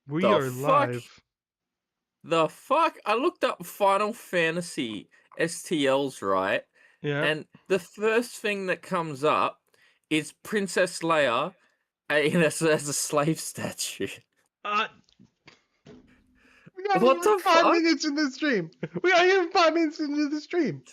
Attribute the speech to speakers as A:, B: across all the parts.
A: We
B: The
A: are
B: fuck?
A: live.
B: The fuck? I looked up Final Fantasy STLs, right?
A: Yeah.
B: And the first thing that comes up is Princess Leia as a slave statue.
A: Uh, we aren't
B: What
A: even
B: the
A: 5
B: fuck?
A: minutes in the stream. We aren't even 5 minutes into the stream.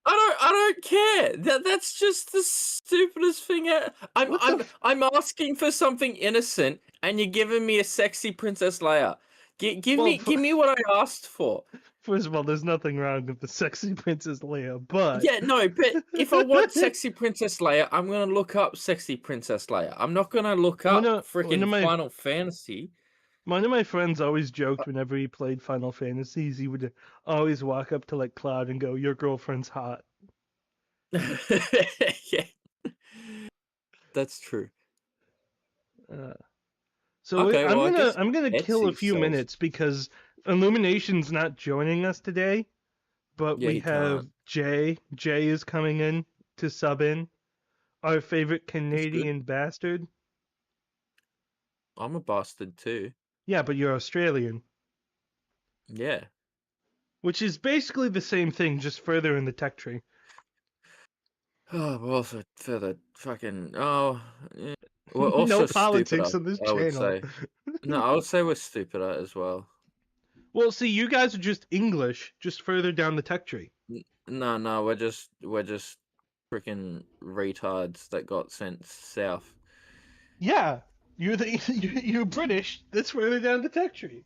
B: I don't care. That's just the stupidest thing ever.
A: What the?
B: I'm asking for something innocent, and you're giving me a sexy Princess Leia. Give
A: Well,
B: me what I asked for.
A: first of all, there's nothing wrong with the sexy Princess Leia, but
B: Yeah, no, but if I want sexy Princess Leia, I'm gonna look up sexy Princess Leia. I'm not gonna look
A: one
B: up
A: of one
B: freaking
A: of my
B: Final Fantasy.
A: one of my friends always joked whenever he played Final Fantasies, he would always walk up to like Cloud and go, "Your girlfriend's hot."
B: Yeah, that's true.
A: Uh, so
B: Okay,
A: I'm
B: well, I
A: gonna
B: guess
A: I'm gonna kill a
B: Etsy
A: few
B: sells.
A: minutes because Illumination's not joining us today, but
B: Yeah,
A: we
B: he
A: have
B: can't.
A: Jay. Jay is coming in to sub in. Our favorite
B: It's good.
A: Canadian bastard.
B: I'm a bastard too.
A: Yeah, but you're Australian,
B: Yeah.
A: which is basically the same thing, just further in the tech tree.
B: Oh, we're also further fucking. Oh, yeah. We're
A: No
B: also stupider,
A: politics on this
B: I would
A: channel.
B: say. No, I would say we're stupider as well.
A: Well, see, you guys are just English, just further down the tech tree.
B: No, we're just freaking retards that got sent south.
A: Yeah, you're you're British. That's further down the tech tree.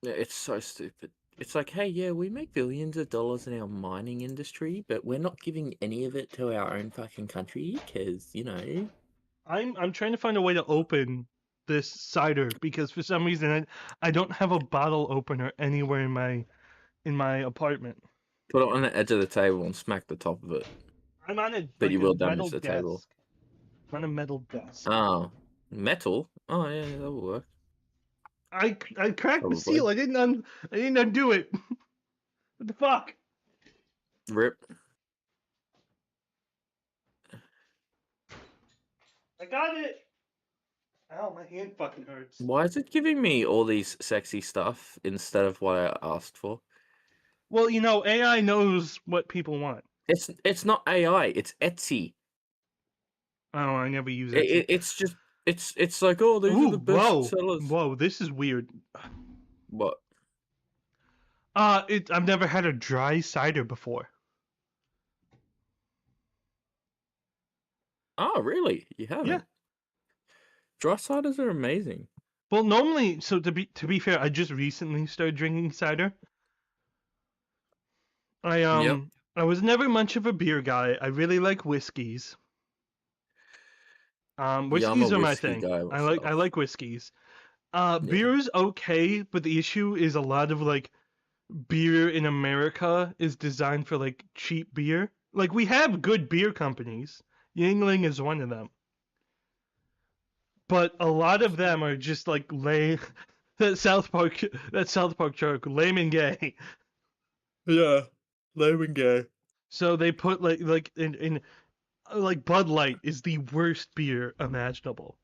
B: Yeah, it's so stupid. It's like, hey, yeah, we make billions of dollars in our mining industry, but we're not giving any of it to our own fucking country because, you know.
A: I'm trying to find a way to open this cider because for some reason I don't have a bottle opener anywhere in my apartment.
B: Put it on the edge of the table and smack the top of it.
A: I'm on a
B: But you
A: like a
B: will
A: metal
B: damage the table.
A: desk. I'm on a metal desk.
B: Oh, metal? Oh, yeah, that will work.
A: I cracked the
B: Probably.
A: seal. I didn't undo it. What the fuck?
B: Rip.
A: I got it. Ow, my hand fucking hurts.
B: Why is it giving me all these sexy stuff instead of what I asked for?
A: Well, you know, AI knows what people want.
B: It's not AI, it's Etsy.
A: Oh, I never use
B: It,
A: Etsy.
B: it, it's just it's like, oh, these are
A: Ooh,
B: the best
A: whoa,
B: sellers.
A: whoa, this is weird.
B: What?
A: I've never had a dry cider before.
B: Oh, really? You
A: Yeah.
B: haven't? Dry ciders are amazing.
A: Well, normally, so to be fair, I just recently started drinking cider. I
B: Yep.
A: I was never much of a beer guy. I really like whiskeys.
B: Yeah, I'm a
A: Whiskeys are my
B: whiskey
A: thing.
B: guy
A: I
B: myself.
A: like whiskeys.
B: Yeah.
A: Beer is okay, but the issue is a lot of like beer in America is designed for like cheap beer. Like we have good beer companies. Yingling is one of them. But a lot of them are just like lame. that South Park joke, lame and gay.
B: Yeah. Lame and gay.
A: So they put like in like Bud Light is the worst beer imaginable.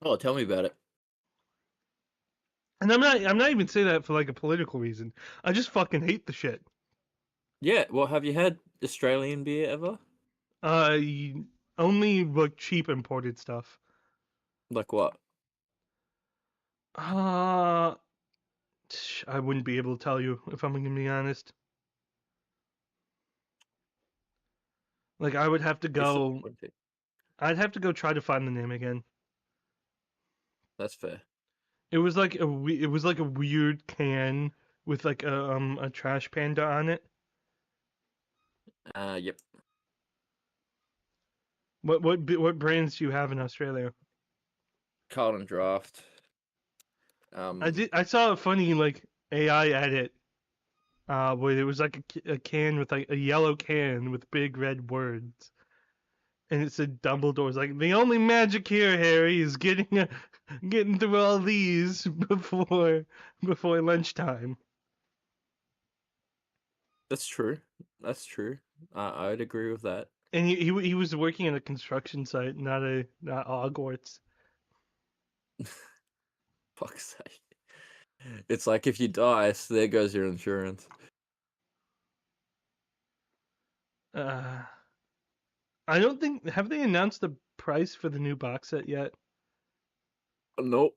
B: Oh, tell me about it.
A: And I'm not even saying that for like a political reason. I just fucking hate the shit.
B: Yeah, well, have you had Australian beer ever?
A: Uh, only like cheap imported stuff.
B: Like what?
A: Uh, I wouldn't be able to tell you if I'm gonna be honest. Like I would have to go.
B: Disappointing.
A: I'd have to go try to find the name again.
B: That's fair.
A: It was like a weird can with like a trash panda on it.
B: Yep.
A: What brands do you have in Australia?
B: Carlton Draft.
A: I saw a funny like AI edit where it was like a can with like a yellow can with big red words, and it said Dumbledore's like the only magic here, Harry, is getting through all these before lunchtime.
B: That's true. That's true. I'd agree with that.
A: And he was working at a construction site, not Hogwarts.
B: fuck's sake. It's like if you die, so there goes your insurance.
A: I don't think have they announced the price for the new box set yet?
B: Nope.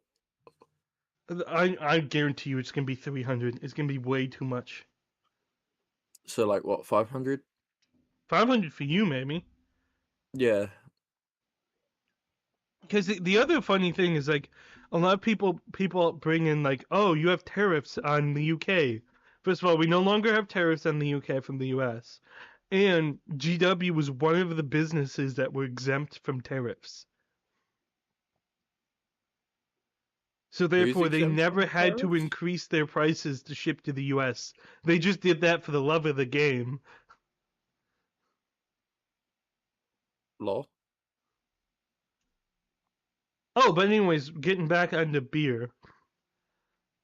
A: I guarantee you it's gonna be 300. It's gonna be way too much.
B: So like what, 500?
A: 500 for you, maybe.
B: Yeah.
A: Because the other funny thing is like a lot of people bring in like, oh, you have tariffs on the UK. First of all, we no longer have tariffs on the UK from the US, and GW was one of the businesses that were exempt from tariffs. So
B: Who's
A: therefore, they
B: exempt from
A: never
B: the
A: had to
B: tariffs?
A: increase their prices to ship to the US. They just did that for the love of the game.
B: Law.
A: Oh, but anyways, getting back onto beer.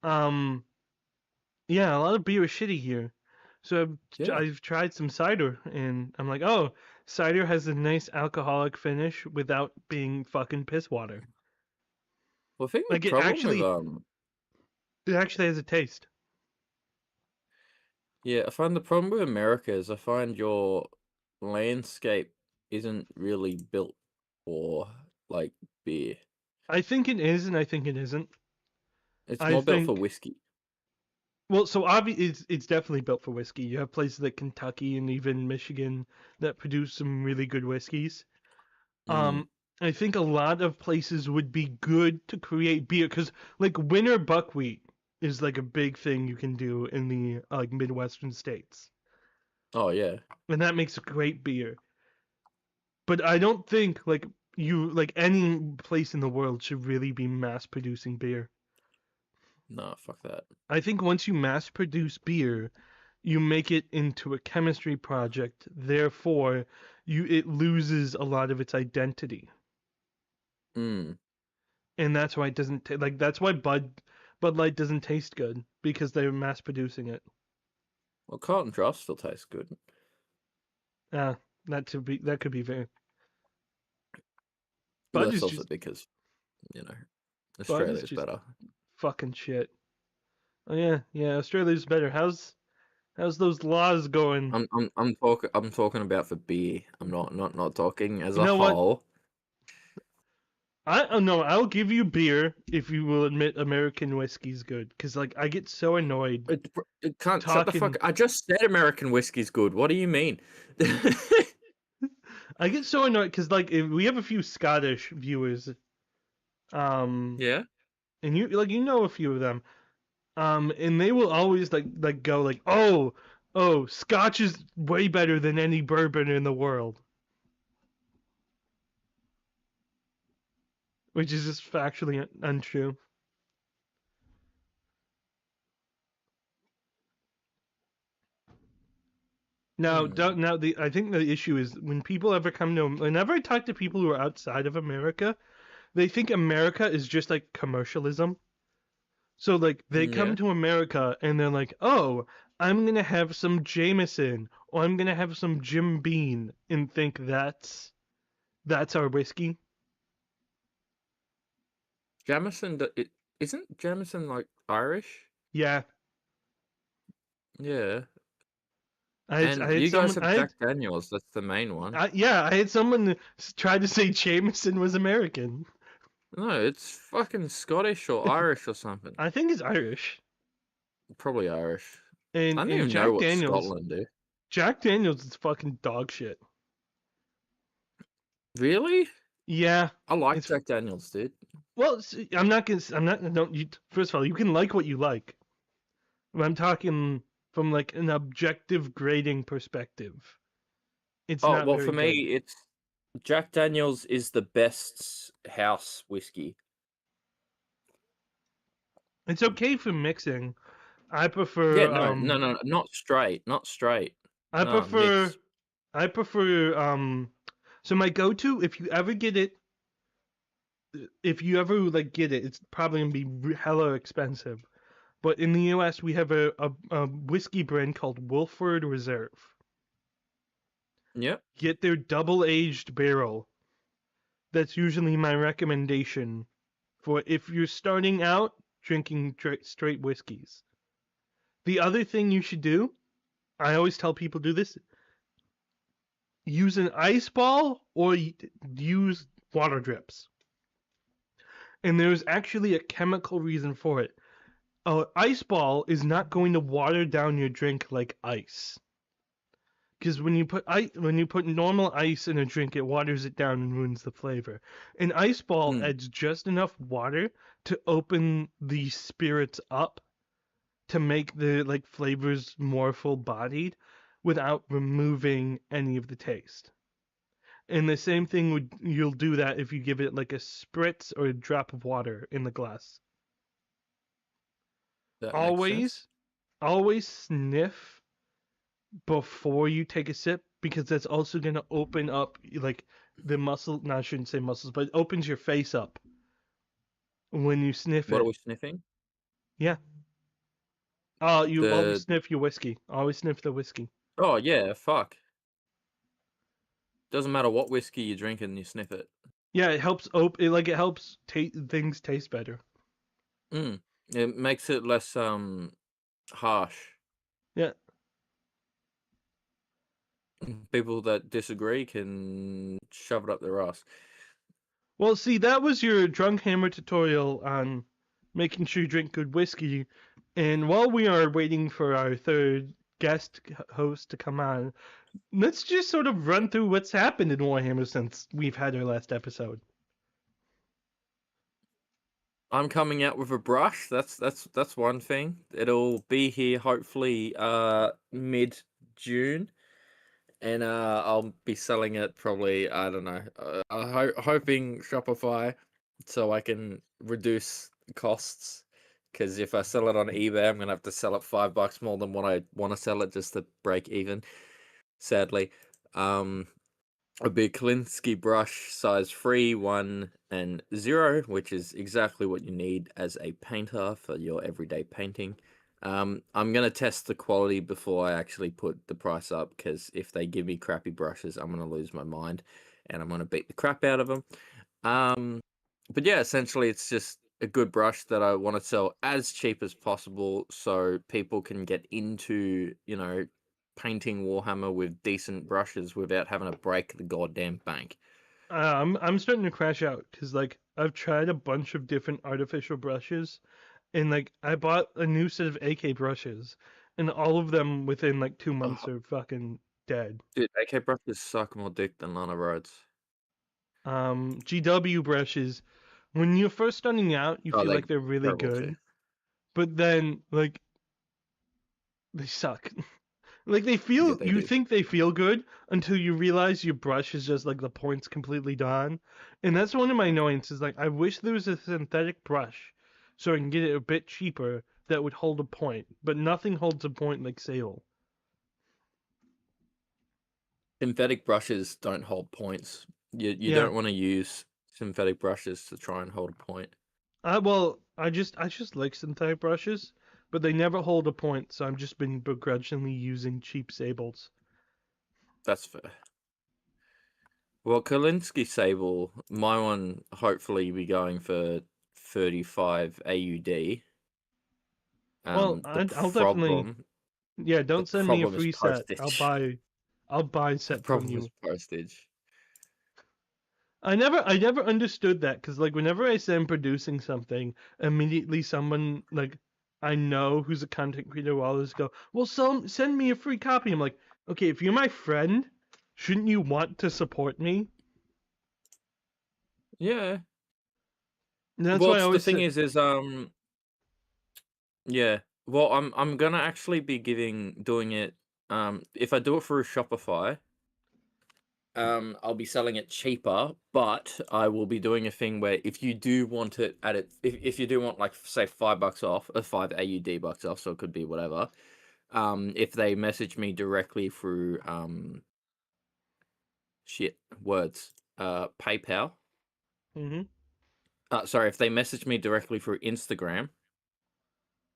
A: Yeah, a lot of beer is shitty here. So
B: Yeah.
A: I've tried some cider, and I'm like, oh, cider has a nice alcoholic finish without being fucking piss water.
B: Well, I think the
A: Like
B: problem with
A: it actually has a taste.
B: yeah, I find the problem with America is I find your landscape isn't really built for like beer.
A: I think it is, and I think it isn't.
B: It's
A: I
B: more built for
A: think
B: whiskey.
A: well, so obviously it's definitely built for whiskey. You have places like Kentucky and even Michigan that produce some really good whiskeys.
B: Mm.
A: I think a lot of places would be good to create beer because like winter buckwheat is like a big thing you can do in the like Midwestern states,
B: Oh yeah.
A: and that makes a great beer. But I don't think like any place in the world should really be mass producing beer.
B: No, fuck that.
A: I think once you mass produce beer, you make it into a chemistry project. Therefore, it loses a lot of its identity.
B: Mm.
A: And that's why it doesn't like that's why Bud Light doesn't taste good because they're mass producing it.
B: Well, Carlton Draft still tastes good.
A: Ah, that could be fair.
B: But
A: Bud
B: that's
A: is
B: also
A: just
B: because, you know,
A: Bud is
B: Australia's
A: just
B: better.
A: fucking shit. Oh yeah, yeah. Australia's better. How's those laws going?
B: I'm talking about for beer. I'm not talking as
A: You
B: a
A: know what?
B: whole.
A: I oh no, I'll give you beer if you will admit American whiskey's good. Cause like I get so annoyed
B: It can't shut the fuck.
A: talking.
B: I just said American whiskey's good. What do you mean?
A: I get so annoyed because like if we have a few Scottish viewers, um,
B: Yeah.
A: and you know a few of them. And they will always like go like, oh, Scotch is way better than any bourbon in the world, which is just factually untrue. Now,
B: Hmm.
A: I think the issue is when people ever come to whenever I talk to people who are outside of America, they think America is just like commercialism. So like they come
B: Yeah.
A: to America and they're like, oh, I'm gonna have some Jameson or I'm gonna have some Jim Beam and think that's our whiskey.
B: Jameson. Isn't Jameson like Irish?
A: Yeah,
B: Yeah.
A: I
B: And
A: had
B: you guys
A: someone
B: have Jack Daniels. That's the main one.
A: I had someone try to say Jameson was American.
B: No, it's fucking Scottish or Irish or something.
A: I think it's Irish.
B: Probably Irish. I don't
A: And
B: even know what Scotland is.
A: Jack Daniels is fucking dog shit.
B: Really?
A: Yeah,
B: I like
A: it's
B: Jack Daniels, dude.
A: well. I'm not. Don't you? First of all, you can like what you like. But I'm talking from like an objective grading perspective. It's
B: Oh,
A: not
B: well, for
A: very
B: me,
A: good.
B: it's Jack Daniels is the best house whiskey.
A: It's okay for mixing. I
B: Yeah,
A: prefer
B: no, not straight, not straight.
A: I
B: No,
A: prefer
B: mixed.
A: I prefer so my go-to if you ever like get it, it's probably gonna be hella expensive. But in the U.S., we have a whiskey brand called Wolford Reserve.
B: Yep.
A: Get their double-aged barrel. That's usually my recommendation for if you're starting out. drinking straight whiskeys. The other thing you should do, I always tell people do this, use an ice ball or use water drips. And there's actually a chemical reason for it. An ice ball is not going to water down your drink like ice. Because when you put normal ice in a drink, it waters it down and ruins the flavor. An ice ball adds just enough water to open the spirits up to make the flavors more full-bodied without removing any of the taste. And the same thing you'll do that if you give it like a spritz or a drop of water in the glass.
B: That makes sense.
A: Always sniff before you take a sip, because that's also going to open up the muscle. No, I shouldn't say muscles, but it opens your face up when you sniff it.
B: What are we sniffing?
A: Yeah. Oh, you always sniff your whiskey. Always sniff the whiskey.
B: Oh yeah, fuck. Doesn't matter what whiskey you're drinking, you sniff it.
A: Yeah, it helps it helps things taste better.
B: It makes it less harsh.
A: Yeah.
B: People that disagree can shove it up their ass.
A: Well, see, that was your Drunkhammer tutorial on making sure you drink good whiskey. And while we are waiting for our third guest host to come on, let's just sort of run through what's happened in Warhammer since we've had our last episode.
B: I'm coming out with a brush. That's one thing. It'll be here hopefully mid-June. And I'll be selling it probably, I don't know, hoping Shopify so I can reduce costs. Because if I sell it on eBay, I'm going to have to sell it $5 more than what I want to sell it just to break even, sadly. A big Kalinsky brush, size 3, 1, and 0, which is exactly what you need as a painter for your everyday painting. I'm going to test the quality before I actually put the price up, because if they give me crappy brushes, I'm going to lose my mind, and I'm going to beat the crap out of them. But yeah, essentially it's just a good brush that I want to sell as cheap as possible so people can get into, painting Warhammer with decent brushes without having to break the goddamn bank.
A: I'm starting to crash out because I've tried a bunch of different artificial brushes, and I bought a new set of AK brushes, and all of them within 2 months are fucking dead.
B: Dude, AK brushes suck more dick than Lana Rhodes.
A: GW brushes, when you're first starting out, you feel like they're really good, too. But then they suck. They feel, yeah, you think they feel good until you realize your brush is just the point's completely gone. And that's one of my annoyances. I wish there was a synthetic brush so I can get it a bit cheaper that would hold a point, but nothing holds a point like Sable.
B: Synthetic brushes don't hold points. You don't want to use synthetic brushes to try and hold a point.
A: I just like synthetic brushes, but they never hold a point, so I've just been begrudgingly using cheap Sables.
B: That's fair. Well, Kalinsky Sable, my one hopefully be going for 35 AUD.
A: Well, I'll definitely. Yeah, don't send me a free set. I'll buy a set from you.
B: The problem is postage.
A: I never understood that, because whenever I say I'm producing something, immediately someone I know who's a content creator will always go, well, send me a free copy. I'm like, okay, if you're my friend, shouldn't you want to support me?
B: Yeah.
A: And that's why I always
B: the thing is yeah. Well, I'm gonna actually be doing it. If I do it through Shopify, I'll be selling it cheaper, but I will be doing a thing where if you do want it if you do want say $5 off, or 5 AUD bucks off, so it could be whatever. If they message me directly through PayPal. Sorry, if they message me directly through Instagram,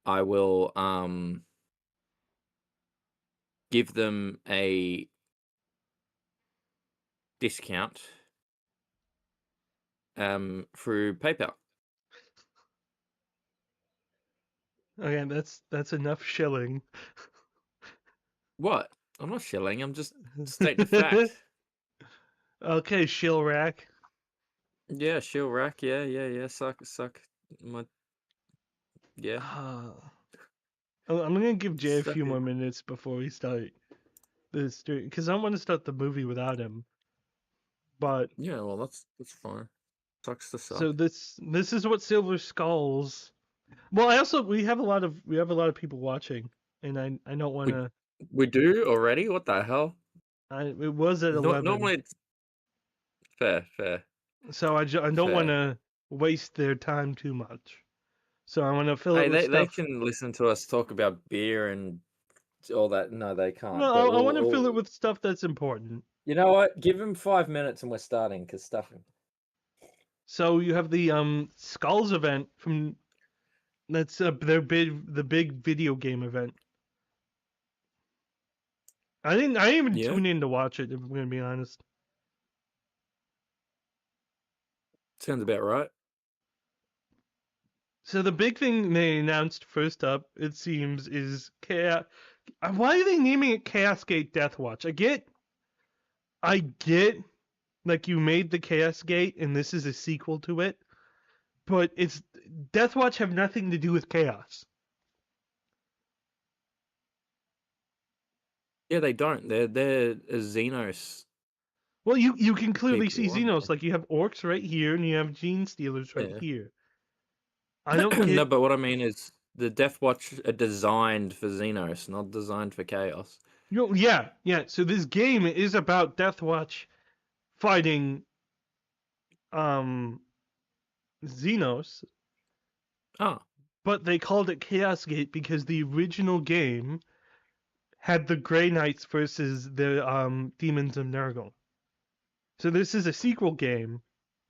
B: I will give them a discount through PayPal.
A: Okay, that's enough shilling.
B: What? I'm not shilling. I'm just stating a fact.
A: Okay, shill rack.
B: Yeah, she'll rack. Yeah, yeah, yeah. Suck. My yeah.
A: I'm gonna give Jay a
B: Suck
A: few
B: it.
A: more minutes before we start this stream because I don't want to start the movie without him. But
B: Yeah, well, that's fine. Sucks to
A: so
B: suck.
A: this is what Silver Skulls. Well, we have a lot of people watching, and I don't want
B: We
A: to.
B: we do already. What the hell?
A: It was at
B: No,
A: 11,
B: normally it's fair.
A: so I don't want
B: Fair.
A: to waste their time too much. So I want to fill it
B: Hey,
A: with
B: they
A: stuff.
B: can listen to us talk about beer and all that. No, they can't.
A: Well,
B: But
A: I want to fill it
B: we'll
A: with stuff that's important.
B: you know what? Give him 5 minutes and we're starting because stuff.
A: So you have the Skulls event from that's the big video game event. I didn't even
B: Yeah,
A: tune in to watch it, if I'm gonna be honest.
B: sounds about right.
A: So the big thing they announced first up, it seems, is Chaos. Why are they naming it Chaos Gate Deathwatch? I get, like you made the Chaos Gate, and this is a sequel to it, but it's Deathwatch have nothing to do with Chaos.
B: Yeah, they don't. They're Xenos
A: Well, you can clearly see
B: people, aren't
A: Xenos. Like you have orcs right here, and you have Gene Stealers right
B: they?
A: here. I
B: Yeah.
A: don't
B: No,
A: get.
B: but what I mean is the Death Watch are designed for Xenos, not designed for Chaos.
A: Yeah. So this game is about Deathwatch fighting um Xenos,
B: Oh,
A: but they called it Chaos Gate because the original game had the Grey Knights versus the Demons of Nurgle. So this is a sequel game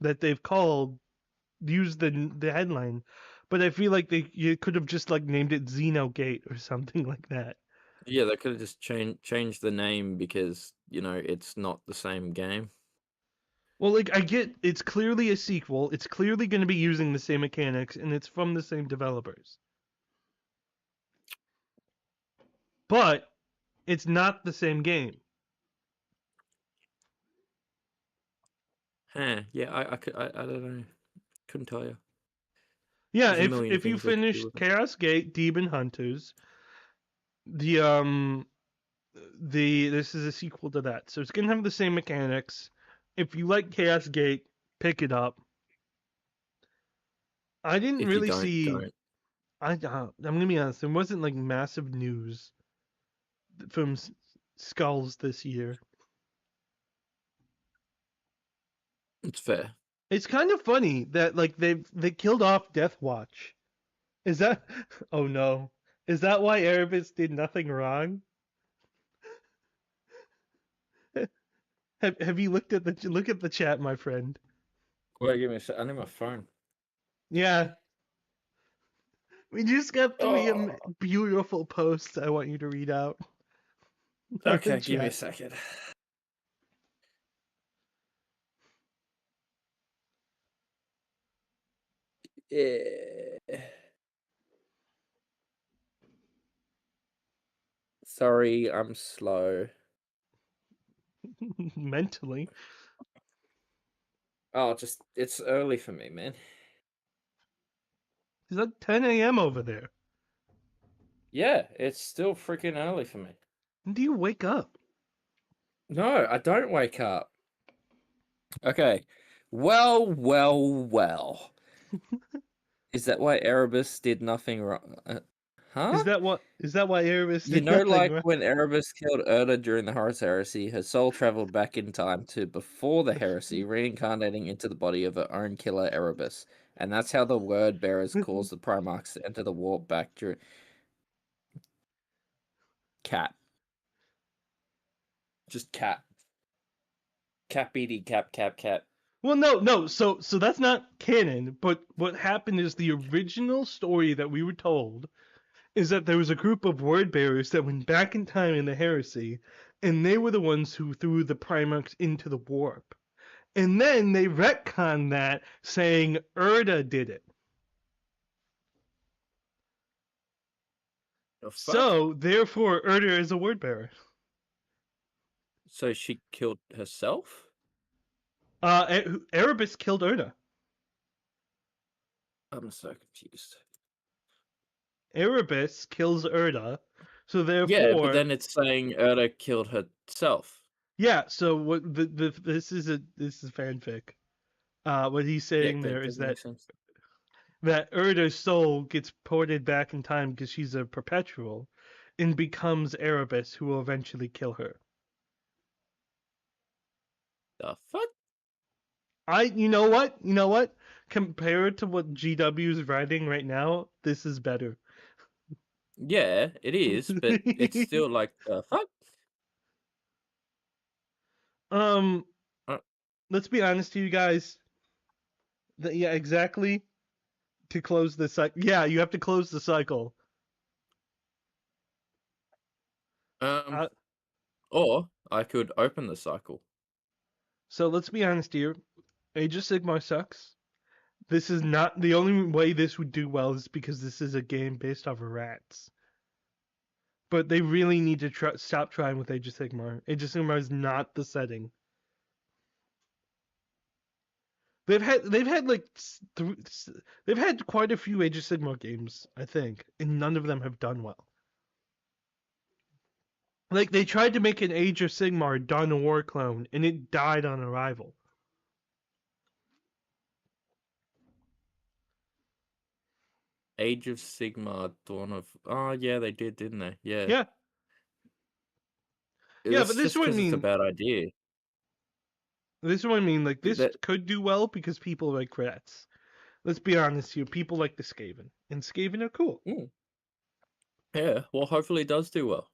A: that they've called used the headline, but I feel like you could have just like named it Xenogate or something like that.
B: yeah, they could have just changed the name because it's not the same game.
A: Well, like I get it's clearly a sequel. It's clearly going to be using the same mechanics and it's from the same developers. But it's not the same game.
B: Huh? Yeah, I don't know. Couldn't tell you.
A: Yeah,
B: There's a
A: if
B: million
A: if you
B: things they could do
A: finished
B: with it.
A: Chaos Gate Demon Hunters, the this is a sequel to that. So it's going to have the same mechanics. If you like Chaos Gate, pick it up. I didn't
B: If you
A: really
B: don't,
A: see
B: don't.
A: I'm gonna be honest. There wasn't like massive news from Skulls this year.
B: It's fair.
A: It's kind of funny that like they killed off Deathwatch. Is that? Oh no! Is that why Erebus did nothing wrong? Have you look at the chat, my friend?
B: Wait, give me a sec. I need my phone.
A: Yeah, we just got three
B: Oh,
A: beautiful posts. I want you to read out on the
B: okay. Give me a
A: chat.
B: second. Yeah. Sorry, I'm slow.
A: Mentally,
B: Oh, it's early for me, man.
A: it's like 10 a.m. over there.
B: Yeah, it's still freaking early for me.
A: When do you wake up?
B: No, I don't wake up. Okay. Well. Is that why Erebus did nothing wrong? Huh?
A: Is that why Erebus
B: You
A: did
B: know,
A: nothing
B: like
A: wrong?
B: when Erebus killed Erda during the Horus Heresy, her soul traveled back in time to before the heresy, reincarnating into the body of her own killer Erebus. And that's how the word bearers caused the Primarchs to enter the warp back during. Cat. Just cat. Cat BD, cat.
A: Well, no. So that's not canon. But what happened is the original story that we were told is that there was a group of word bearers that went back in time in the heresy, and they were the ones who threw the Primarchs into the warp. And then they retconned that, saying Erda did it.
B: The fuck?
A: So therefore, Erda is a word bearer.
B: So she killed herself?
A: Erebus killed Erda.
B: I'm so confused.
A: Erebus kills Erda, so
B: Yeah,
A: therefore,
B: but then it's saying Erda killed herself.
A: yeah. So what this is fanfic. What he's saying
B: That
A: there is
B: doesn't make sense.
A: that Erda's soul gets ported back in time because she's a perpetual, and becomes Erebus, who will eventually kill her.
B: The fuck?
A: You know what? Compared to what GW is writing right now, this is better.
B: Yeah, it is, but it's still like the fuck.
A: Um,
B: Uh,
A: let's be honest to you guys. Yeah, exactly. To close the cycle. Yeah, you have to close the cycle. Uh,
B: or I could open the cycle.
A: so let's be honest here. Age of Sigmar sucks. This is not the only way this would do well is because this is a game based off of rats. But they really need to stop trying with Age of Sigmar. Age of Sigmar is not the setting. They've had like they've had quite a few Age of Sigmar games, I think, and none of them have done well. Like they tried to make an Age of Sigmar Dawn of War clone, and it died on arrival.
B: Age of Sigmar, Dawn of... Oh, yeah, they did, didn't they? Yeah.
A: Yeah. Yeah, but this is
B: just
A: what I
B: because it's a
A: mean.
B: bad idea.
A: This is what I mean. Like this
B: That...
A: could do well because people like rats. Let's be honest here. People like the Skaven, and Skaven are cool.
B: Yeah, well, hopefully it does do well.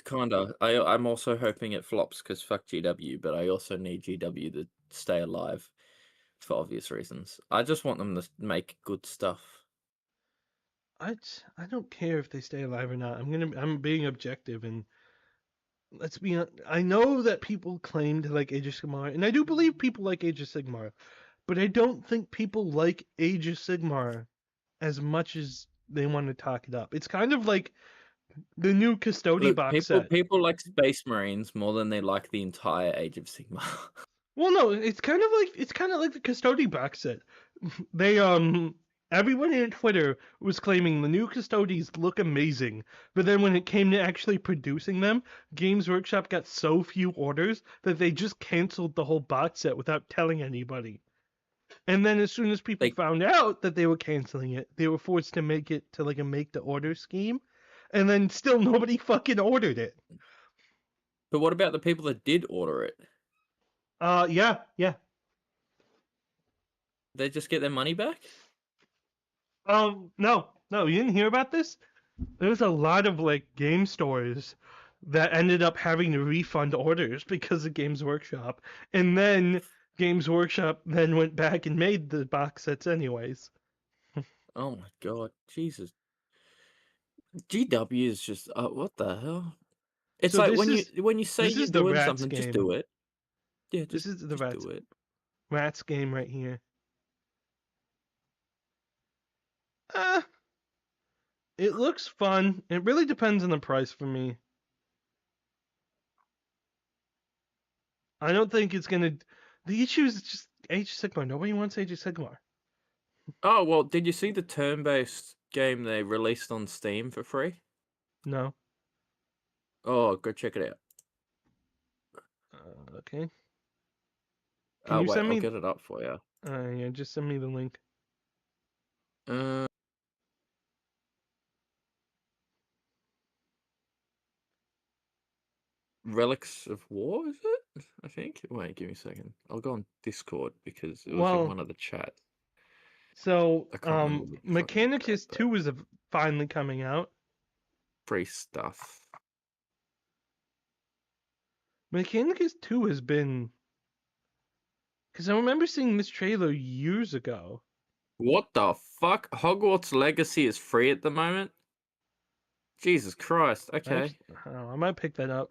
B: Kinda. I'm also hoping it flops because fuck GW, but I also need GW to stay alive for obvious reasons. I just want them to make good stuff.
A: I don't care if they stay alive or not. I'm being objective, and let's be honest. I know that people claim to like Age of Sigmar, and I do believe people like Age of Sigmar, but I don't think people like Age of Sigmar as much as they want to talk it up. It's kind of like the new Custody
B: Look,
A: box set.
B: people like Space Marines more than they like the entire Age of Sigmar.
A: Well, no, it's kind of like the Custody box set. They everyone in Twitter was claiming the new Custodies look amazing, but then when it came to actually producing them, Games Workshop got so few orders that they just canceled the whole box set without telling anybody. And then as soon as people found out that they were canceling it, they were forced to make it to like a make to order scheme, and then still nobody fucking ordered it.
B: But what about the people that did order it?
A: Yeah.
B: They just get their money back?
A: No, you didn't hear about this? There's a lot of like game stores that ended up having to refund orders because of Games Workshop, and then Games Workshop then went back and made the box sets anyways.
B: Oh my god, Jesus. GW is just what the hell? It's
A: So
B: like
A: this
B: when you say
A: this
B: you're
A: is the
B: doing
A: Rats
B: something, just
A: game.
B: do it. Yeah,
A: This is the
B: just do it.
A: Rats game right here. It looks fun. It really depends on the price for me. I don't think it's gonna. The issue is just Age of Sigmar. Nobody wants Age of Sigmar.
B: Oh well, did you see the turn-based game they released on Steam for free?
A: No.
B: Oh, go check it out.
A: Okay. Can you
B: wait,
A: send me?
B: I'll get it up for you.
A: Yeah, just send me the link.
B: Relics of War, is it? I think. Wait, give me a second. I'll go on Discord because it was in one of the chats.
A: So,
B: I can't remember the fucking
A: Mechanicus
B: chat,
A: 2 is finally coming out.
B: free stuff.
A: Mechanicus 2 has been. Because I remember seeing this trailer years ago.
B: What the fuck? Hogwarts Legacy is free at the moment? Jesus Christ, okay.
A: I might pick that up.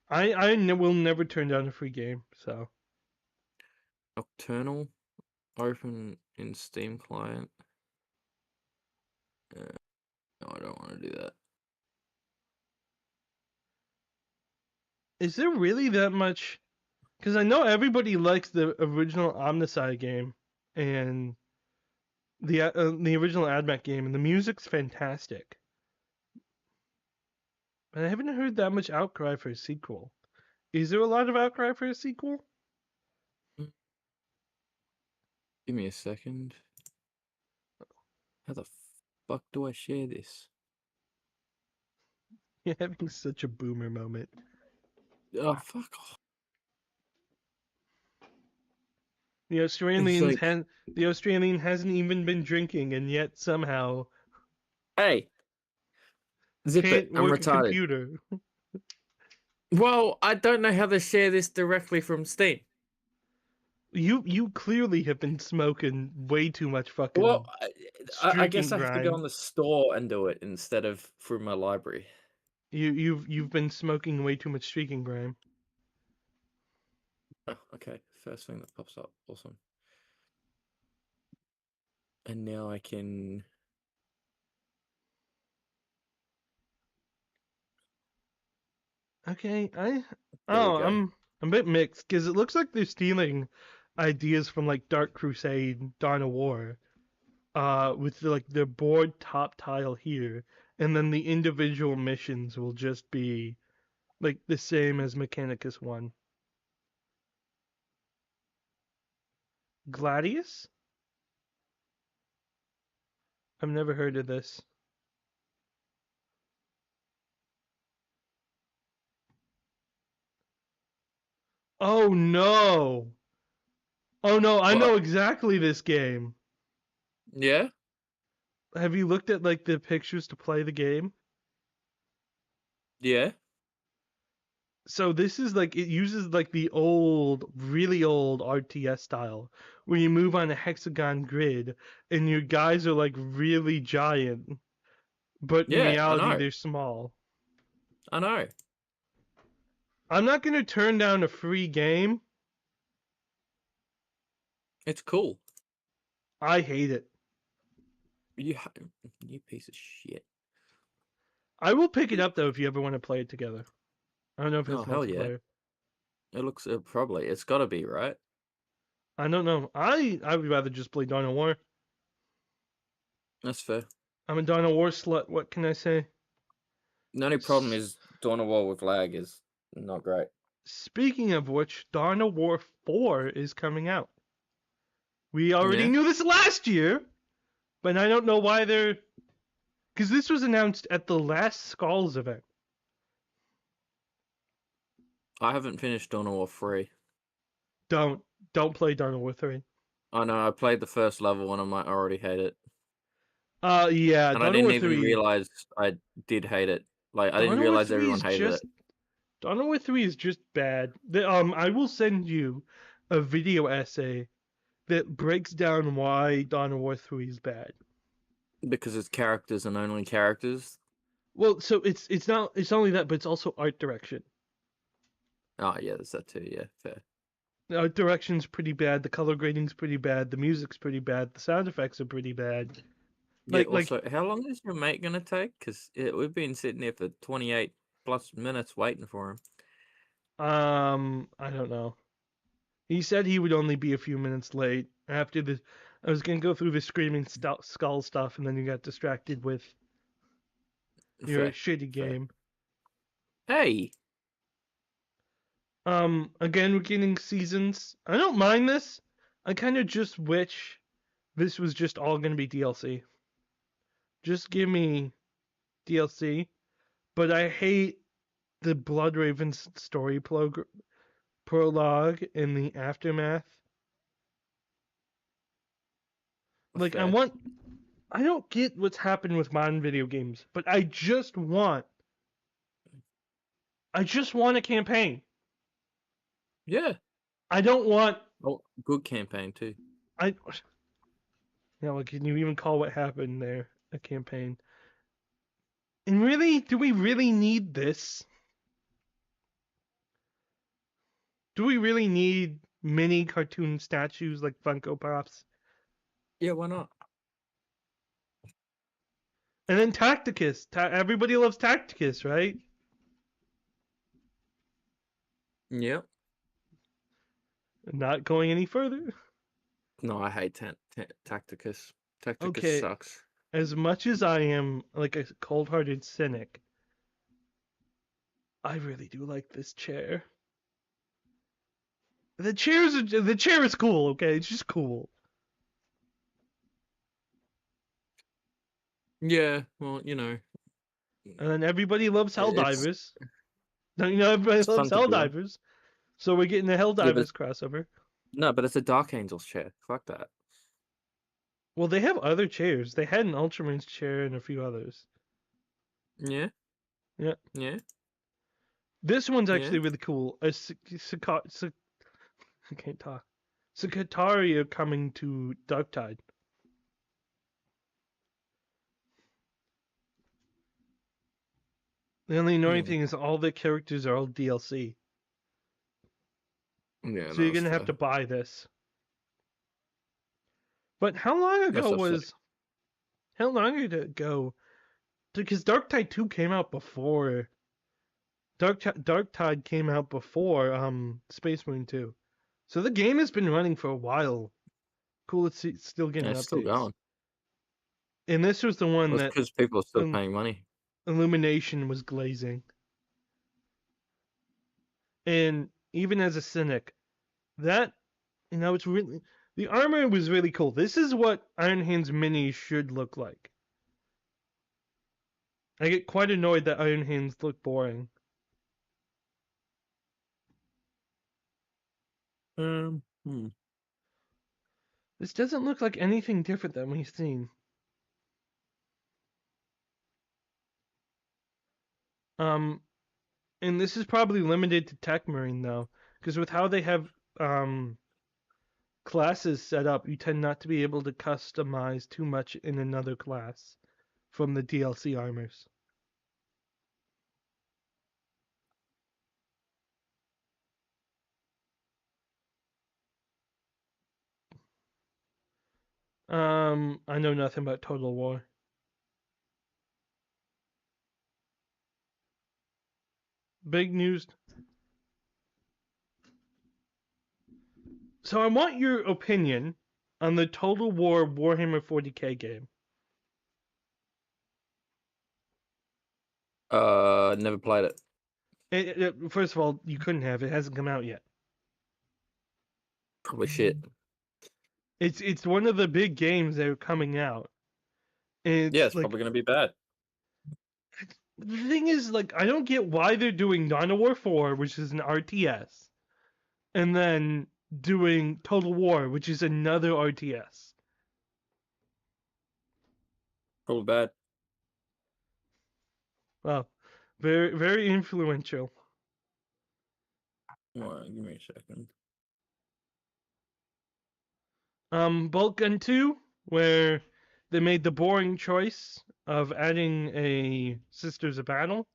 A: I will never turn down a free game, so.
B: Nocturnal, open in Steam client.
A: Is there really that much? Because I know everybody likes the original Omnicide game and the original AdMech game, and the music's fantastic. But I haven't heard that much outcry for a sequel. Is there a lot of outcry for a sequel?
B: Give me a second. How the fuck do I share this?
A: You're having such a boomer moment.
B: Oh, fuck off.
A: The Australian hasn't even been drinking, and yet somehow
B: Hey, zip it.
A: can't
B: I'm
A: work a
B: retarded.
A: computer.
B: Well, I don't know how to share this directly from Steam.
A: You clearly have been smoking way too much fucking.
B: Well, I guess
A: streaking
B: I have to go
A: grind.
B: on the store and do it instead of through my library.
A: You've been smoking way too much streaking grime.
B: Oh, okay. First thing that pops up. Awesome. And now I can.
A: Okay,
B: There we go.
A: I'm a bit mixed because it looks like they're stealing ideas from like Dark Crusade, Dawn of War, with like the board top tile here, and then the individual missions will just be like the same as Mechanicus 1. Gladius? I've never heard of this. Oh no! Oh no, I know
B: What?
A: exactly this game.
B: Yeah?
A: Have you looked at like the pictures to play the game?
B: Yeah?
A: So this is like it uses like the old, really old RTS style where you move on a hexagon grid and your guys are like really giant, but in
B: Yeah, I
A: reality
B: know.
A: they're small.
B: I know.
A: I'm not gonna turn down a free game.
B: It's cool.
A: I hate it.
B: You piece of shit.
A: I will pick it up though if you ever want to play it together. I don't know if it's
B: Oh, hell yeah.
A: multiplayer.
B: It looks probably. It's got to be, right?
A: I don't know. I would rather just play Dawn of War.
B: That's fair.
A: I'm a Dawn of War slut. What can I say?
B: The only problem is Dawn of War with lag is not great.
A: Speaking of which, Dawn of War 4 is coming out. We already
B: Yeah?
A: knew this last year, but I don't know why they're. Because this was announced at the last Skulls event.
B: I haven't finished Dawn of War 3.
A: Don't play Dawn of War 3.
B: I know, I played the first level and I might already hate it.
A: Yeah,
B: And I
A: Dawn of
B: didn't
A: War
B: even
A: 3.
B: realize I did hate it. Like, I
A: Dawn
B: didn't
A: of War
B: realize
A: 3
B: everyone
A: is
B: hated
A: just.
B: it.
A: Dawn of War 3 is just bad. I will send you a video essay that breaks down why Dawn of War 3 is bad.
B: Because it's characters and only characters.
A: Well, so it's not only that, but it's also art direction.
B: Oh, yeah, there's that too, yeah, fair.
A: The art direction's pretty bad, the color grading's pretty bad, the music's pretty bad, the sound effects are pretty bad.
B: Yeah, also, how long is your mate going to take? Because we've been sitting there for 28 plus minutes waiting for him.
A: I don't know. He said he would only be a few minutes late. After the, I was gonna go through the screaming skull stuff, and then you got distracted with your
B: Fair,
A: shitty
B: fair.
A: game.
B: Hey!
A: Again, we're getting seasons. I don't mind this. I kind of just wish this was just all gonna be DLC. Just give me DLC. But I hate the Blood Ravens story prologue in the aftermath. Like,
B: Fair.
A: I don't get what's happened with modern video games, but I just want a campaign.
B: Yeah.
A: I don't want.
B: Oh, good campaign too.
A: Well, can you even call what happened there a campaign? And really, do we really need this? Do we really need mini cartoon statues like Funko Pops?
B: Yeah, why not?
A: And then Tacticus. Everybody loves Tacticus, right?
B: Yep.
A: Not going any further.
B: No, I hate Tacticus. Tacticus
A: Okay,
B: sucks.
A: as much as I am like a cold-hearted cynic, I really do like this chair. The chair is cool. Okay, it's just cool.
B: Yeah, well, you know,
A: And then everybody loves
B: it's
A: Helldivers. Don't you know everybody loves
B: fun to be on.
A: Helldivers? So we're getting the
B: Yeah, but
A: Helldivers crossover.
B: no, but it's a Dark Angel's chair. Fuck that.
A: Well, they have other chairs. They had an Ultraman's chair and a few others.
B: Yeah,
A: Yeah.
B: yeah,
A: This one's
B: yeah.
A: actually really cool. I can't talk. Sakataria coming to Darktide. The only annoying
B: Hmm.
A: thing is all the characters are all DLC.
B: Yeah,
A: So
B: no,
A: you're
B: that's
A: gonna have
B: fair.
A: to buy this. But how long
B: That's
A: ago
B: upsetting.
A: was how long ago? Because Darktide 2 came out before Darktide came out before Space Marine 2. So the game has been running for a while. Cool, it's still
B: Yeah,
A: getting
B: it's still
A: updates.
B: going.
A: And this was the one
B: Well, it's
A: that
B: because people are still
A: um,
B: paying money.
A: Illumination was glazing. And even as a cynic, that it's really the armor was really cool. This is what Iron Hand's minis should look like. I get quite annoyed that Iron Hands look boring.
B: Hmm.
A: This doesn't look like anything different than we've seen. Um, and this is probably limited to Tech Marine though, because with how they have classes set up, you tend not to be able to customize too much in another class from the DLC armors. I know nothing about Total War. Big news. So I want your opinion on the Total War Warhammer 40K game.
B: Never played it.
A: First of all, you couldn't have. It hasn't come out yet.
B: Probably shit.
A: It's one of the big games that are coming out. And
B: Yeah,
A: it's
B: it's
A: like
B: probably gonna be bad.
A: the thing is like I don't get why they're doing Dawn of War 4, which is an RTS, and then doing Total War, which is another RTS.
B: Probably bad.
A: Well, very very influential.
B: Well, give me a second.
A: Bolt Gun 2, where they made the boring choice of adding a Sisters of Battle.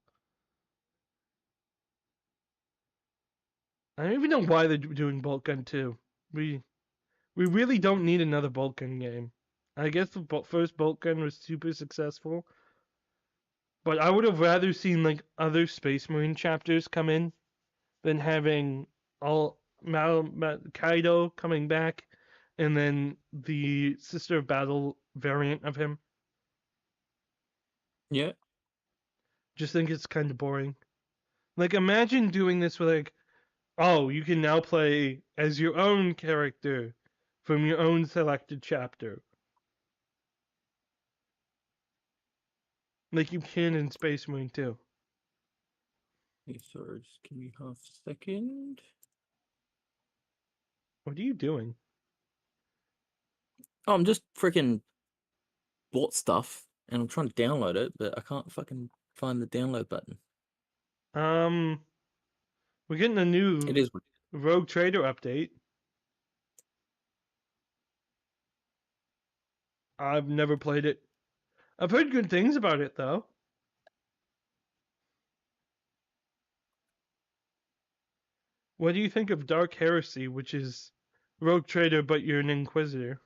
A: I don't even know why they're doing Bolt Gun 2. We we really don't need another Bolt Gun game. I guess the first Bolt Gun was super successful, but I would have rather seen like other Space Marine chapters come in than having all Kaido coming back and then the Sister of Battle variant of him.
B: Yeah.
A: Just think it's kind of boring. Like imagine doing this with like, oh, you can now play as your own character from your own selected chapter. Like you can in Space Marine 2.
B: Hey, sorry, just give me half a second.
A: What are you doing?
B: Oh, I'm just freaking bought stuff and I'm trying to download it, but I can't fucking find the download button.
A: Um, we're getting a new
B: It is.
A: Rogue Trader update. I've never played it. I've heard good things about it though. What do you think of Dark Heresy, which is Rogue Trader but you're an Inquisitor?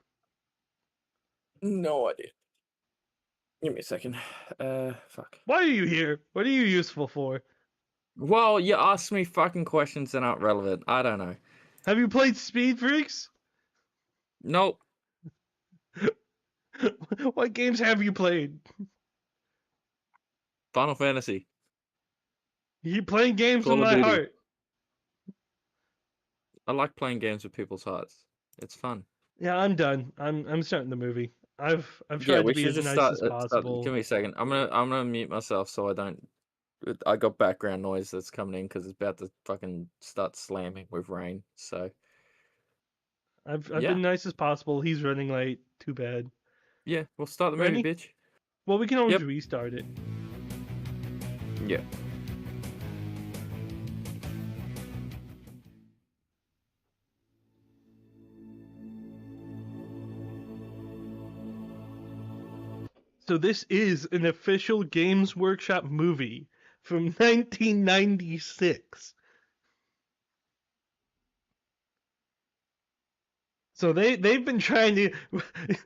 B: No idea. Give me a second. Fuck.
A: Why are you here? What are you useful for?
B: Well, you ask me fucking questions that aren't relevant. I don't know.
A: Have you played Speed Freaks?
B: Nope.
A: What games have you played?
B: Final Fantasy.
A: You playing games in
B: Call of
A: my
B: Duty.
A: heart.
B: I like playing games with people's hearts. It's fun.
A: Yeah, I'm done. I'm starting the movie. I've
B: Yeah,
A: tried to
B: we
A: be
B: should
A: as
B: just
A: nice
B: start.
A: as
B: Start.
A: possible.
B: Give me a second. I'm gonna mute myself so I don't. I got background noise that's coming in because it's about to fucking start slamming with rain. So
A: I've
B: yeah,
A: been nice as possible. He's running late. Too bad.
B: yeah. We'll start the movie,
A: Ready?
B: bitch.
A: Well, we can always
B: Yep.
A: restart it.
B: Yeah.
A: So this is an official Games Workshop movie from 1996. So they've been trying to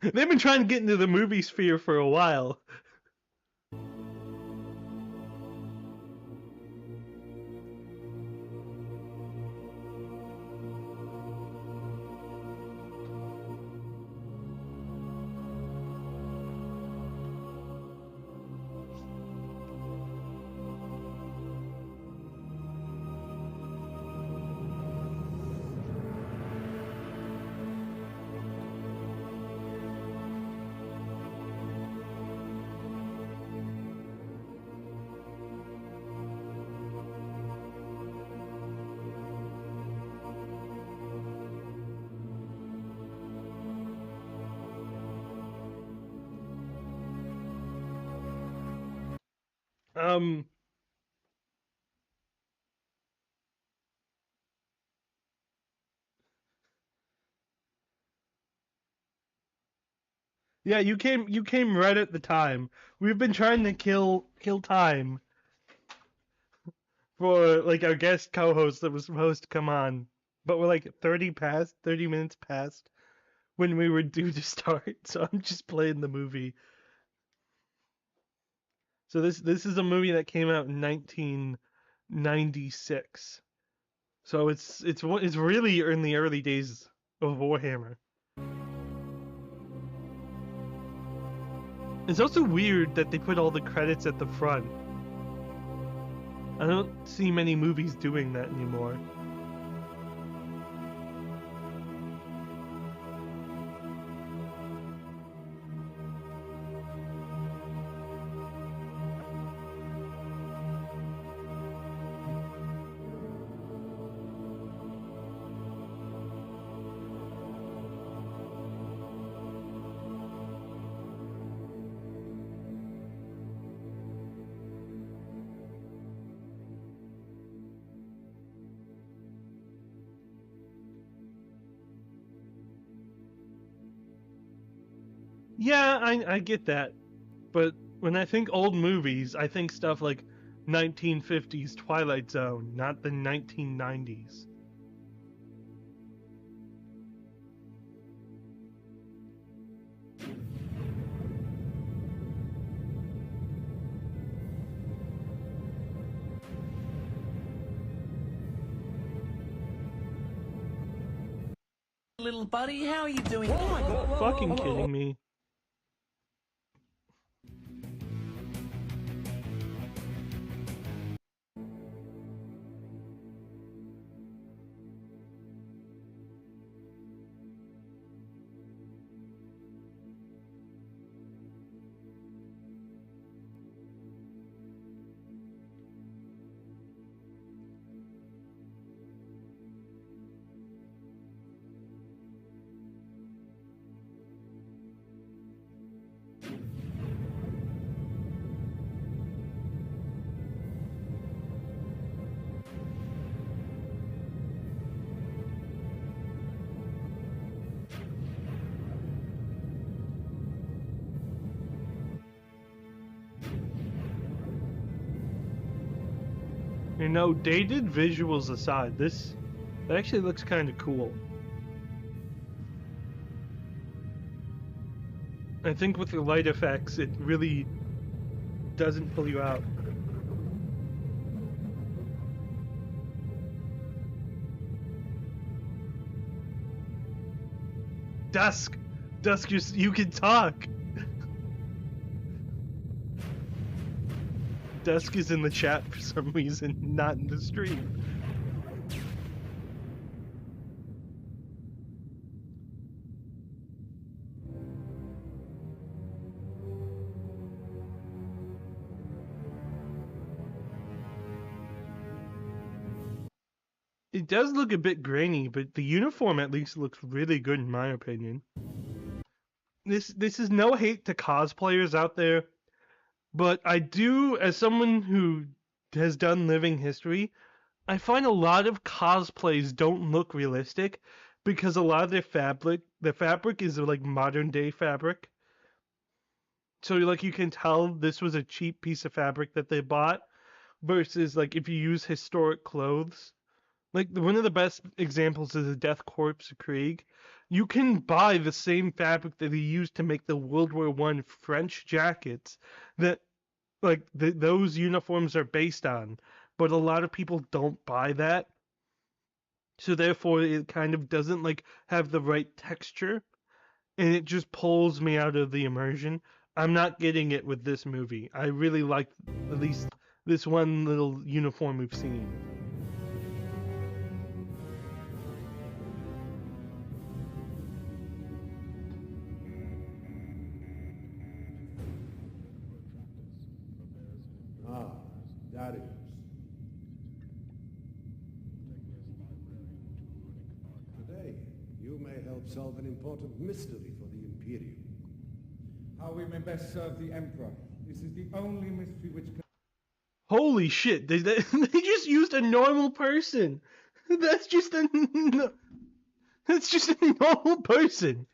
A: get into the movie sphere for a while. Um Yeah, you came right at the time. We've been trying to kill time for like our guest co-host that was supposed to come on, but we're like 30 minutes past when we were due to start. So I'm just playing the movie. So this is a movie that came out in 1996. So it's really in the early days of Warhammer. It's also weird that they put all the credits at the front. I don't see many movies doing that anymore. Yeah, I get that. But when I think old movies, I think stuff like 1950s Twilight Zone, not the 1990s.
C: Little buddy, how are you doing?
A: Oh my god, fucking kidding me. You know, dated visuals aside, that actually looks kind of cool. I think with the light effects, it really doesn't pull you out. Dusk. Dusk, you can talk. Dusk is in the chat for some reason, not in the stream. It does look a bit grainy, but the uniform at least looks really good in my opinion. This is no hate to cosplayers out there, but I do, as someone who has done living history, I find a lot of cosplays don't look realistic because a lot of the fabric is like modern day fabric. So like you can tell this was a cheap piece of fabric that they bought versus like if you use historic clothes. Like one of the best examples is the Death Corpse of Krieg. You can buy the same fabric that they used to make the World War I French jackets that like those uniforms are based on, but a lot of people don't buy that. So therefore it kind of doesn't like have the right texture and it just pulls me out of the immersion. I'm not getting it with this movie. I really like at least this one little uniform we've seen.
D: Darius. Today, you may help solve an important mystery for the Imperium.
E: How we may best serve the Emperor. This is the only mystery which can...
A: Holy shit, they just used a normal person. That's just a normal person.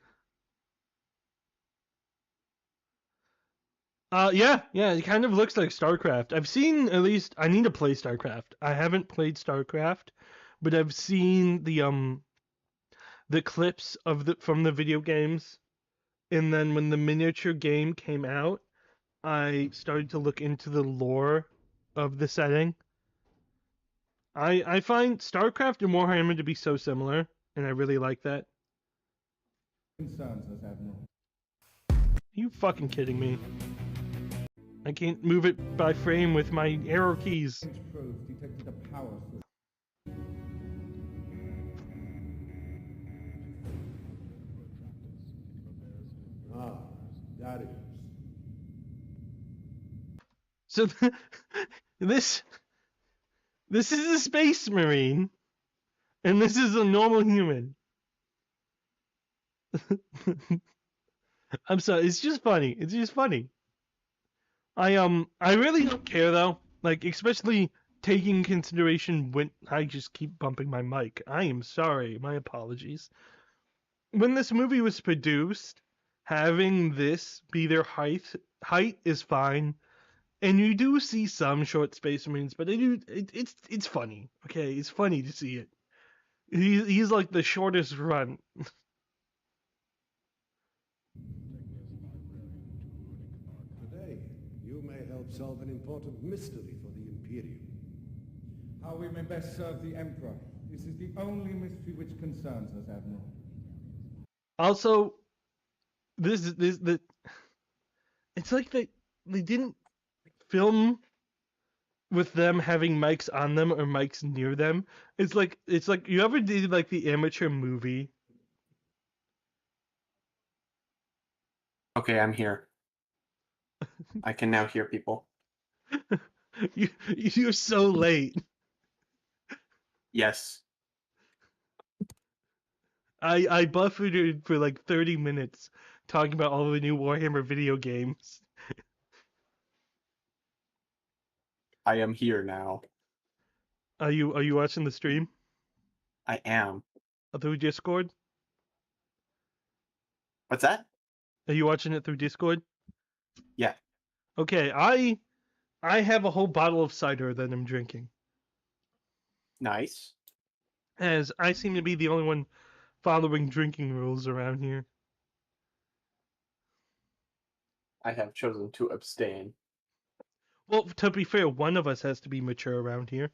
A: Yeah, it kind of looks like StarCraft. I've seen at least. I need to play StarCraft. I haven't played StarCraft, but I've seen the clips of from the video games, and then when the miniature game came out, I started to look into the lore of the setting. I find StarCraft and Warhammer to be so similar, and I really like that.
E: Concerns us, Admiral.
A: Are you fucking kidding me? I can't move it by frame with my arrow keys.
E: Probe detected a power source.
D: Darius.
A: So this is a space marine, and this is a normal human. I'm sorry, it's just funny. It's just funny. I really don't care though. Like especially taking consideration when I just keep bumping my mic. I am sorry. My apologies. When this movie was produced, having this be their height is fine. And you do see some short space marines, but it's funny. Okay, it's funny to see it. He's like the shortest run.
D: Today, you may help solve an important mystery for the Imperium.
E: How we may best serve the Emperor. This is the only mystery which concerns us, Admiral.
A: Also, it's like they didn't film with them having mics on them or mics near them. It's like you ever did like the amateur movie.
F: Okay, I'm here. I can now hear people.
A: You're so late.
F: Yes.
A: I buffered for like 30 minutes talking about all the new Warhammer video games.
F: I am here now.
A: Are you watching the stream?
F: I am.
A: Through Discord?
F: What's that?
A: Are you watching it through Discord?
F: Yeah.
A: Okay, I have a whole bottle of cider that I'm drinking.
F: Nice.
A: As I seem to be the only one following drinking rules around here.
F: I have chosen to abstain.
A: Well, to be fair, one of us has to be mature around here.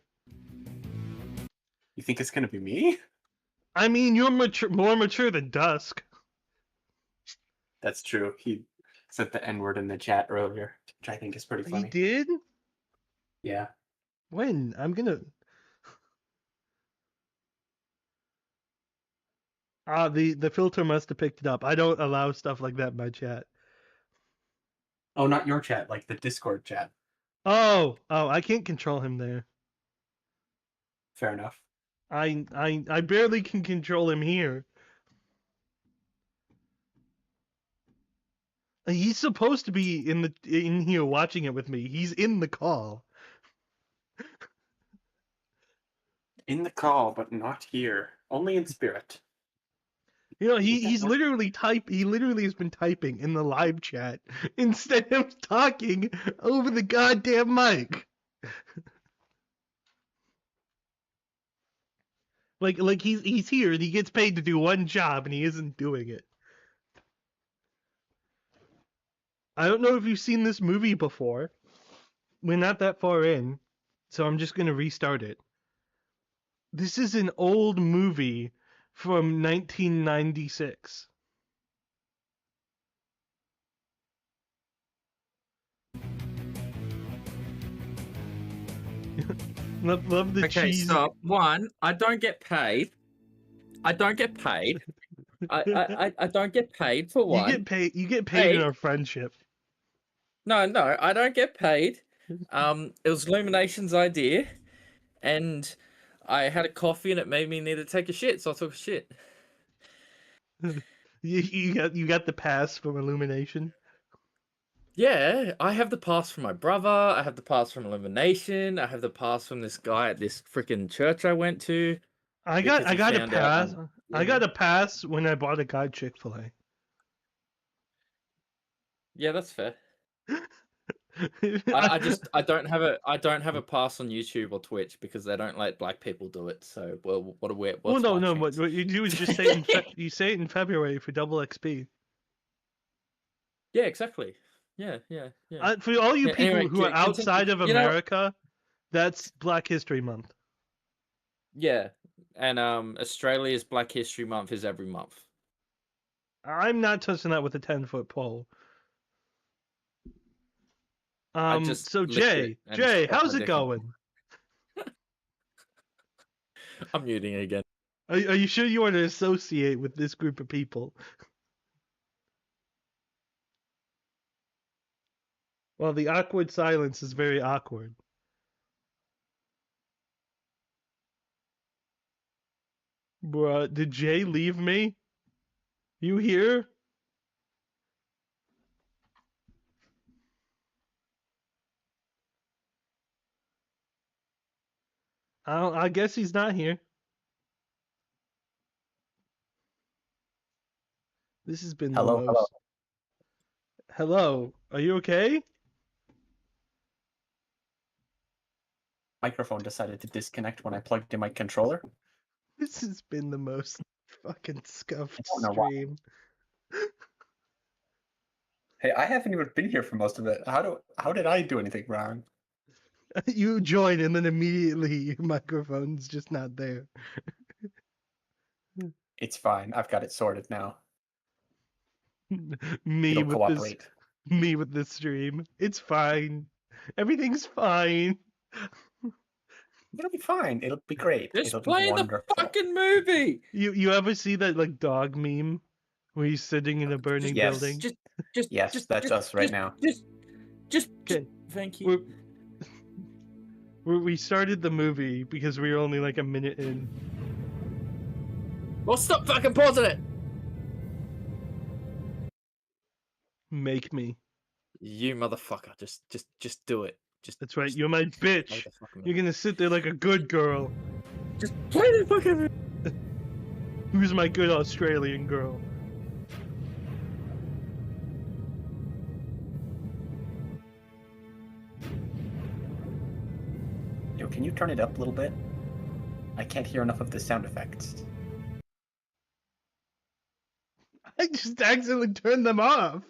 F: You think it's gonna be me?
A: I mean, you're more mature than Dusk.
F: That's true. He said the N-word in the chat earlier, which I think is pretty funny.
A: He did?
F: Yeah.
A: When? I'm gonna. The filter must have picked it up. I don't allow stuff like that in my chat.
F: Oh, not your chat, like the Discord chat.
A: Oh, I can't control him there.
F: Fair enough.
A: I barely can control him here. He's supposed to be in here watching it with me. He's in the call.
F: In the call, but not here. Only in spirit.
A: You know, he's literally he literally has been typing in the live chat instead of talking over the goddamn mic. Like he's here and he gets paid to do one job and he isn't doing it. I don't know if you've seen this movie before. We're not that far in, so I'm just gonna restart it. This is an old movie from 1996. love the
B: Okay,
A: cheese.
B: stop. One, I don't get paid. I don't get paid. I don't get paid for one.
A: You get paid in our friendship.
B: No, I don't get paid. It was Illumination's idea, and I had a coffee and it made me need to take a shit, so I took a shit.
A: You got the pass from Illumination?
B: Yeah, I have the pass from my brother, I have the pass from Illumination, I have the pass from this guy at this freaking church I went to.
A: I got a pass. I got a pass when I bought a guy Chick-fil-A.
B: Yeah, that's fair. I don't have a pass on YouTube or Twitch because they don't let black people do it. So what you do is just say you say it in February for double XP. Yeah, exactly. Yeah.
A: For all you people
B: anyway,
A: who are outside of America, that's Black History Month.
B: Yeah, and Australia's Black History Month is every month.
A: I'm not touching that with a 10-foot pole. So Jay, how's it going?
B: I'm muting again.
A: Are you sure you want to associate with this group of people? Well, the awkward silence is very awkward. Bruh, did Jay leave me? You here? I guess he's not here. This has been
F: Hello,
A: the most... Hello. Are you okay?
F: Microphone decided to disconnect when I plugged in my controller.
A: This has been the most fucking scuffed
F: I don't know why.
A: stream.
F: Hey, I haven't even been here for most of it. How did I do anything wrong?
A: You join and then immediately your microphone's just not there.
F: It's fine. I've got it sorted now.
A: Me
F: It'll
A: with
F: cooperate.
A: me with this stream. It's fine. Everything's fine.
F: It'll be fine. It'll be great.
B: Just
F: It'll
B: play
F: be
B: the
F: wonderful.
B: fucking movie.
A: You ever see that like dog meme where he's sitting in a burning
F: Yes.
A: building?
F: Yes, that's us right now.
B: Just
A: Okay.
B: Thank you.
A: We started the movie because we were only like a minute in.
B: Well, stop fucking pausing it.
A: Make me.
B: You motherfucker. Just do it.
A: That's right. You're my bitch. You're gonna sit there like a good girl.
B: Just play the fucking.
A: Who's my good Australian girl?
F: Yo, can you turn it up a little bit? I can't hear enough of the sound effects.
A: I just accidentally turned them off.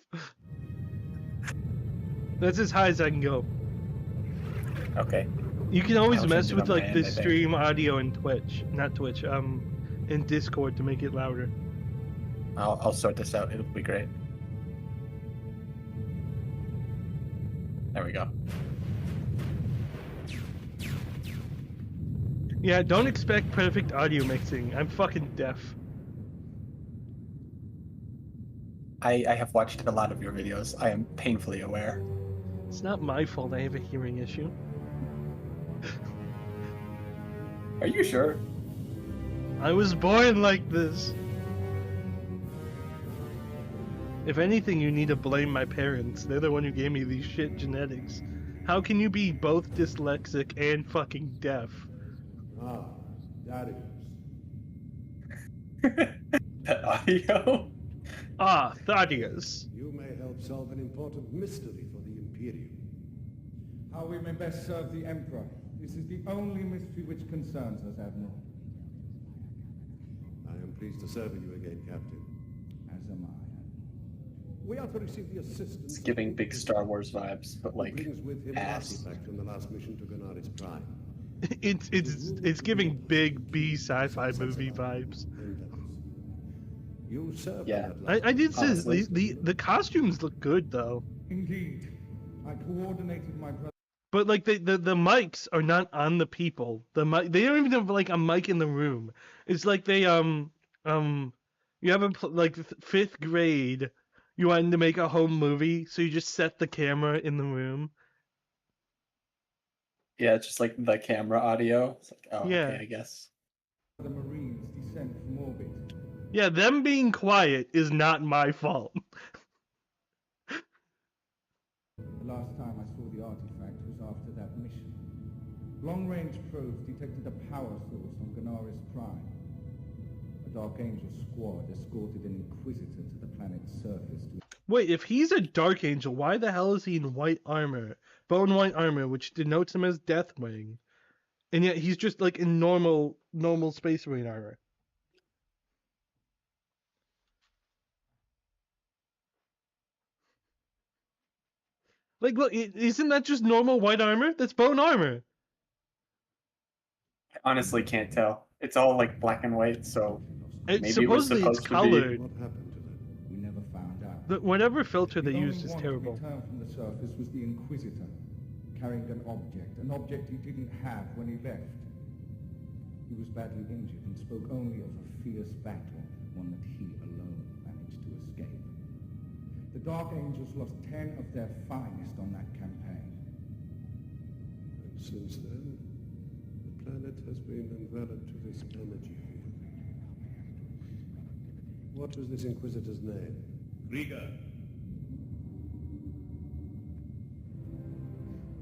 A: That's as high as I can go.
F: Okay.
A: You can always
F: I'll
A: mess
F: change it
A: with
F: on my
A: like
F: end,
A: the
F: I think.
A: stream audio in Twitch, not Twitch, in Discord to make it louder.
F: I'll sort this out. It'll be great. There we go.
A: Yeah, don't expect perfect audio mixing. I'm fucking deaf.
F: I have watched a lot of your videos. I am painfully aware.
A: It's not my fault I have a hearing issue.
F: Are you sure?
A: I was born like this. If anything, you need to blame my parents. They're the one who gave me these shit genetics. How can you be both dyslexic and fucking deaf?
D: Ah, Darius.
F: That audio?
A: Ah, Thaddeus.
D: You may help solve an important mystery for the Imperium.
E: How we may best serve the Emperor. This is the only mystery which concerns us, Admiral.
D: I am pleased to serve you again, Captain.
E: As am I.
D: We are to receive the assistance.
F: It's giving big Star Wars vibes, but
D: who
F: like
D: brings with him
F: ass.
D: artifact from the last mission to Gunnar's Prime.
A: It's giving big B sci-fi movie vibes.
D: You served
F: Yeah.
D: in that last
A: I did say
F: Honestly.
A: the costumes look good though,
E: Indeed. I coordinated my brother.
A: but like the mics are not on the people. The mic, they don't even have like a mic in the room. It's like they you have like fifth grade. You wanted to make a home movie, so you just set the camera in the room.
F: yeah, it's just like the camera audio. It's like, oh,
A: Yeah.
F: okay, I guess.
E: The Marines descend from orbit.
A: Yeah, them being quiet is not my fault.
E: The last time I saw the artifact was after that mission. Long-range probes detected a power source on Gunnar's Prime. A Dark Angel squad escorted an Inquisitor to the planet's surface to...
A: Wait, if he's a Dark Angel, why the hell is he in white armor? Bone white armor, which denotes him as Deathwing. And yet he's just like in normal Space Marine armor. Like, look, isn't that just normal white armor? That's bone armor.
F: I honestly can't tell. It's all like black and white, so
A: It's
F: maybe it was
A: supposedly it's
F: supposed to be.
A: colored.
D: What happened to them?
E: We never found out.
A: Whatever filter
E: The
A: they
E: only
A: used is
E: one to
A: terrible.
E: return from the surface was the Inquisitor, carrying an object he didn't have when he left. He was badly injured and spoke only of a fierce battle, one that he alone managed to escape. The Dark Angels lost 10 of their finest on that campaign.
D: And since then, the planet has been enveloped to this energy field. What was this Inquisitor's name?
G: Krieger.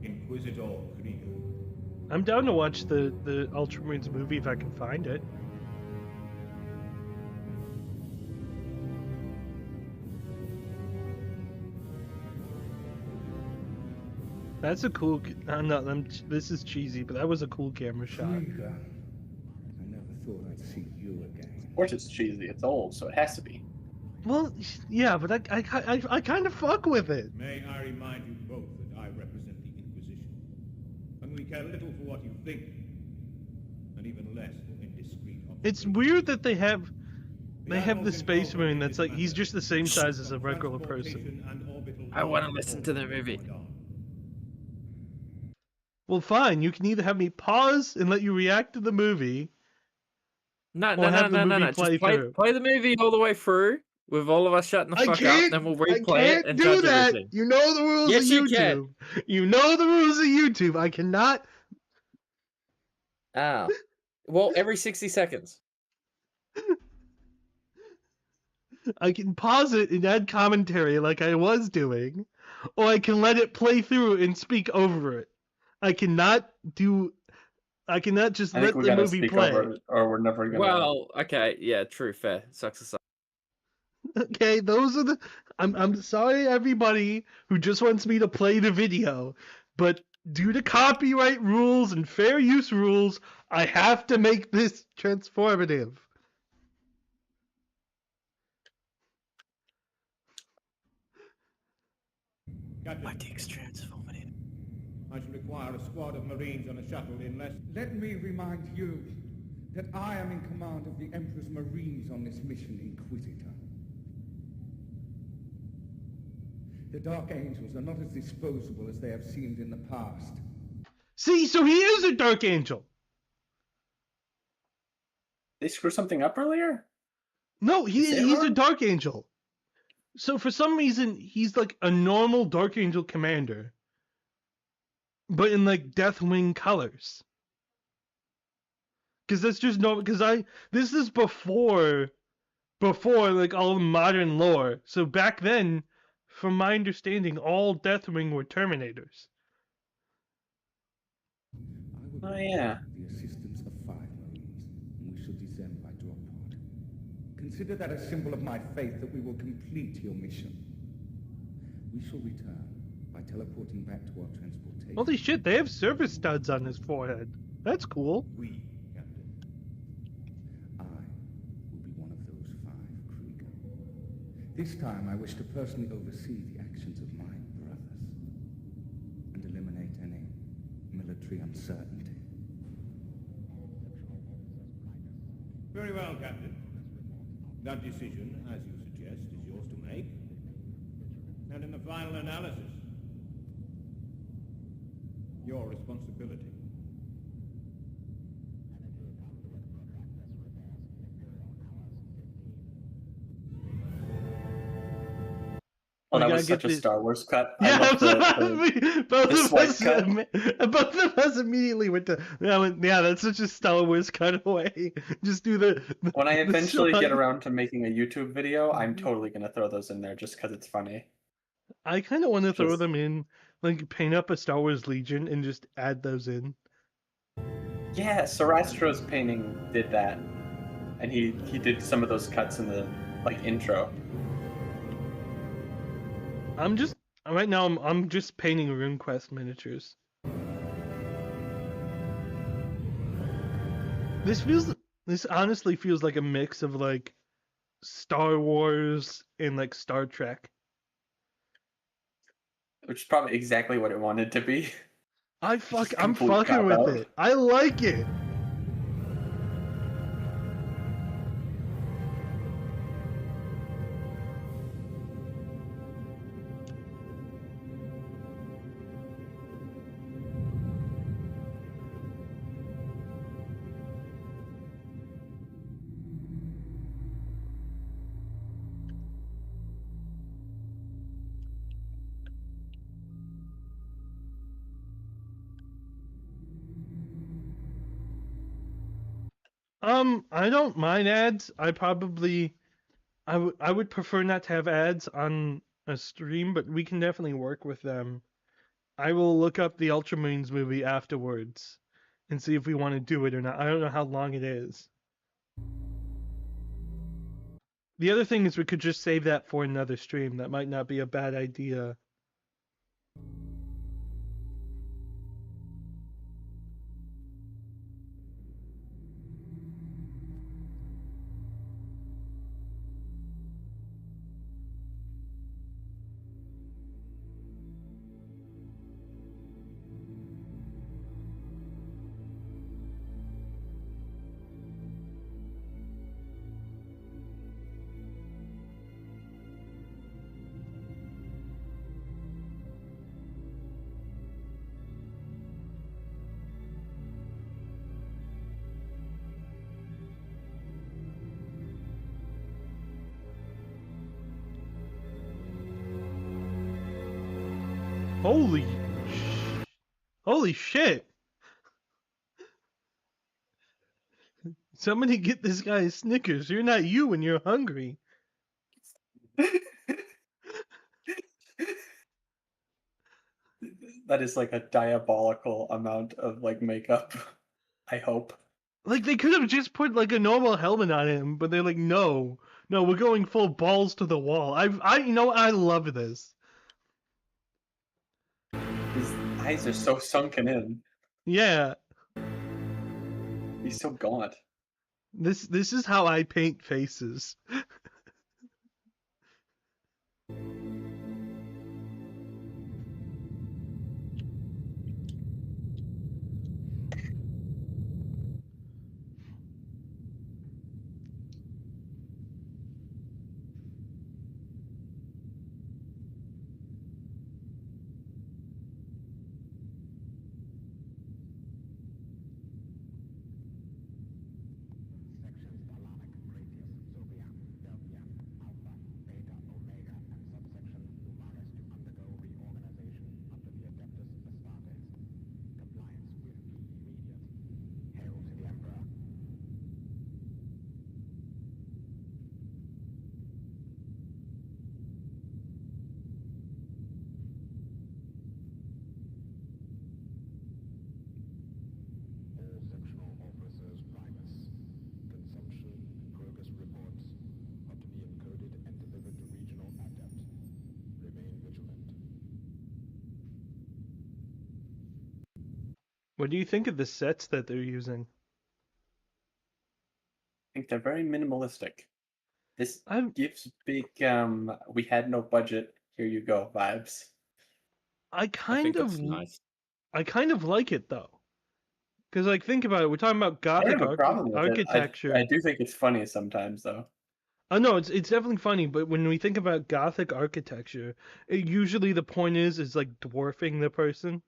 G: Inquisitor Krieger.
A: I'm down to watch the Ultramarines movie if I can find it. That's a cool. This is cheesy, but that was a cool camera shot.
E: Krieger. I never thought I'd see you again.
F: Of course it's cheesy. It's old, so it has to be.
A: Well, yeah, but I kind of fuck with it.
G: May I remind you both that I represent the Inquisition, and we care little for what you think, and even less for indiscreet observation.
A: It's weird that they have the
G: Admiral's
A: Space Marine
G: involvement in
A: that's
G: this
A: like he's
G: matter
A: just the same size as a
G: from
A: regular person.
G: transportation and orbital
B: I wanna
G: launch
B: listen to the
G: to
B: movie.
G: avoid harm.
A: Well, fine. You can either have me pause and let you react to the movie.
B: No,
A: Or have the movie
B: Just
A: play through.
B: play the movie all the way through with all of us shutting the
A: I
B: fuck up,
A: can't.
B: then we'll
A: I
B: replay it
A: can't
B: and
A: do
B: judge
A: that.
B: everything.
A: You know the rules
B: Yes,
A: of
B: you
A: YouTube.
B: can.
A: You know the rules of YouTube. I cannot.
B: Ah. Well, every 60 seconds.
A: I can pause it and add commentary like I was doing, or I can let it play through and speak over it. I cannot just
F: I
A: let
F: think we
A: the
F: gotta
A: movie
F: speak
A: play.
F: over it, or we're never gonna.
B: Well, okay, yeah, true, fair. Sucks aside.
A: Okay, those are the. I'm sorry, everybody who just wants me to play the video, but due to copyright rules and fair use rules, I have to make this transformative.
G: Captain,
B: My dick's transformative.
G: I shall require a squad of Marines on a shuttle in less...
E: Let me remind you that I am in command of the Emperor's Marines on this mission, Inquisitor. The Dark Angels are not as disposable as they have seemed in the past.
A: See, so he is a Dark Angel.
F: They screw something up earlier?
A: No,
F: Is it
A: he's a
F: wrong?
A: Dark Angel. So for some reason, he's like a normal Dark Angel commander, but in like Deathwing colors. Because that's just no. Because this is before like all the modern lore. So back then, from my understanding, all Deathwing were Terminators.
E: I will
F: Oh, yeah.
E: the assistance of 5 Marines, and we shall descend by drop pod. Consider that a symbol of my faith that we will complete your mission. We shall return by teleporting back to our transportation.
A: Holy shit, they have service studs on his forehead. That's cool.
G: We, Captain.
E: I will be one of those 5, Krieger. This time I wish to personally oversee the actions of my brothers and eliminate any military uncertainty.
G: Very well, Captain. That decision, as you suggest, is yours to make. And in the final analysis, your responsibility.
F: Oh,
A: We
F: that
A: gotta
F: was such
A: get
F: a
A: the-
F: Star Wars cut.
A: Yeah,
F: I love
A: both
F: the
A: of
F: swipe
A: us,
F: cut.
A: both of us immediately went to. Yeah, that's such a Star Wars cutaway. Just do the.
F: When I
A: the
F: eventually
A: swipe.
F: get around to making a YouTube video, I'm totally gonna throw those in there just because it's funny.
A: I kind of want to throw
F: Just-
A: them in, like paint up a Star Wars Legion and just add those in.
F: Yeah, Sarastro's painting did that, and he did some of those cuts in the like intro.
A: I'm just right now. I'm just painting RuneQuest miniatures. This honestly feels like a mix of like Star Wars and like Star Trek.
F: Which is probably exactly what it wanted to be.
A: I'm
F: complete
A: fucking with
F: cop-out.
A: it. I like it. I don't mind ads. I would prefer not to have ads on a stream, but we can definitely work with them. I will look up the Ultramarines movie afterwards and see if we want to do it or not. I don't know how long it is. The other thing is we could just save that for another stream. That might not be a bad idea. Holy shit! Somebody get this guy a Snickers. You're not you when you're hungry.
F: That is like a diabolical amount of like makeup. I hope.
A: Like they could have just put like a normal helmet on him, but they're like, no, we're going full balls to the wall. I love this.
F: His eyes are so sunken in.
A: Yeah,
F: He's so gaunt.
A: this is how I paint faces. What do you think of the sets that they're using?
F: I think they're very minimalistic. This
A: I'm
F: gives big we had no budget, here you go vibes.
A: I
B: I
A: kind
B: think
A: of
B: it's nice.
A: I kind of like it though. Because like think about it, we're talking about
F: I don't
A: Gothic
F: have a problem with it.
A: architecture.
F: I do think it's funny sometimes though.
A: Oh no, it's definitely funny, but when we think about Gothic architecture, usually the point is like dwarfing the person,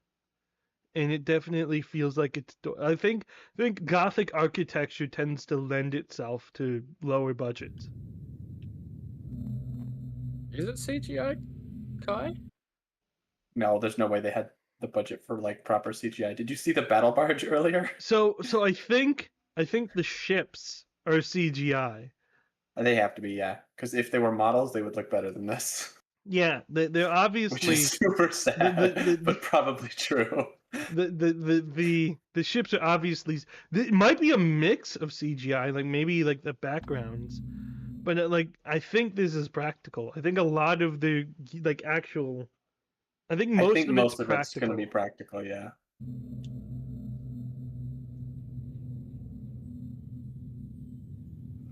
A: and it definitely feels like it's. I think Gothic architecture tends to lend itself to lower budgets.
B: Is it CGI, Kai?
F: No, there's no way they had the budget for like proper CGI. Did you see the battle barge earlier?
A: So I think the ships are CGI.
F: They have to be, yeah. Because if they were models, they would look better than this.
A: Yeah, they're obviously
F: Which is super sad, but probably true.
A: the ships are obviously it might be a mix of CGI, like maybe like the backgrounds, but like I think this is practical. I think a lot of the like actual, I think most of it's
F: going to be practical, yeah.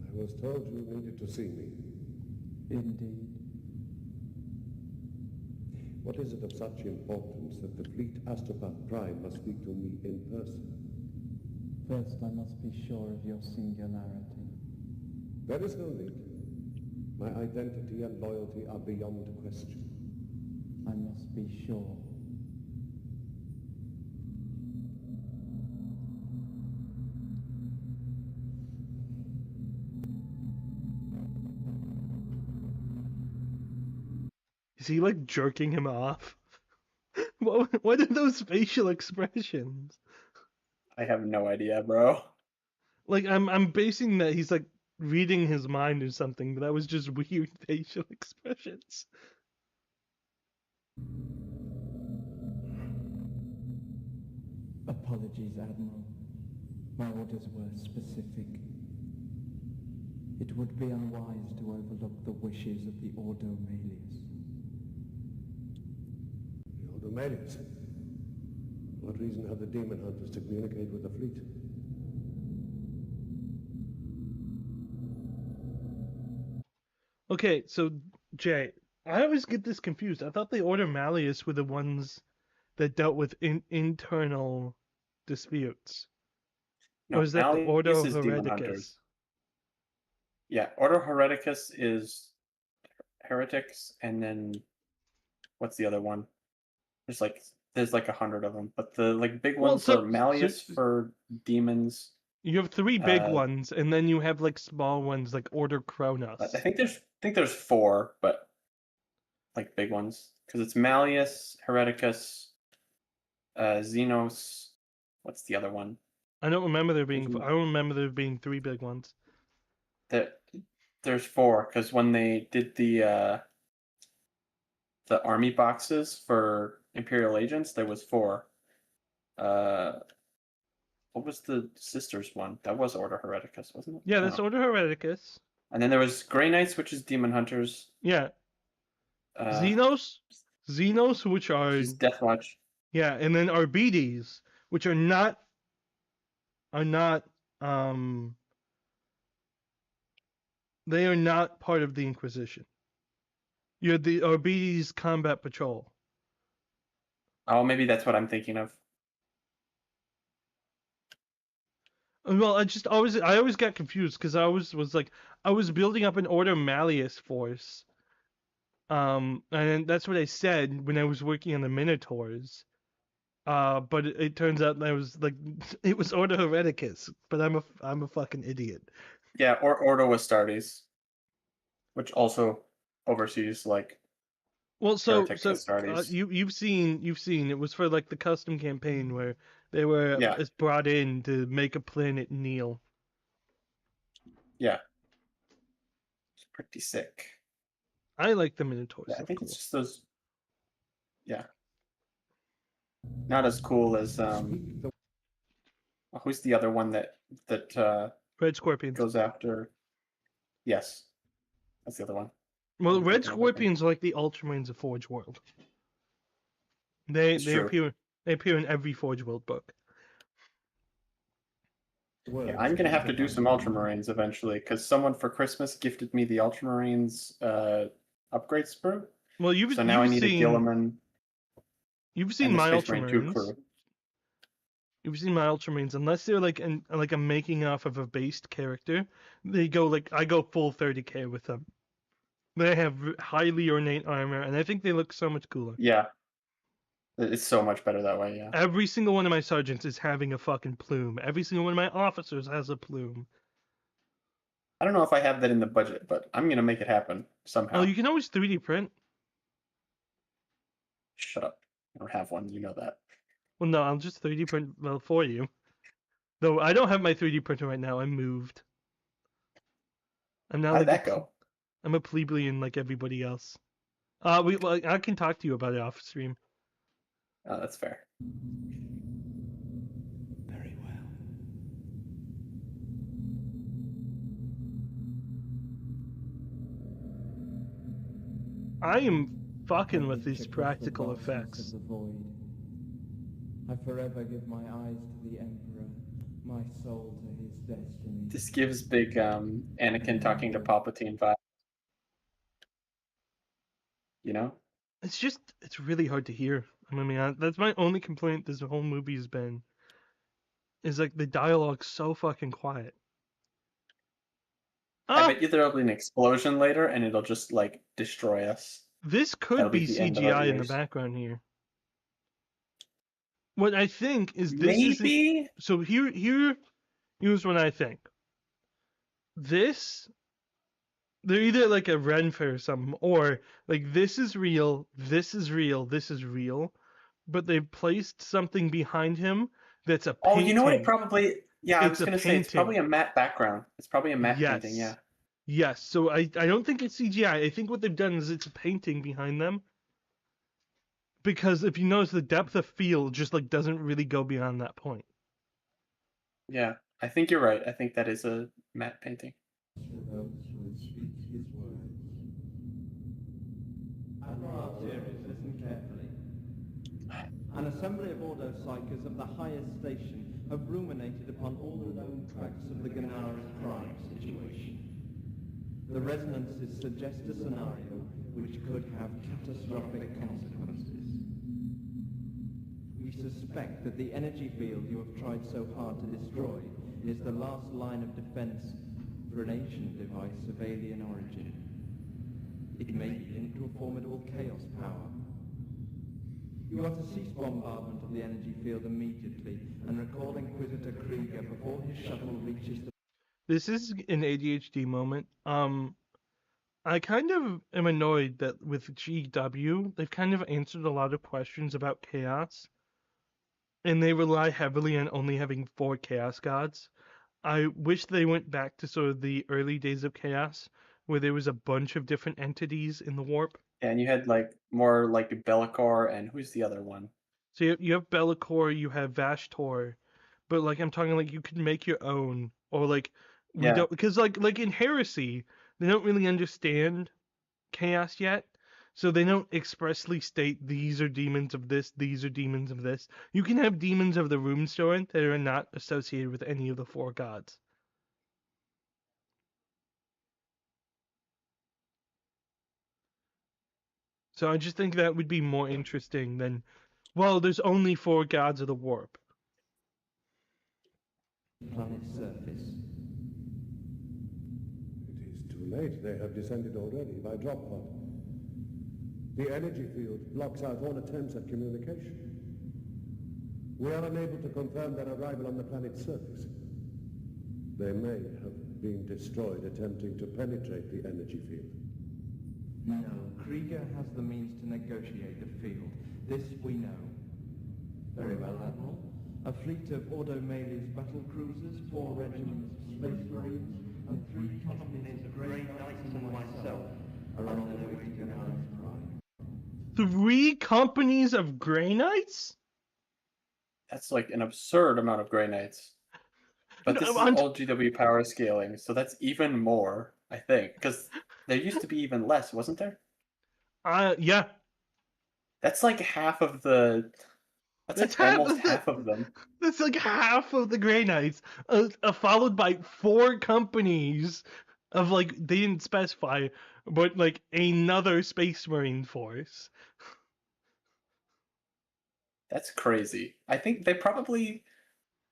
D: I was told you needed to see me.
E: Indeed.
D: What is it of such importance that the fleet Astropath Prime must speak to me in person?
E: First, I must be sure of your singularity.
D: There is no need. My identity and loyalty are beyond question.
E: I must be sure.
A: Is he like jerking him off? What are those facial expressions?
F: I have no idea, bro.
A: Like I'm basing that he's like reading his mind or something, but that was just weird facial expressions.
E: Apologies, Admiral. My orders were specific. It would be unwise to overlook the wishes of the Ordo Melius.
D: The Ordo Melius? What reason have the demon hunters to communicate with the fleet?
A: Okay, so Jay, I always get this confused. I thought the Order Malleus were the ones that dealt with internal disputes.
F: No,
A: Or is that the
F: Malleus
A: Ordo
F: is Demon
A: Hereticus?
F: Hunters. Yeah, Ordo Hereticus is heretics, and then what's the other one? There's like 100 of them, but the like big ones are Malleus for demons.
A: You have three big ones, and then you have like small ones like Order Kronos.
F: I think there's 4, but like big ones, because it's Malleus, Hereticus, Xenos. What's the other one?
A: I don't remember there being. I don't remember there being 3 big ones.
F: There's 4, because when they did the army boxes for Imperial agents, there was 4. What was the sisters one? That was Order Hereticus, wasn't it?
A: Yeah, that's Order Hereticus.
F: And then there was Grey Knights, which is Demon Hunters.
A: Yeah. Xenos, which are
F: Death Watch.
A: Yeah, and then Arbites, which are not they are not part of the Inquisition. You're the Arbites Combat Patrol.
F: Oh, maybe that's what I'm thinking of.
A: Well, I always got confused because I was building up an Order Malleus force. And that's what I said when I was working on the Minotaurs. But it turns out that it was Order Hereticus, but I'm a fucking idiot.
F: Yeah, or Ordo Astartes, which also oversees like.
A: Well, you've seen it was for like the custom campaign where they were brought in to make a planet kneel.
F: Yeah, it's pretty sick.
A: I like the Minotaurs.
F: Yeah, I think it's just those. Yeah, not as cool as who's the other one that
A: Red Scorpions
F: goes after? Yes, that's the other one.
A: Well, Red Scorpions are like the Ultramarines of Forge World. They appear in every Forge World book.
F: Yeah, I'm gonna have to do some Ultramarines eventually, because someone for Christmas gifted me the Ultramarines upgrade sprue.
A: Well,
F: So now I need a Gilliman
A: You've seen
F: and the
A: my
F: Space Marine 2
A: Ultramarines.
F: crew.
A: You've seen my Ultramarines. Unless they're like a making off of a based character, they go like I go full 30k with them. They have highly ornate armor, and I think they look so much cooler.
F: Yeah. It's so much better that way, yeah.
A: Every single one of my sergeants is having a fucking plume. Every single one of my officers has a plume.
F: I don't know if I have that in the budget, but I'm gonna make it happen somehow.
A: Oh, you can always 3D print.
F: Shut up. I don't have one, you know that.
A: Well, no, I'll just 3D print well for you. Though I don't have my 3D printer right now. I moved. I'm now
F: How did
A: like
F: that go?
A: I'm a plebeian like everybody else. I can talk to you about it off stream.
F: Oh, that's fair.
C: Very well.
A: I am fucking with these practical effects.
H: I forever give my eyes to the Emperor, my soul to his destiny.
F: This gives big Anakin talking to Palpatine vibe. You know?
A: It's really hard to hear. I mean, that's my only complaint this whole movie has been. Is like the dialogue's so fucking quiet.
F: I bet you there'll be an explosion later and it'll just like destroy us.
A: This could
F: That'll
A: be
F: be the end of our
A: CGI in the
F: ears.
A: background here. What I think is this
F: Maybe?
A: so here's what I think. They're either like a Renfair or something, or like this is real, this is real, this is real, but they placed something behind him that's a painting.
F: Oh, you know what? It probably. Yeah, I was
A: It's a
F: gonna say it's probably a
A: painting.
F: matte background. It's probably a matte
A: Yes.
F: painting. Yeah.
A: Yes, so I don't think it's CGI. I think what they've done is it's a painting behind them. Because if you notice, the depth of field just like doesn't really go beyond that point.
F: Yeah, I think you're right. I think that is a matte painting.
E: Those who will speak his words.
H: Artillery, listen carefully. An assembly of Ordo psychers of the highest station have ruminated upon all the known tracks of the Ganaris crime situation. The resonances suggest a scenario which could have catastrophic consequences. We suspect that the energy field you have tried so hard to destroy is the last line of defense for an ancient device of alien origin. It may be linked to a formidable chaos power. You are to cease bombardment of the energy field immediately and recall Inquisitor Krieger before his shuttle reaches the...
A: This is an ADHD moment. I kind of am annoyed that with GW, they've kind of answered a lot of questions about chaos. And they rely heavily on only having 4 chaos gods. I wish they went back to sort of the early days of chaos, where there was a bunch of different entities in the warp.
F: Yeah, and you had like more like Be'lakor and who's the other one?
A: So you have Be'lakor, you have Vashtor, but like I'm talking like you could make your own, or like we
F: Yeah.
A: don't, because like in Heresy they don't really understand chaos yet, so they don't expressly state these are demons of this, these are demons of this. You can have demons of the Runestone that are not associated with any of the 4 gods. So I just think that would be more interesting than, well, there's only 4 gods of the warp.
H: planet's surface.
D: It is too late. They have descended already by drop pod. The energy field blocks out all attempts at communication. We are unable to confirm their arrival on the planet's surface. They may have been destroyed attempting to penetrate the energy field.
H: No, Krieger has the means to negotiate the field. This we know. Very well, Admiral. A fleet of Ordo Melee's battle cruisers, 4 regiments of space marines, and 3 companies of Grey Knights and myself are on their way to Ganaris Prime.
A: 3 companies of Grey Knights?
F: That's like an absurd amount of Grey Knights. But
A: No,
F: this is
A: I'm-
F: all GW power scaling, so that's even more, I think. Because there used to be even less, wasn't there?
A: Yeah.
F: That's like half of the That's like almost half of them.
A: That's like half of the Grey Knights, followed by 4 companies of like they didn't specify, but like another Space Marine force.
F: That's crazy. I think they probably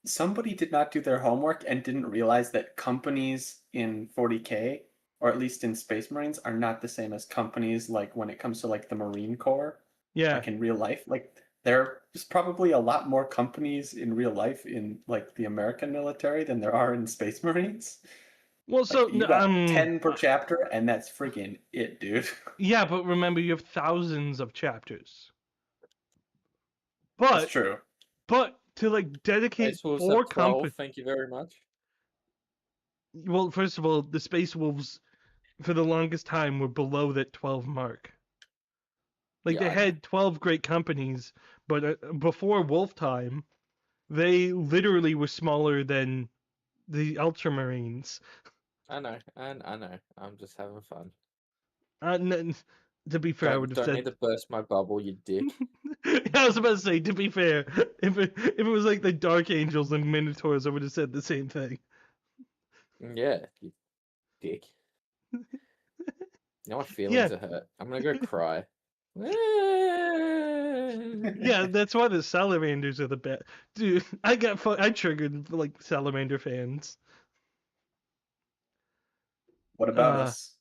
F: somebody did not do their homework and didn't realize that companies in 40K, or at least in Space Marines, are not the same as companies like when it comes to like the Marine Corps.
A: Yeah.
F: Like in real life, like there's probably a lot more companies in real life in like the American military than there are in Space Marines.
A: Well, so
F: Like, you got 10 per chapter, and that's freaking it, dude.
A: Yeah, but remember, you have thousands of chapters. But
F: That's true.
A: But to like dedicate
B: Space Wolves
A: 4
B: have 12,
A: companies.
B: thank you very much.
A: Well, first of all, the Space Wolves, for the longest time, were below that 12 mark. Like, they had 12 great companies, but before Wolf time, they literally were smaller than the Ultramarines.
B: I know. I'm just having fun.
A: To be fair, I would have said...
B: Don't need to burst my bubble, you dick.
A: I was about to say, to be fair, if it was like the Dark Angels and Minotaurs, I would have said the same thing.
B: Yeah, you dick. Now my feelings are hurt. I'm gonna go cry.
A: Yeah, that's why the Salamanders are the best. Dude, I triggered like Salamander fans.
F: What about us?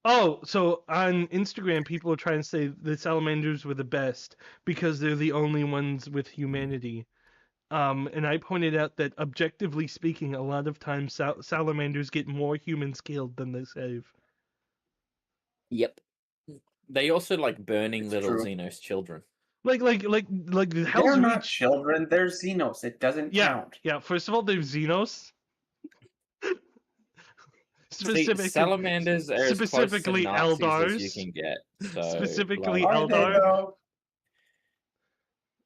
A: Oh, so on Instagram, people are trying to say the Salamanders were the best because they're the only ones with humanity. And I pointed out that objectively speaking, a lot of times Salamanders get more humans killed than they save.
B: Yep. They also like burning little Xenos children.
A: Like the Hell's
F: They're not
A: Reach.
F: children, they're Xenos. It doesn't count.
A: Yeah, first of all, they're Xenos.
B: Salamanders are
A: specifically
B: as close to Nazis
A: Eldars.
B: as you can get. So,
A: Specifically
B: like,
A: Eldar.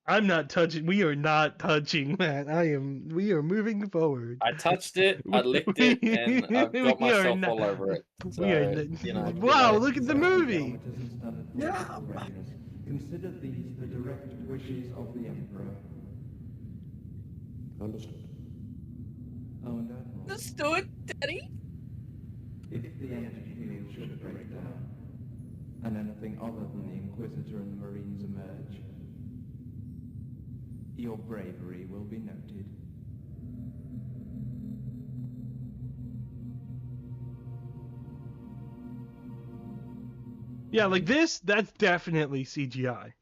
A: I'm not touching. We are not touching that. We are moving forward.
B: I touched it. I licked it, and I've got myself all over it. So,
A: wow! Look at the movie.
H: Yeah. Consider these the direct wishes of the Emperor.
D: Understood.
H: Oh, and Admiral.
C: Understood, Daddy.
H: If the energy field should break down, and anything other than the Inquisitor and the Marines emerge, your bravery will be noted.
A: Yeah, like this, that's definitely CGI.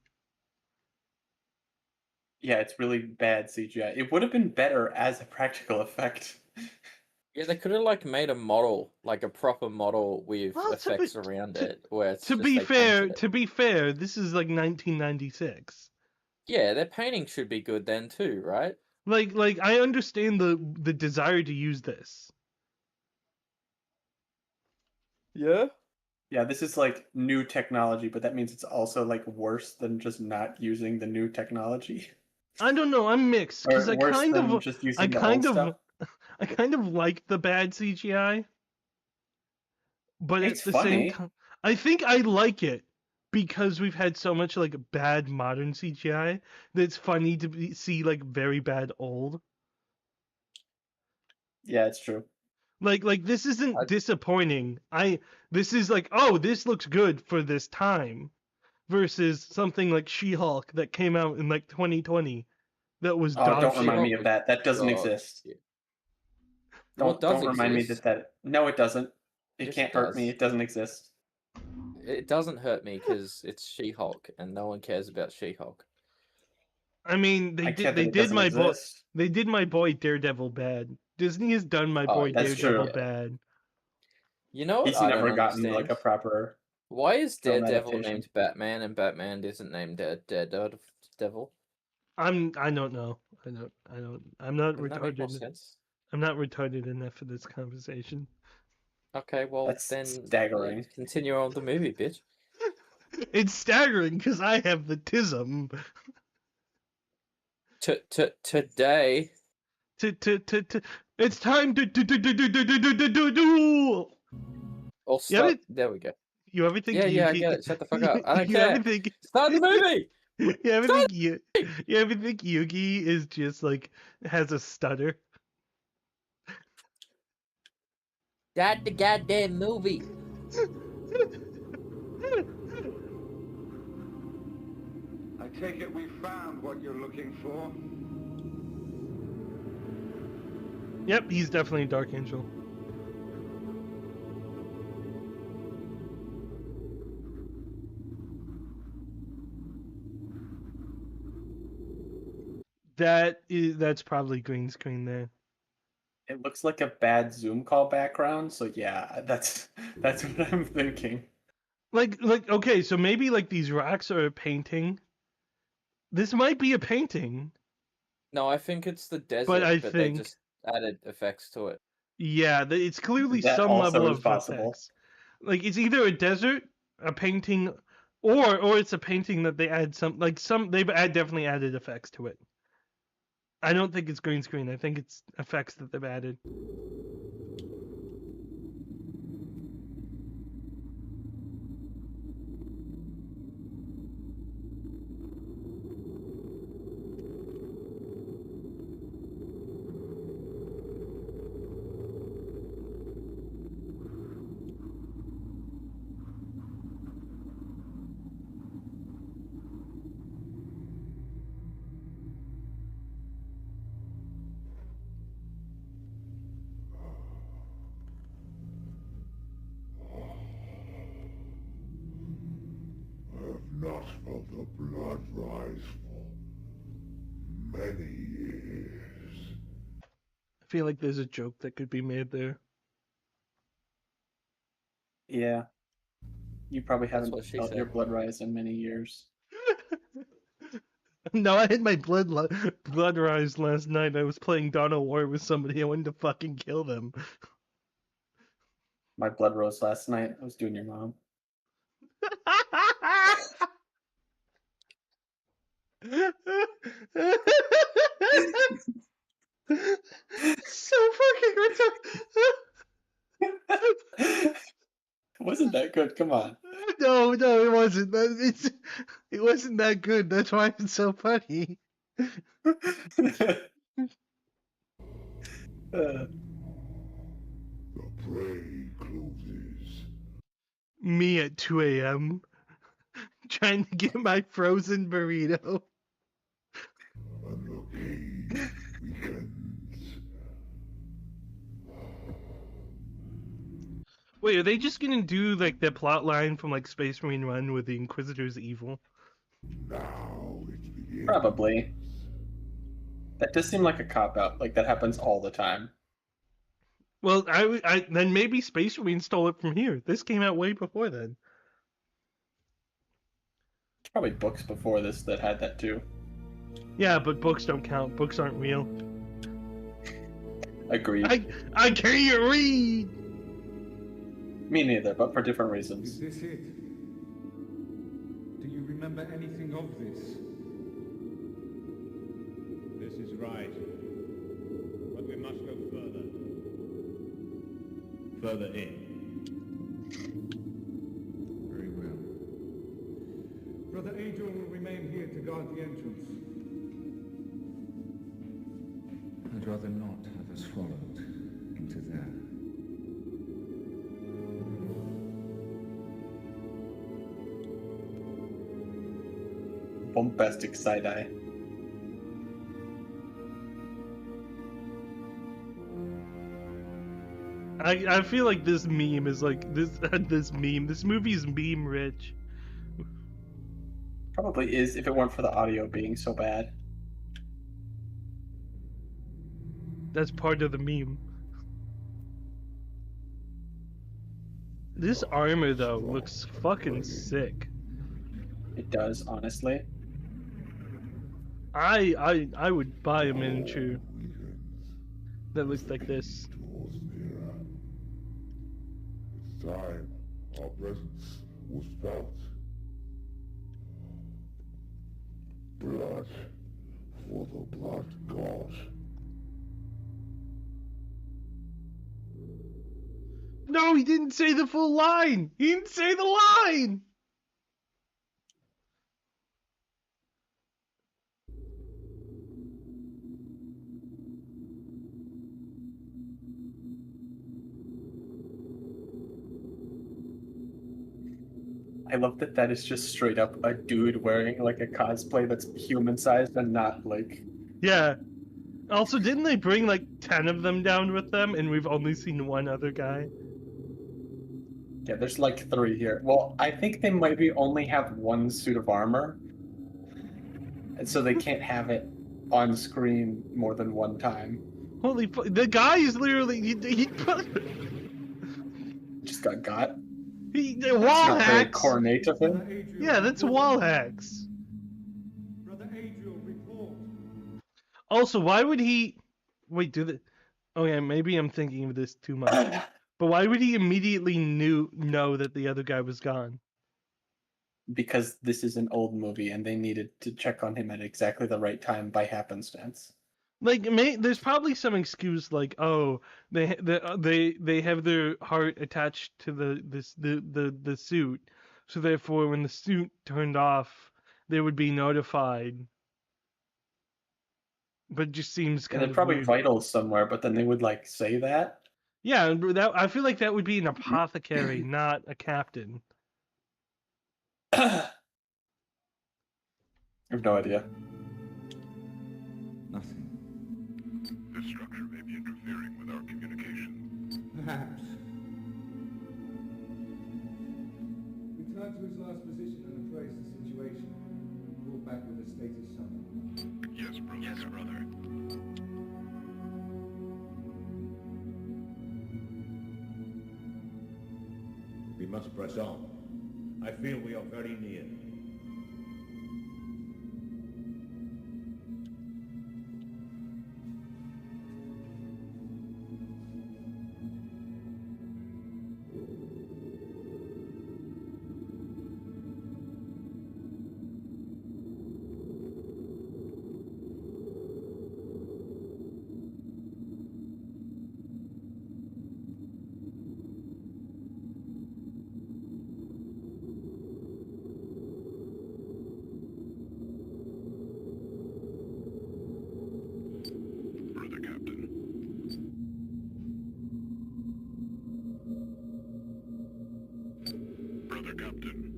F: Yeah, it's really bad CGI. It would have been better as a practical effect.
B: Yeah, they could have like made a model, like a proper model with effects around it. Where it's
A: to be fair, this is like 1996.
B: Yeah, their painting should be good then too, right?
A: Like I understand the desire to use this.
B: Yeah.
F: Yeah, this is like new technology, but that means it's also like worse than just not using the new technology.
A: I don't know. I'm mixed because I kind of like the bad CGI, but
F: it's
A: at the
F: funny.
A: same time, I think I like it because we've had so much like bad modern CGI that it's funny to see like very bad old.
F: Yeah, it's true.
A: Like this isn't disappointing. This is like, oh, this looks good for this time, versus something like She-Hulk that came out in like 2020 that was dog
F: don't
A: shit.
F: remind me of that. That doesn't exist. Don't remind me that. No, it doesn't. It can't hurt me. It doesn't exist.
B: It doesn't hurt me because it's She-Hulk, and no one cares about She-Hulk.
A: I mean, they did my boy Daredevil bad. Disney has done my boy Daredevil bad.
B: You know what?
F: He's never gotten like a proper.
B: Why is Daredevil named Batman and Batman isn't named Daredevil?
A: I don't know. I'm not retarded. I'm not retarded enough for this conversation.
B: Okay, well
F: that's
B: then
F: staggering.
B: Continue on with the movie, bitch.
A: It's staggering because I have the tism.
B: Today.
A: It's time to duel.
B: There we go.
A: You ever think?
B: Yeah, I get it. Shut the fuck up. I don't care. Start the movie.
A: You ever think you ever think Yugi is just like has a stutter?
B: Got the goddamn movie.
E: I take it we found what you're looking for.
A: Yep, he's definitely a Dark Angel. That's probably green screen there.
F: It looks like a bad Zoom call background, so yeah, that's what I'm thinking.
A: Like okay, so maybe like these rocks are a painting. This might be a painting.
B: No, I think it's the desert,
A: But I
B: they
A: think
B: just added effects to it.
A: yeah, it's clearly
F: That
A: some
F: also
A: level
F: is
A: of
F: possible.
A: effects. Like it's either a desert, a painting, or it's a painting that they add definitely added effects to it. I don't think it's green screen. I think it's effects that they've added.
D: Not felt the blood rise for many years.
A: I feel like there's a joke that could be made there.
F: Yeah. You probably
B: That's
F: haven't
B: what she
F: felt your
B: said.
F: blood rise in many years.
A: No, I had my blood rise last night. I was playing Dawn of War with somebody. I wanted to fucking kill them.
F: My blood rose last night. I was doing your mom.
A: So fucking retarded.
F: Wasn't that good? Come on.
A: No, it wasn't. It wasn't that good. That's why it's so funny.
D: The prey closes.
A: Me at 2 a.m. trying to get my frozen burrito.
D: And the cage begins.
A: Wait, are they just gonna do like the plot line from like Space Marine Run where the Inquisitor's evil?
D: Now it begins.
F: Probably. That does seem like a cop-out. Like, that happens all the time.
A: Well, I then maybe Space Marine stole it from here. This came out way before then.
F: There's probably books before this that had that too.
A: Yeah, but books don't count. Books aren't real.
F: Agreed.
A: I can't read!
F: Me neither, but for different
E: Is
F: reasons.
E: this it? Do you remember anything of this?
G: This is right. But we must go further. Further in.
E: Very well. Brother Angel will remain here to guard the entrance. I'd rather not have us followed into there.
F: Bombastic side-eye.
A: I feel like this meme is like this movie's meme rich.
F: Probably is if it weren't for the audio being so bad.
A: That's part of the meme. This armor though looks fucking sick.
F: It does, honestly.
A: I would buy a miniature that looks like this.
D: Draws nearer. It's time our presence was felt. Blood for the blood god.
A: No, he didn't say the full line. He didn't say the line.
F: I love that that is just straight up a dude wearing like a cosplay that's human sized and not like.
A: Yeah. Also, didn't they bring like 10 of them down with them, and we've only seen one other guy?
F: Yeah, there's like 3 here. Well, I think they maybe only have 1 suit of armor, and so they can't have it on screen more than 1 time.
A: Holy fuck! The guy is literally he
F: Just got.
A: the wall
F: Not very
A: hacks.
F: cornate of him.
A: Yeah, that's wall hacks.
E: Brother Adriel, report.
A: Also, why would he? Wait, do the? Oh yeah, maybe I'm thinking of this too much. But why would he immediately know that the other guy was gone?
F: Because this is an old movie and they needed to check on him at exactly the right time by happenstance.
A: Like, there's probably some excuse like, oh, they have their heart attached to the suit, so therefore when the suit turned off, they would be notified. But it just seems
F: And
A: kind
F: they're
A: of
F: probably
A: weird.
F: vital somewhere, but then they would like say that.
A: Yeah, that I feel like that would be an apothecary, not a captain.
F: I have no idea.
E: Nothing.
I: This structure may be interfering with our communication.
E: Perhaps. Return to his last position and appraise the situation. Call back with a status summary.
I: Yes, brother. Yes, brother.
G: We must press on. I feel we are very near.
I: Brother Captain. Brother Captain.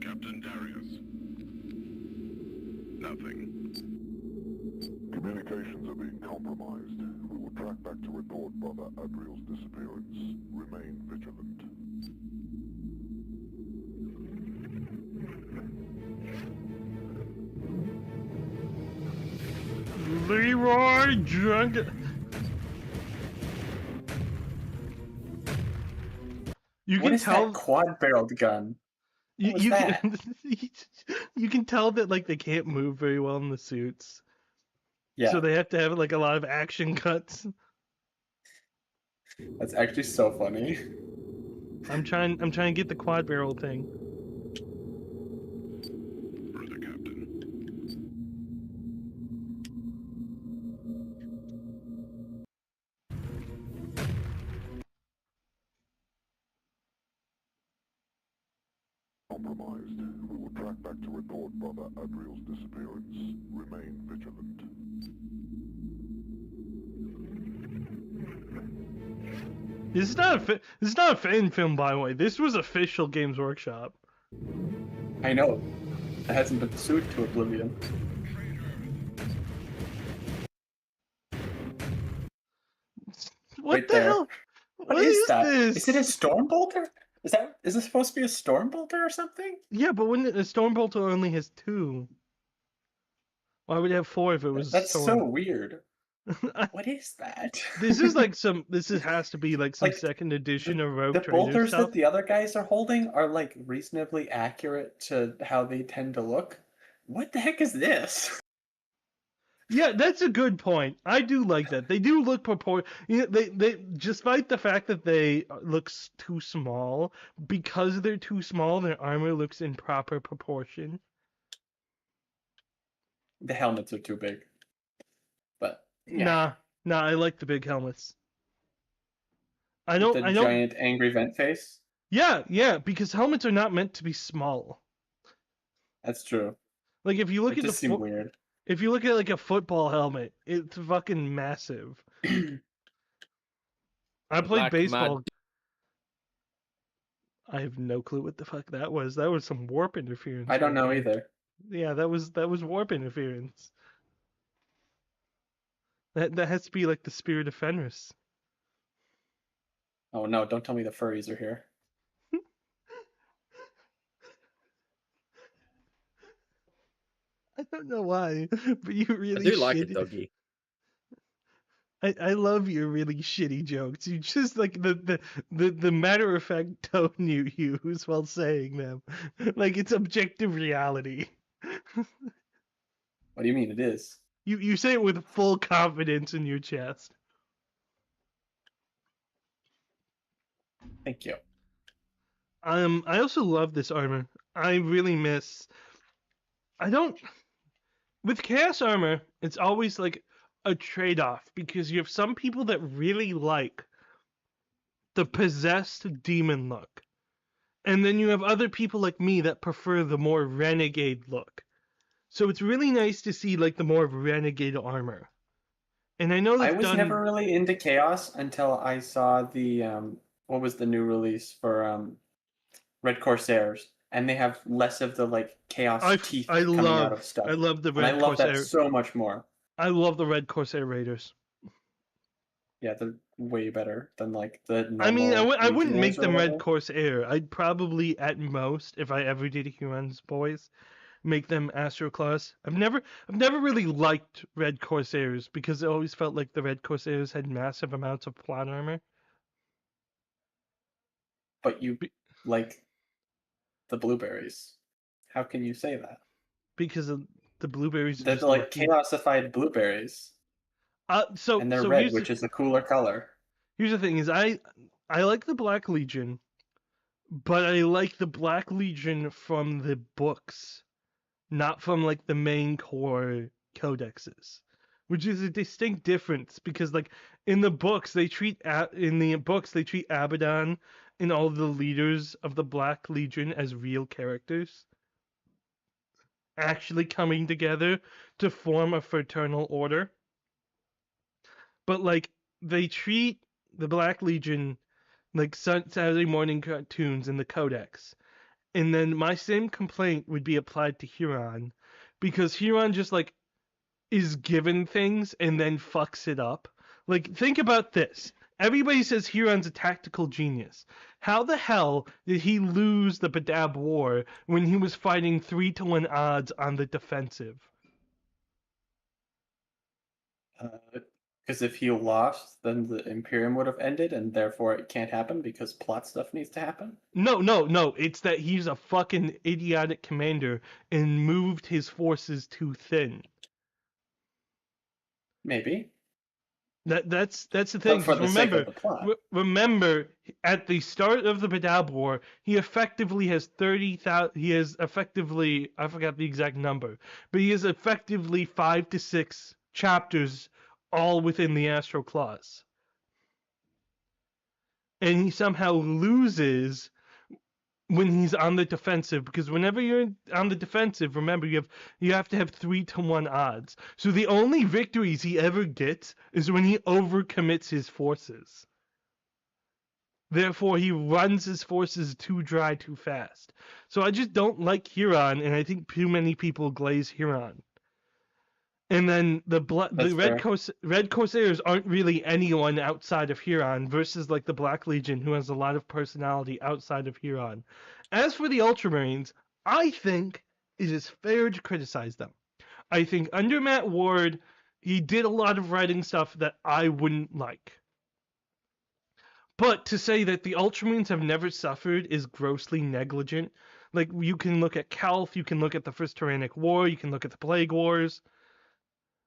I: Captain Darius. Nothing.
J: Communications are being compromised. We will track back to report Brother Adriel's disappearance. Remain vigilant.
A: Leroy Drunk. You
F: What
A: can
F: is
A: tell.
F: that quad-barreled gun? What was
A: You
F: that?
A: can you can tell that like they can't move very well in the suits.
F: Yeah,
A: So they have to have like a lot of action cuts.
F: that's actually so funny.
A: I'm trying to get the quad barrel thing.
I: Brother Captain.
J: Compromised. We will track back to report Brother Adriel's disappearance. Remain vigilant.
A: This is not a fan film, by the way. This was official Games Workshop.
F: I know. It hasn't been sued to oblivion.
A: What
F: Right
A: the
F: there.
A: hell?
F: What is that?
A: this?
F: Is it a Stormbolter? Is this supposed to be a Stormbolter or something?
A: Yeah, but when a Stormbolter only has 2, why would it have 4 if it was
F: That's
A: Storm?
F: so weird. What is that?
A: This is like has to be like some
F: Like,
A: second edition of Rogue
F: The
A: Trader
F: bolters
A: stuff.
F: that the other guys are holding are like reasonably accurate to how they tend to look. What the heck is this?
A: Yeah, that's a good point. I do like that. They do look they despite the fact that they look too small, because they're too small, their armor looks in proper proportion.
F: The helmets are too big. But yeah.
A: Nah, I like the big helmets. I
F: With
A: don't.
F: the giant angry vent face.
A: Yeah, because helmets are not meant to be small.
F: That's true.
A: Like if you look
F: It
A: at
F: just seemed weird.
A: if you look at like a football helmet, it's fucking massive. I played
B: Like
A: baseball.
B: mad.
A: I have no clue what the fuck that was. That was some warp interference.
F: I don't
A: right
F: know
A: there.
F: either.
A: Yeah, that was warp interference. That has to be like the spirit of Fenris.
F: Oh no, don't tell me the furries are here.
A: I don't know why, but you
B: I
A: really
B: do like a
A: shitty.
B: doggy.
A: I love your really shitty jokes. You just like the matter of fact tone you use while saying them, like it's objective reality.
F: What do you mean it is?
A: You say it with full confidence in your chest.
F: Thank you.
A: I also love this armor. I really miss. I don't. With chaos armor, it's always like a trade-off because you have some people that really like the possessed demon look. And then you have other people like me that prefer the more renegade look. So it's really nice to see like the more renegade armor. And I know
F: I
A: they've
F: was
A: done.
F: never really into chaos until I saw the what was the new release for Red Corsairs, and they have less of the like chaos teeth coming out of stuff.
A: I love the
F: And I
A: Red
F: love that
A: Corsair.
F: so much more.
A: I love the Red Corsair Raiders.
F: Yeah, they're way better than like the normal
A: I mean, I wouldn't make
F: Legionnaires or
A: them Red
F: whatever.
A: Corsair. I'd probably, at most, if I ever did Huron's Boys, make them Astro Claws. I've never really liked Red Corsairs because I always felt like the Red Corsairs had massive amounts of plot armor.
F: But you like the blueberries. How can you say that?
A: Because of the blueberries.
F: They're
A: just
F: like
A: lucky.
F: chaosified blueberries. And they're red, which is a cooler color.
A: Here's the thing: is I like the Black Legion, but I like the Black Legion from the books, not from like the main core codexes, which is a distinct difference because like in the books they treat Abaddon and all the leaders of the Black Legion as real characters, actually coming together to form a fraternal order. But like they treat the Black Legion like Saturday morning cartoons in the Codex. And then my same complaint would be applied to Huron, because Huron just like is given things and then fucks it up. Like think about this. Everybody says Huron's a tactical genius. How the hell did he lose the Badab War when he was fighting 3-1 odds on the defensive?
F: Because if he lost, then the Imperium would have ended, and therefore it can't happen because plot stuff needs to happen?
A: No. It's that he's a fucking idiotic commander and moved his forces too thin.
F: Maybe.
A: That's the thing.
F: For the sake of the plot.
A: Remember, at the start of the Badab War, he effectively has 30,000. He has effectively, I forgot the exact number, but he has effectively 5 to 6 chapters, all within the Astro Claws, and he somehow loses when he's on the defensive, because whenever you're on the defensive, remember you have to have 3-1 odds. So the only victories he ever gets is when he overcommits his forces. Therefore, he runs his forces too dry too fast. So I just don't like Huron, and I think too many people glaze Huron. And then the Red Corsairs aren't really anyone outside of Huron versus like the Black Legion, who has a lot of personality outside of Huron. As for the Ultramarines, I think it is fair to criticize them. I think under Matt Ward, he did a lot of writing stuff that I wouldn't like. But to say that the Ultramarines have never suffered is grossly negligent. Like, you can look at Calth, you can look at the First Tyrannic War, you can look at the Plague Wars.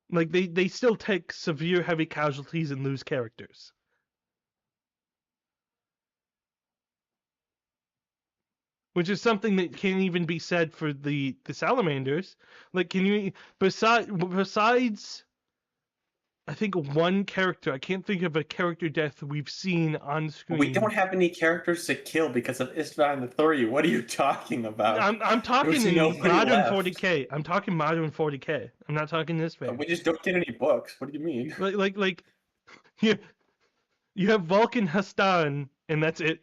A: Like, they still take severe heavy casualties and lose characters. Which is something that can't even be said for the Salamanders. Like, can you... Besides, I think one character, I can't think of a character death we've seen on screen.
F: We don't have any characters to kill because of Istvan and Thoryu. What are you talking about?
A: I'm talking in modern
F: left.
A: 40K. I'm talking modern 40K. I'm not talking this way.
F: We just don't get any books. What do you mean?
A: Like you have Vulcan Hastan, and that's it.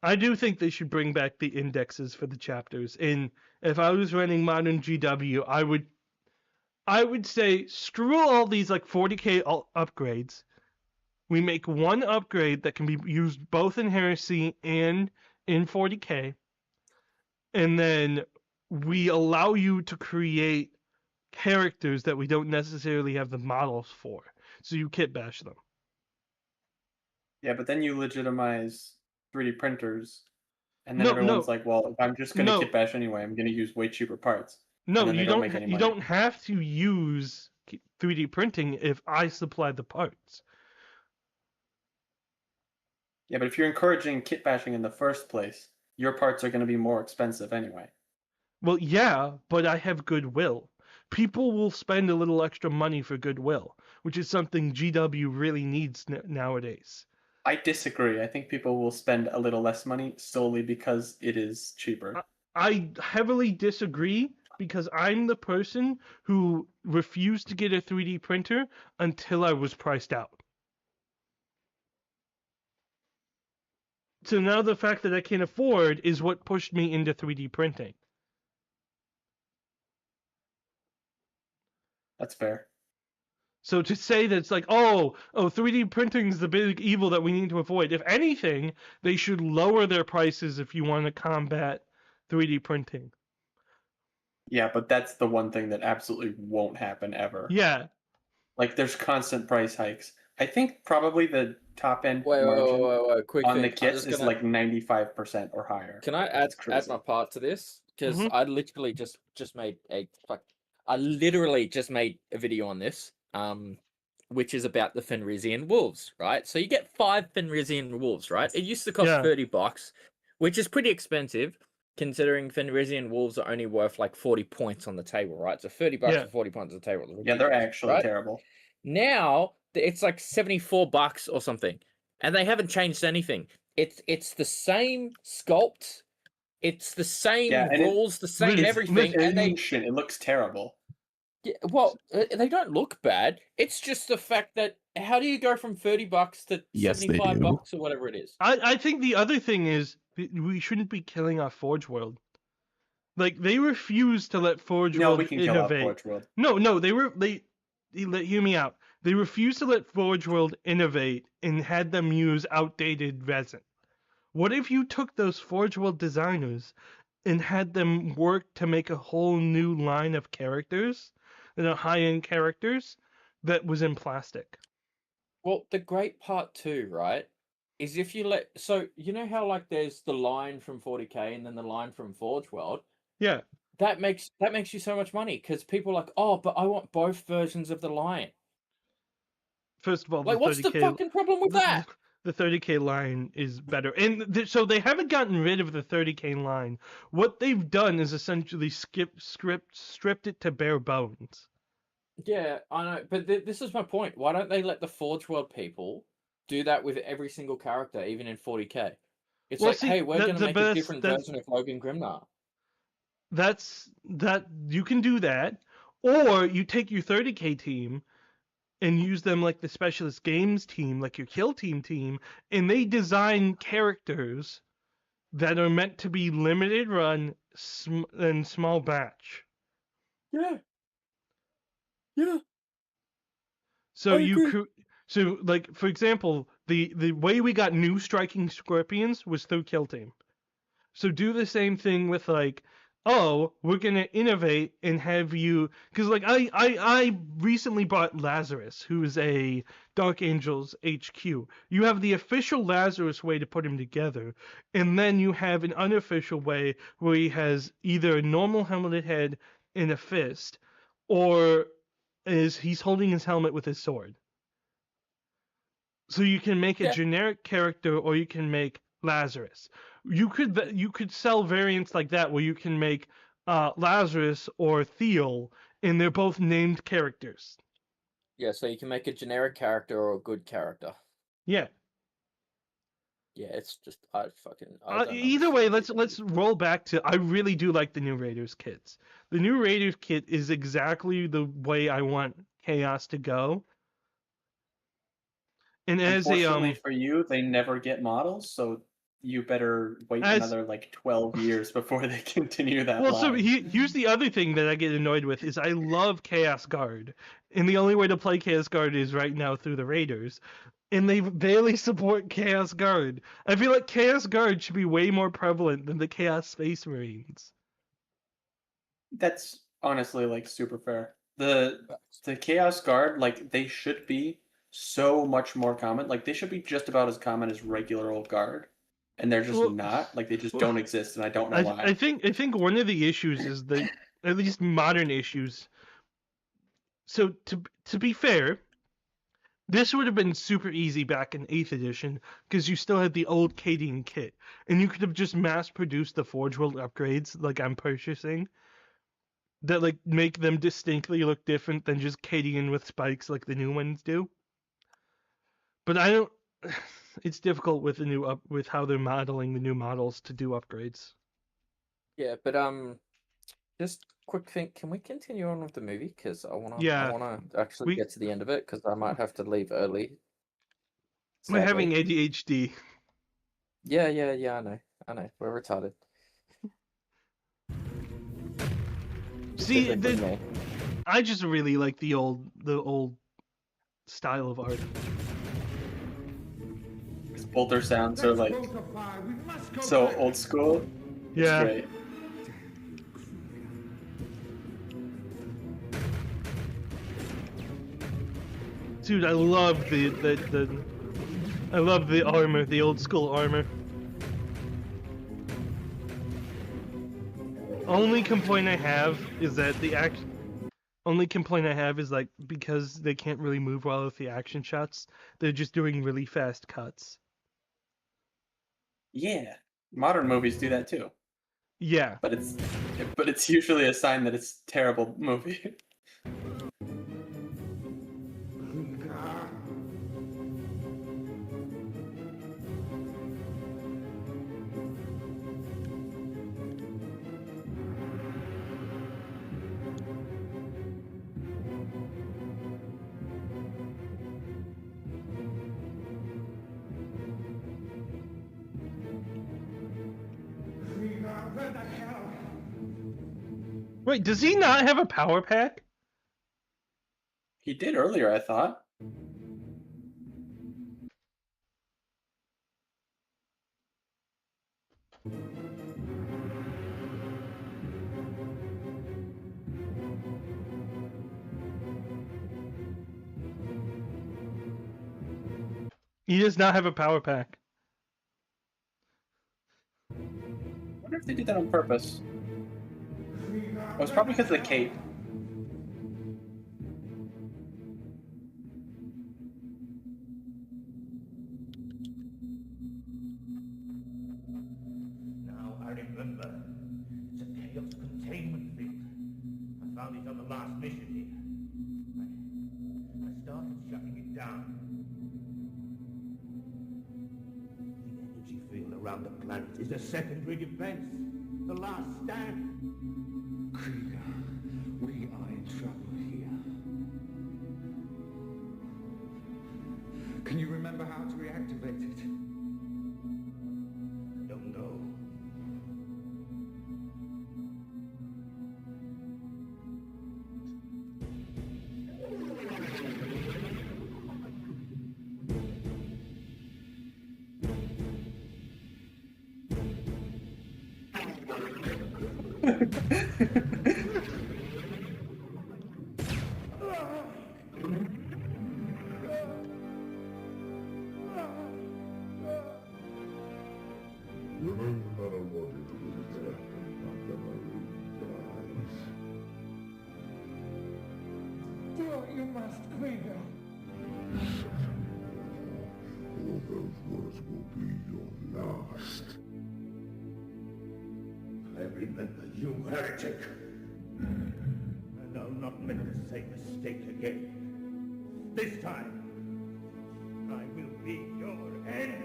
A: I do think they should bring back the indexes for the chapters. And if I was running modern GW, I would say screw all these like 40k upgrades. We make one upgrade that can be used both in Heresy and in 40k, and then we allow you to create characters that we don't necessarily have the models for. So you kit bash them.
F: Yeah, but then you legitimize 3D printers, and then everyone's like, "Well, if I'm just going to kit bash anyway, I'm going to use way cheaper parts."
A: No,
F: you don't make any money.
A: You don't have to use 3D printing if I supply the parts.
F: Yeah, but if you're encouraging kit bashing in the first place, your parts are going to be more expensive anyway.
A: Well, yeah, but I have goodwill. People will spend a little extra money for goodwill, which is something GW really needs nowadays.
F: I disagree. I think people will spend a little less money solely because it is cheaper.
A: I heavily disagree because I'm the person who refused to get a 3D printer until I was priced out. So now the fact that I can't afford is what pushed me into 3D printing.
F: That's fair.
A: So to say that it's like, oh, 3D printing is the big evil that we need to avoid. If anything, they should lower their prices if you want to combat 3D printing.
F: Yeah, but that's the one thing that absolutely won't happen ever.
A: Yeah.
F: Like, there's constant price hikes. I think probably the top end margin on the kits is like 95% or higher.
B: Can I add my part to this? Because I literally just made I literally just made a video on this, which is about the Fenrisian wolves, right? So you get 5 Fenrisian wolves, right? It used to cost $30, which is pretty expensive, considering Fenrisian wolves are only worth like 40 points on the table, right? So $30 for 40 points on the table.
F: Yeah, they're actually terrible.
B: Now it's like $74 or something, and they haven't changed anything. It's the same sculpt, it's the same rules, the same everything, and
F: it looks terrible.
B: Yeah, well, they don't look bad. It's just the fact that how do you go from $30 to $75 or whatever it is?
A: I think the other thing is we shouldn't be killing off Forge World. Like, they refuse to let Forge World
F: we can
A: innovate.
F: kill off Forge World.
A: No, hear me out. They refused to let Forge World innovate and had them use outdated resin. What if you took those Forge World designers and had them work to make a whole new line of characters, high-end characters, that was in plastic?
B: Well, the great part too, right, is if you so you know how like there's the line from 40k and then the line from Forge World?
A: Yeah.
B: That makes you so much money because people are like, oh, but I want both versions of the line.
A: First of all,
B: like, what's the fucking problem with that?
A: The 30k line is better, and so they haven't gotten rid of the 30k line. What they've done is essentially stripped it to bare bones.
B: Yeah, I know, but this is my point. Why don't they let the Forge World people do that with every single character, even in 40k? It's hey, we're going to make a different version of Logan Grimnar.
A: You can do that, or you take your 30k team and use them like the specialist games team, like your kill team, and they design characters that are meant to be limited run and small batch.
B: Yeah.
A: So so like, for example, the way we got new striking scorpions was through kill team. So do the same thing with like, oh, we're gonna innovate and have you, because like I recently bought Lazarus, who is a Dark Angels HQ. You have the official Lazarus way to put him together, and then you have an unofficial way where he has either a normal helmeted head and a fist, or he's holding his helmet with his sword. So you can make a generic character, or you can make Lazarus. You could sell variants like that where you can make Lazarus or Thiel, and they're both named characters.
B: Yeah, so you can make a generic character or a good character.
A: Yeah.
B: Yeah, it's just
A: either way, let's roll back to, I really do like the new Raiders kits. The new Raiders kit is exactly the way I want Chaos to go. And
F: unfortunately for you, they never get models, so you better wait
A: As-
F: another like 12 years before they continue that
A: Well,
F: line.
A: so here's the other thing that I get annoyed with is I love Chaos Guard, and the only way to play Chaos Guard is right now through the Raiders, and they barely support Chaos Guard. I feel like Chaos Guard should be way more prevalent than the Chaos Space Marines.
F: That's honestly like super fair. The Chaos Guard, like they should be so much more common. Like they should be just about as common as regular old guard. And they're just not. Like they just don't exist, and I don't know why.
A: I think one of the issues is the at least modern issues. So to be fair, this would have been super easy back in 8th edition because you still had the old Cadian kit, and you could have just mass produced the Forge World upgrades like I'm purchasing that like make them distinctly look different than just Cadian with spikes like the new ones do. But I don't. It's difficult with the with how they're modeling the new models to do upgrades.
B: Yeah, but just quick thing. Can we continue on with the movie? Because I wanna actually get to the end of it because I might have to leave early.
A: We're having ADHD.
B: Yeah. I know. We're retarded.
A: See, I just really like the old style of art.
F: Bolter sounds are like so old school.
A: Yeah.
F: It's great.
A: Dude, I love I love the armor, the old school armor. Only complaint I have is that like because they can't really move well with the action shots, they're just doing really fast cuts.
F: Yeah, modern movies do that too.
A: Yeah,
F: but it's usually a sign that it's a terrible movie.
A: Wait, does he not have a power pack?
F: He did earlier, I thought.
A: He does not have a power pack.
F: I wonder if they did that on purpose. It was probably because of the cape.
G: Now I remember. It's a chaos containment field. I found it on the last mission here. I started shutting it down. The energy field around the planet is a secondary defense. The last stand.
E: Krieger, we are in trouble here. Can you remember how to reactivate it?
G: Don't know.
J: Remember what it was like at the Marine
E: Do what you must, Krieger.
J: all those words will be your last.
G: I remember you, heretic. And I'll not make the same mistake again. This time, I will be your end.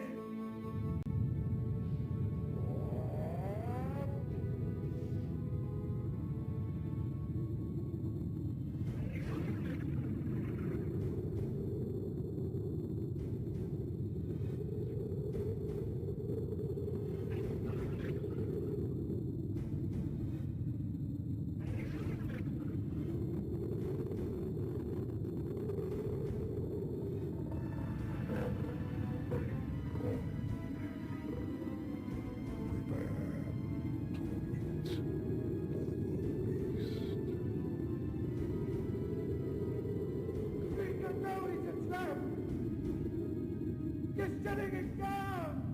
G: shutting it down!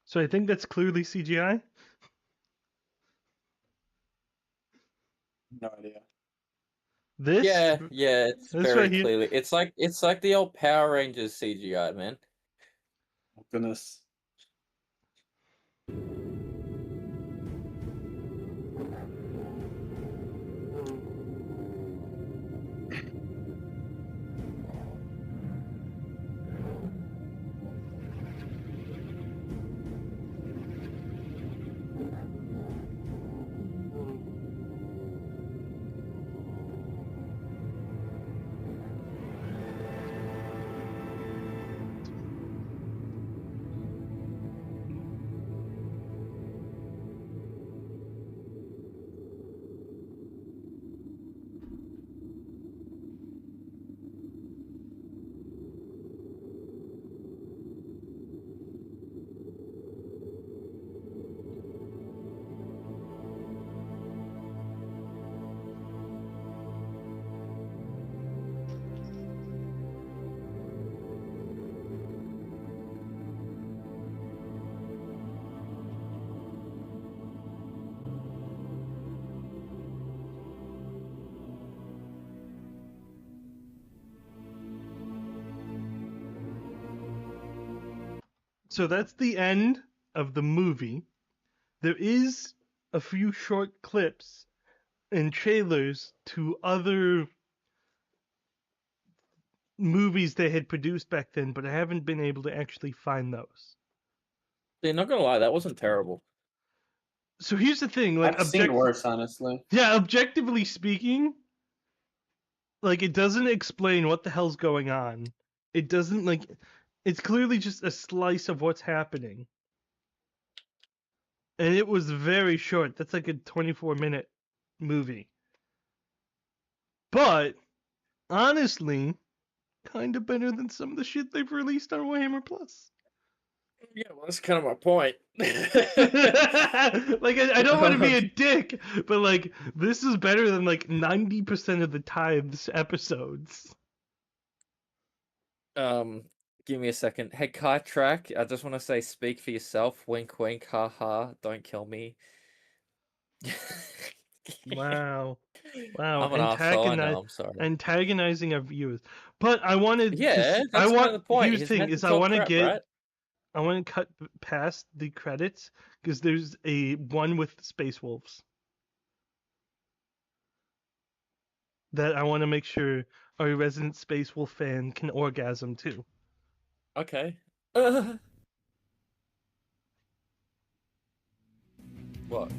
A: So I think that's clearly CGI.
F: No idea.
A: This?
B: Yeah, it's
A: This
B: very
A: right here?
B: clearly. It's like the old Power Rangers CGI, man.
F: Oh, goodness.
A: So that's the end of the movie. There is a few short clips and trailers to other movies they had produced back then, but I haven't been able to actually find those.
B: They're not gonna lie, that wasn't terrible.
A: So here's the thing, like
F: I've seen worse, honestly.
A: Yeah, objectively speaking, like it doesn't explain what the hell's going on. It doesn't like it's clearly just a slice of what's happening. And it was very short. That's like a 24-minute movie. But honestly, kind of better than some of the shit they've released on Warhammer Plus.
B: Yeah, well, that's kind of my point.
A: Like I don't want to be a dick, but like this is better than like 90% of the times episodes.
B: Give me a second. Hey, Kai Track, I just want to say, speak for yourself. Wink, wink, ha ha. Don't kill me.
A: Wow. Wow.
B: I'm an arsehole, I know, I'm sorry.
A: Antagonizing our viewers. But I wanted
B: Yeah,
A: to,
B: that's kind of the point.
A: Here's
B: He's
A: the thing
B: meant
A: is
B: to
A: I
B: talk
A: want to
B: crap,
A: get
B: right?
A: I want to cut past the credits because there's a one with Space Wolves that I want to make sure our resident Space Wolf fan can orgasm too.
B: Okay. What?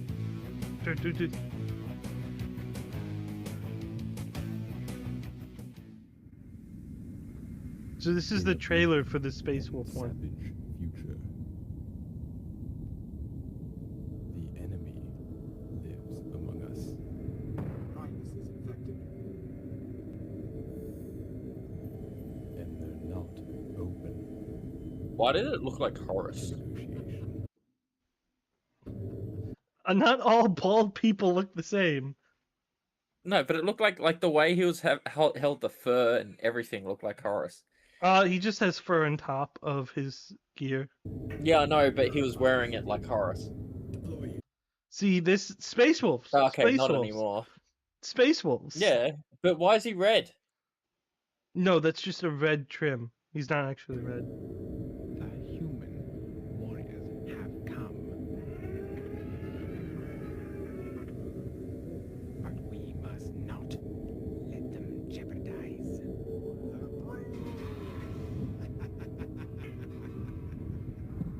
A: So this is the trailer for the Space Wolf one.
K: Future. The enemy lives among us.
G: Highness is infected.
K: And they're not open.
B: Why did it look like Horus?
A: Not all bald people look the same.
B: No, but it looked like the way he was held the fur and everything looked like Horus.
A: He just has fur on top of his gear.
B: Yeah, I know, but he was wearing it like Horus.
A: See, this Space Wolves.
B: Oh, okay,
A: Space
B: not
A: Wolves.
B: anymore.
A: Space Wolves.
B: Yeah, but why is he red?
A: No, that's just a red trim. He's not actually red.
K: The human warriors have come. But we must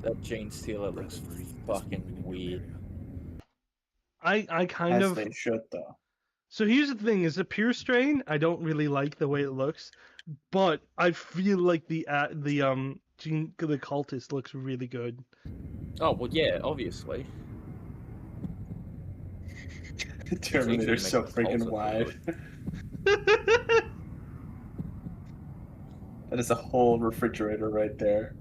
B: That gene stealer looks fucking weird.
A: I kind
F: As
A: of.
F: they should, though.
A: So here's the thing: is a pure strain. I don't really like the way it looks, but I feel like the cultist looks really good.
B: Oh well, yeah, obviously.
F: The Terminator's so freaking wide. That is a whole refrigerator right there.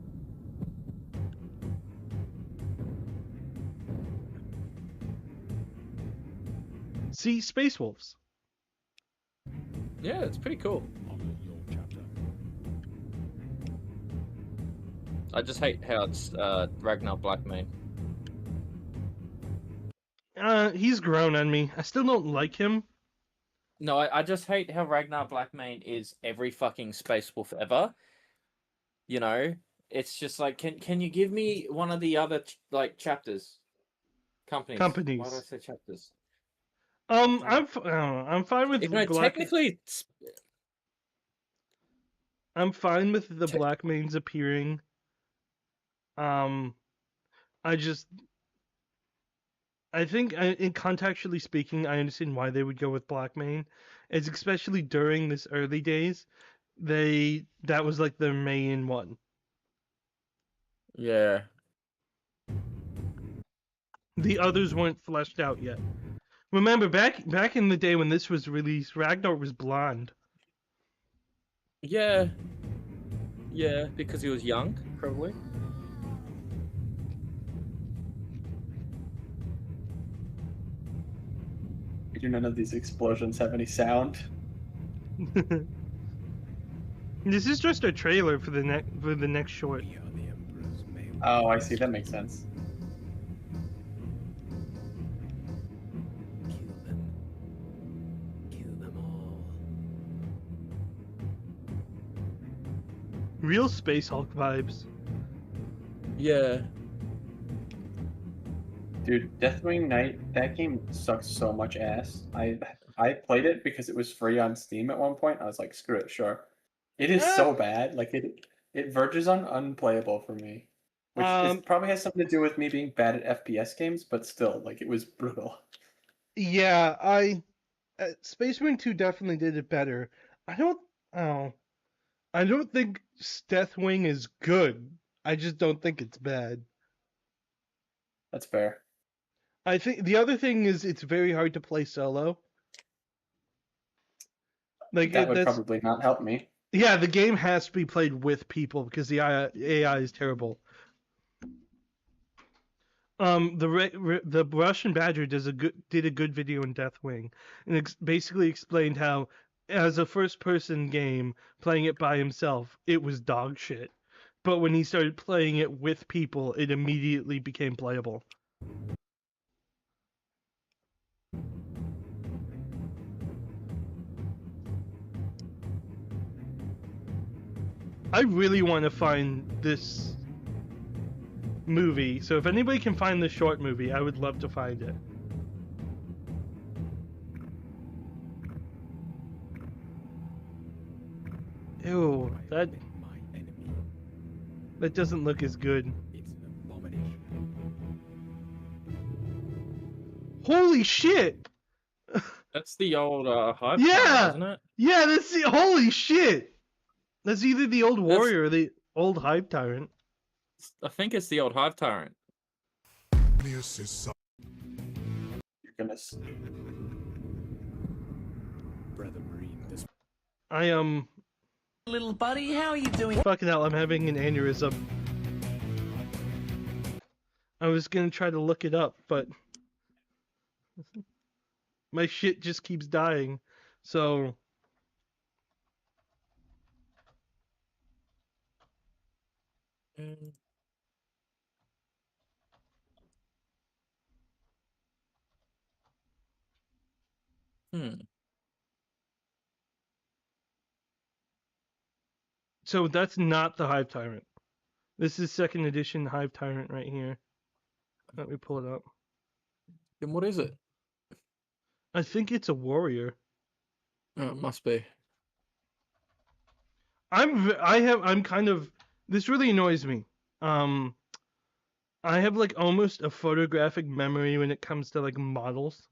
A: See, Space Wolves.
B: Yeah, it's pretty cool. I just hate how it's Ragnar Blackmane.
A: He's grown on me. I still don't like him.
B: No, I just hate how Ragnar Blackmane is every fucking Space Wolf ever. You know, it's just like, can you give me one of the other chapters, companies? Why do I say chapters?
A: I'm fine with
B: technically.
A: I'm fine with the Blackmanes appearing. I think, in contextually speaking, I understand why they would go with Blackmane. It's especially during this early days, that was like their main one.
B: Yeah.
A: The others weren't fleshed out yet. Remember, back in the day when this was released, Ragnar was blonde.
B: Yeah. Yeah, because he was young, probably.
F: Do none of these explosions have any sound?
A: This is just a trailer for the next short.
F: Oh, I see. That makes sense.
A: Real Space Hulk vibes.
B: Yeah.
F: Dude, Deathwing Knight, that game sucks so much ass. I played it because it was free on Steam at one point. I was like, screw it, sure. It is so bad. Like it verges on unplayable for me. Which probably has something to do with me being bad at FPS games, but still, like, it was brutal.
A: Yeah, Space Marine 2 definitely did it better. I don't think Deathwing is good. I just don't think it's bad.
F: That's fair.
A: I think the other thing is it's very hard to play solo. Like
F: that would probably not help me.
A: Yeah, the game has to be played with people because the AI is terrible. The Russian Badger did a good video in Deathwing, and basically explained how, as a first-person game, playing it by himself, it was dog shit. But when he started playing it with people, it immediately became playable. I really want to find this movie, so if anybody can find the short movie, I would love to find it. Ew, that doesn't look as good. Holy shit!
B: That's the old Hive
A: Yeah!
B: Tyrant, isn't it?
A: Yeah, that's the holy shit! That's either the old warrior or the old Hive Tyrant.
B: I think it's the old Hive Tyrant.
F: You're gonna.
K: Brother Marine, this.
C: Little buddy, how are you doing?
A: Fucking hell, I'm having an aneurysm. I was gonna try to look it up, but my shit just keeps dying. So So that's not the Hive Tyrant. This is second edition Hive Tyrant right here. Let me pull it up.
B: Then what is it?
A: I think it's a warrior.
B: Oh, it must be.
A: I'm kind of. This really annoys me. I have like almost a photographic memory when it comes to like models,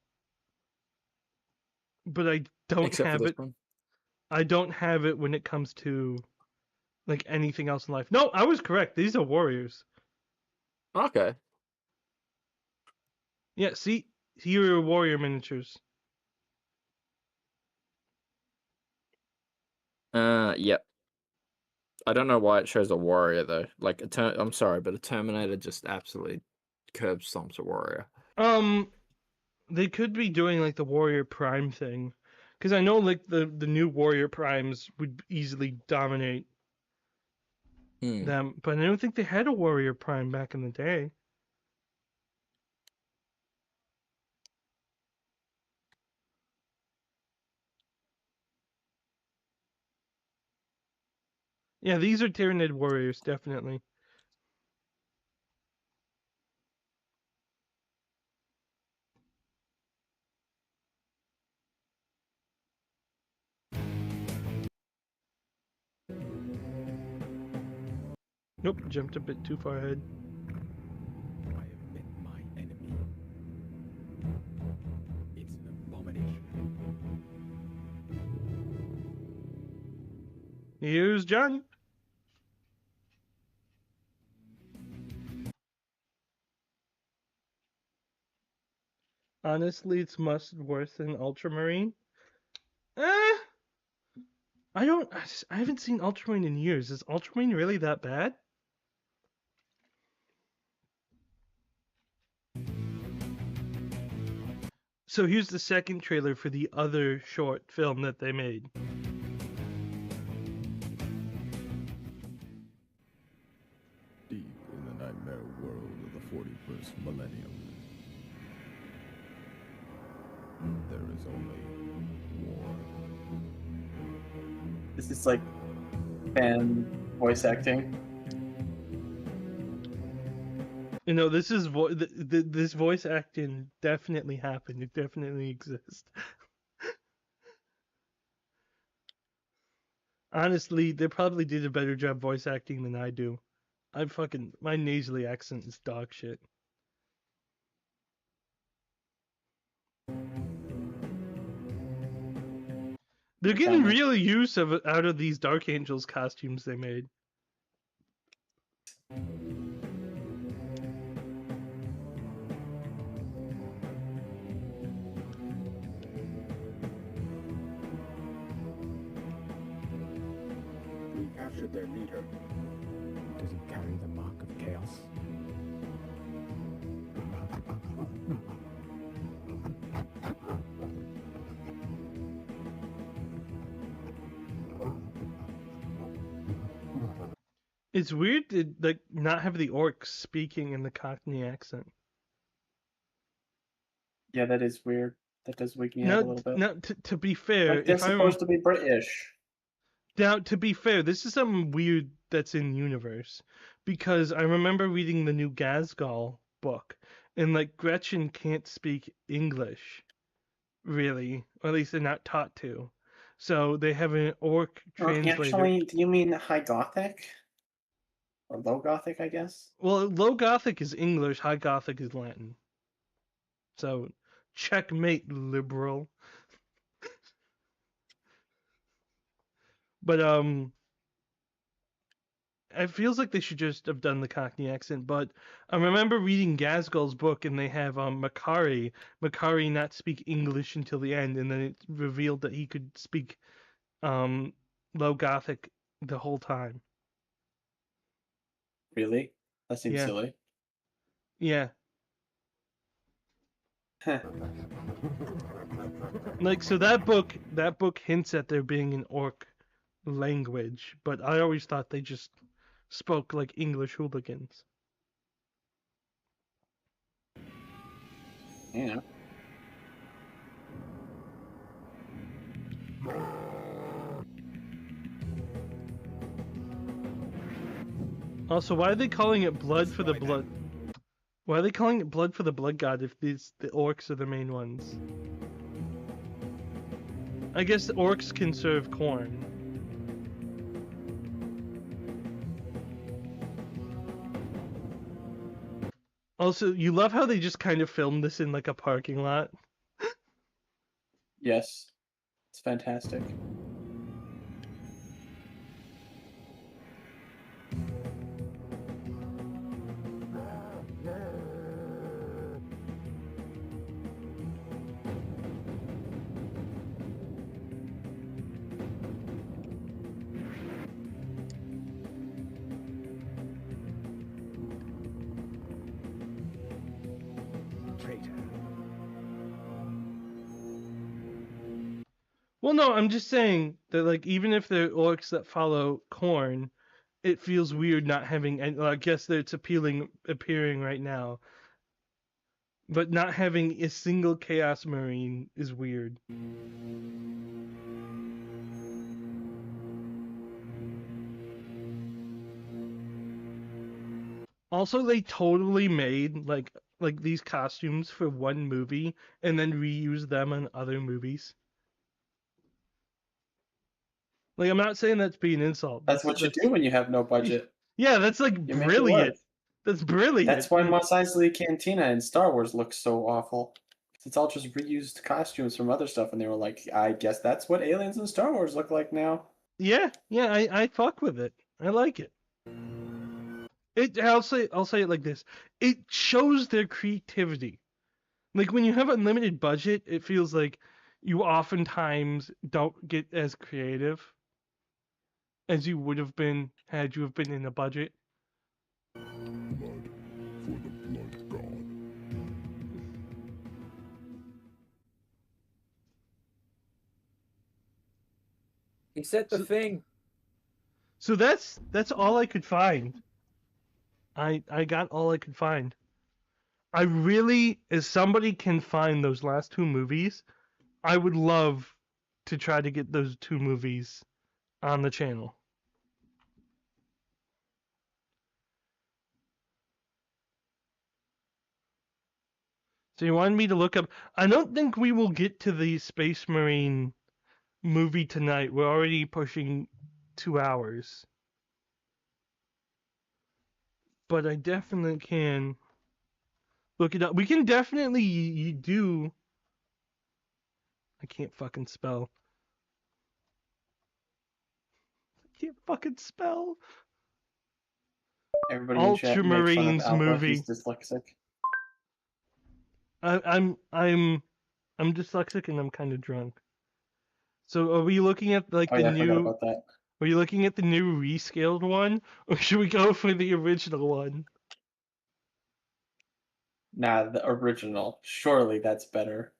A: but I don't
B: Except for
A: have
B: this
A: it.
B: one.
A: I don't have it when it comes to like anything else in life. No, I was correct. These are warriors.
B: Okay.
A: Yeah, see, here are warrior miniatures.
B: Yep. I don't know why it shows a warrior though. Like I'm sorry, but a Terminator just absolutely curb stomps a warrior.
A: They could be doing like the warrior prime thing, because I know like the new warrior primes would easily dominate them, but I don't think they had a warrior prime back in the day. Yeah, these are Tyranid warriors, definitely. Nope, jumped a bit too far ahead.
K: I have met my enemy. It's an abomination.
A: Here's Johnny. Honestly, it's much worse than Ultramarine. I haven't seen Ultramarine in years. Is Ultramarine really that bad? So here's the second trailer for the other short film that they made.
L: Deep in the nightmare world of the 41st millennium, there is only war.
F: This is like fan voice acting.
A: You know, this is this voice acting definitely happened. It definitely exists. Honestly, they probably did a better job voice acting than I do. My nasally accent is dog shit. They're getting real use out of these Dark Angels costumes they made.
I: We captured their leader.
K: Does he carry the mark of chaos?
A: It's weird to like not have the orcs speaking in the Cockney accent.
F: Yeah, that is weird. That does wake me out a little bit.
A: Now, to be fair,
F: Like they're supposed to be British.
A: Now, to be fair, this is something weird that's in universe, because I remember reading the new Gazgal book, and like Gretchen can't speak English, really, or at least they're not taught to. So they have an orc translator.
F: Actually, do you mean High Gothic? Or Low Gothic, I guess?
A: Well, Low Gothic is English, High Gothic is Latin. So, checkmate, liberal. But it feels like they should just have done the Cockney accent. But I remember reading Gazgal's book, and they have Makari not speak English until the end, and then it's revealed that he could speak Low Gothic the whole time.
F: Really? That seems silly.
A: Yeah. Like, so that book hints at there being an orc language, but I always thought they just spoke like English hooligans.
F: Yeah.
A: Also, why are they calling it blood for the blood? Why are they calling it blood for the blood god if the orcs are the main ones? I guess the orcs can serve corn. Also, you love how they just kind of filmed this in like a parking lot.
F: Yes, it's fantastic.
A: Well, no, I'm just saying that like even if they're orcs that follow Khorne, it feels weird not having. And I guess that it's appearing right now, but not having a single Chaos Marine is weird. Also, they totally made like these costumes for one movie and then reused them on other movies. Like, I'm not saying that's being an insult.
F: That's what you do when you have no budget.
A: Yeah, that's like
F: You make it
A: brilliant.
F: work.
A: That's brilliant.
F: That's why Mos Eisley Cantina in Star Wars looks so awful. It's all just reused costumes from other stuff, and they were like, I guess that's what aliens in Star Wars look like now.
A: Yeah, I fuck with it. I like it. I'll say it like this. It shows their creativity. Like when you have unlimited budget, it feels like you oftentimes don't get as creative as you would have been had you have been in a budget.
J: Blood for the blood god.
B: He said the thing.
A: So that's all I could find. I got all I could find. I really, if somebody can find those last two movies, I would love to try to get those two movies on the channel. So you wanted me to look up... I don't think we will get to the Space Marine movie tonight. We're already pushing 2 hours. But I definitely can look it up. We can definitely do... I can't fucking spell. I can't fucking spell.
F: Everybody in chat makes fun of
A: Ultramarines
F: Alpha.
A: movie.
F: He's dyslexic.
A: I'm dyslexic and I'm kind of drunk. So are we looking at like
F: Oh
A: the
F: yeah, I forgot
A: new?
F: about that.
A: Are you looking at the new rescaled one, or should we go for the original one?
F: Nah, the original. Surely that's better.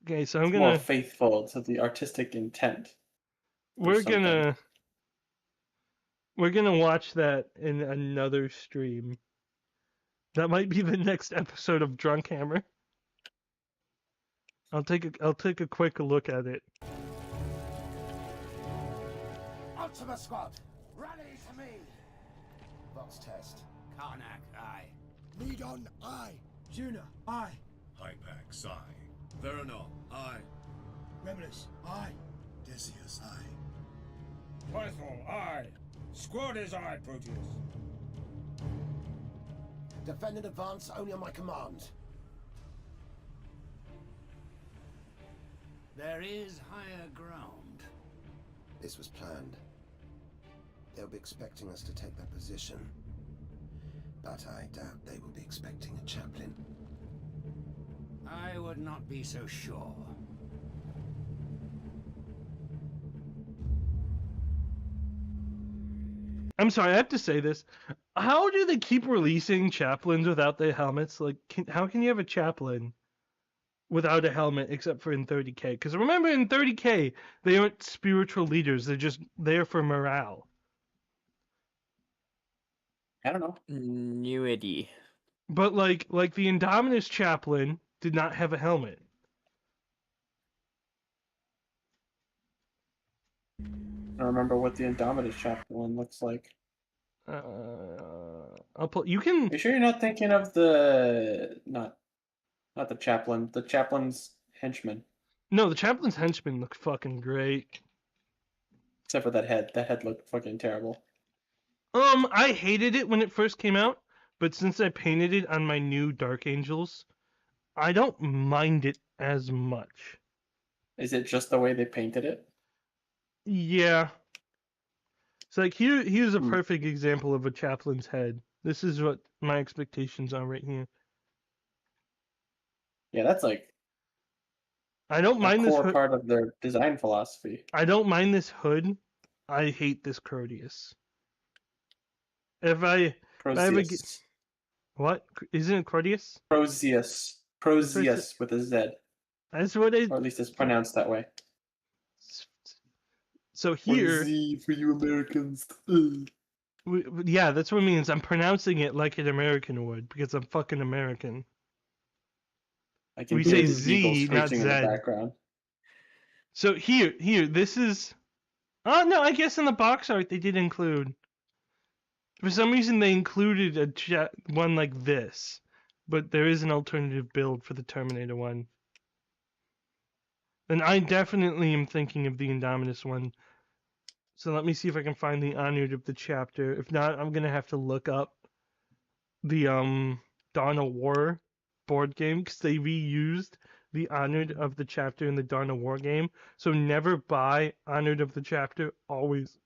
A: Okay, so I'm
F: It's
A: gonna.
F: more faithful to the artistic intent.
A: We're gonna watch that in another stream. That might be the next episode of Drunkhammer. I'll take a quick look at it.
M: Ultima Squad, rally to me! Vox test. Karnak, aye.
N: Medon, aye.
M: Juna, aye.
N: Hypax, aye. Veronal, aye. Remulus, aye. Decius, aye.
O: Python, aye. Squad is aye, Proteus.
M: Defend and advance only on my command.
C: There is higher ground.
M: This was planned. They'll be expecting us to take that position. But I doubt they will be expecting a chaplain.
C: I would not be so sure.
A: I'm sorry, I have to say this. How do they keep releasing chaplains without their helmets? Like, how can you have a chaplain without a helmet except for in 30K? Because remember, in 30K, they aren't spiritual leaders. They're just there for morale.
F: I don't know.
B: Newity.
A: But like the Indominus chaplain did not have a helmet.
F: I don't remember what the Indomitus chaplain looks like.
A: I'll pull. You can.
F: Are you sure you're not thinking of the not the chaplain, the chaplain's henchman?
A: No, the chaplain's henchmen look fucking great.
F: Except for that head. That head looked fucking terrible.
A: I hated it when it first came out, but since I painted it on my new Dark Angels, I don't mind it as much.
F: Is it just the way they painted it?
A: Yeah. So like here's a perfect example of a chaplain's head. This is what my expectations are right here.
F: Yeah, that's like
A: I don't mind this
F: core part of their design philosophy.
A: I don't mind this hood. I hate this Proteus. If I have what? Isn't it Proteus?
F: Proteus with a Z.
A: That's what it.
F: Or at least it's pronounced that way.
A: So here,
F: Z for you Americans.
A: Yeah, that's what it means. I'm pronouncing it like an American would because I'm fucking American. We say Z, not Z.
F: In the background.
A: So here, this is. Oh no, I guess in the box art they did include. For some reason they included one like this, but there is an alternative build for the Terminator one. And I definitely am thinking of the Indominus one. So let me see if I can find the Honored of the chapter. If not, I'm gonna have to look up the Dawn of War board game because they reused the Honored of the chapter in the Dawn of War game. So never buy Honored of the chapter. Always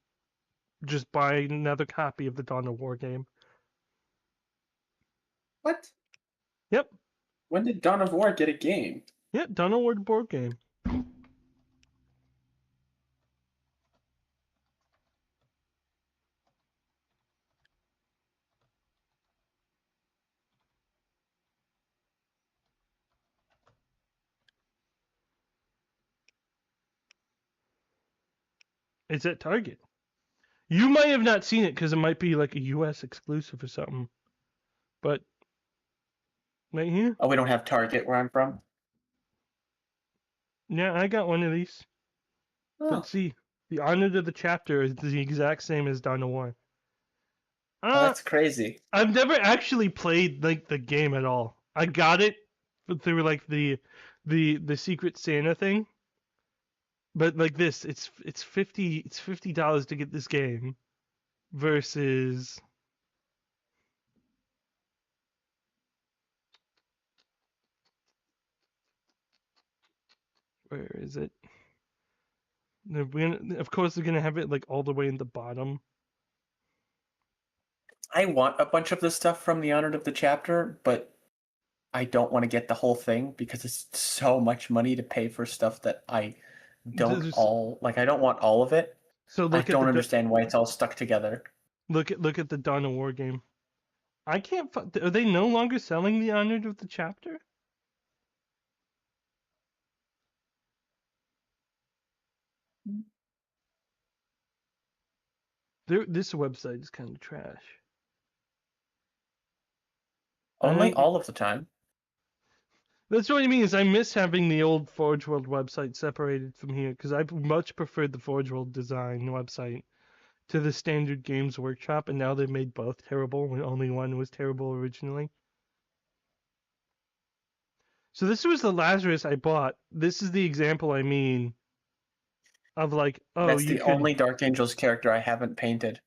A: just buy another copy of the Dawn of War game.
F: What?
A: Yep.
F: When did Dawn of War get a game?
A: Yep, Dawn of War board game. It's at Target. You might have not seen it because it might be like a US exclusive or something. But right here.
F: Oh, we don't have Target where I'm from?
A: Yeah, I got one of these. Oh. But see, the Honored of the chapter is the exact same as Dawn of War.
F: That's crazy.
A: I've never actually played like the game at all. I got it through like the Secret Santa thing. But like this, it's $50 to get this game versus where is it? Of course they're gonna have it like all the way in the bottom.
F: I want a bunch of the stuff from the Honored of the chapter, but I don't want to get the whole thing because it's so much money to pay for stuff that I don't I don't want all of it.
A: So
F: I don't understand why it's all stuck together.
A: Look at the Dawn of War game. I can't. Are they no longer selling the Honored of the chapter? This website is kind of trash.
F: Only all of the time.
A: That's what I mean. Is I miss having the old Forge World website separated from here because I much preferred the Forge World design website to the standard Games Workshop, and now they've made both terrible when only one was terrible originally. So this was the Lazarus I bought. This is the example I mean of like, oh,
F: that's the only Dark Angels character I haven't painted.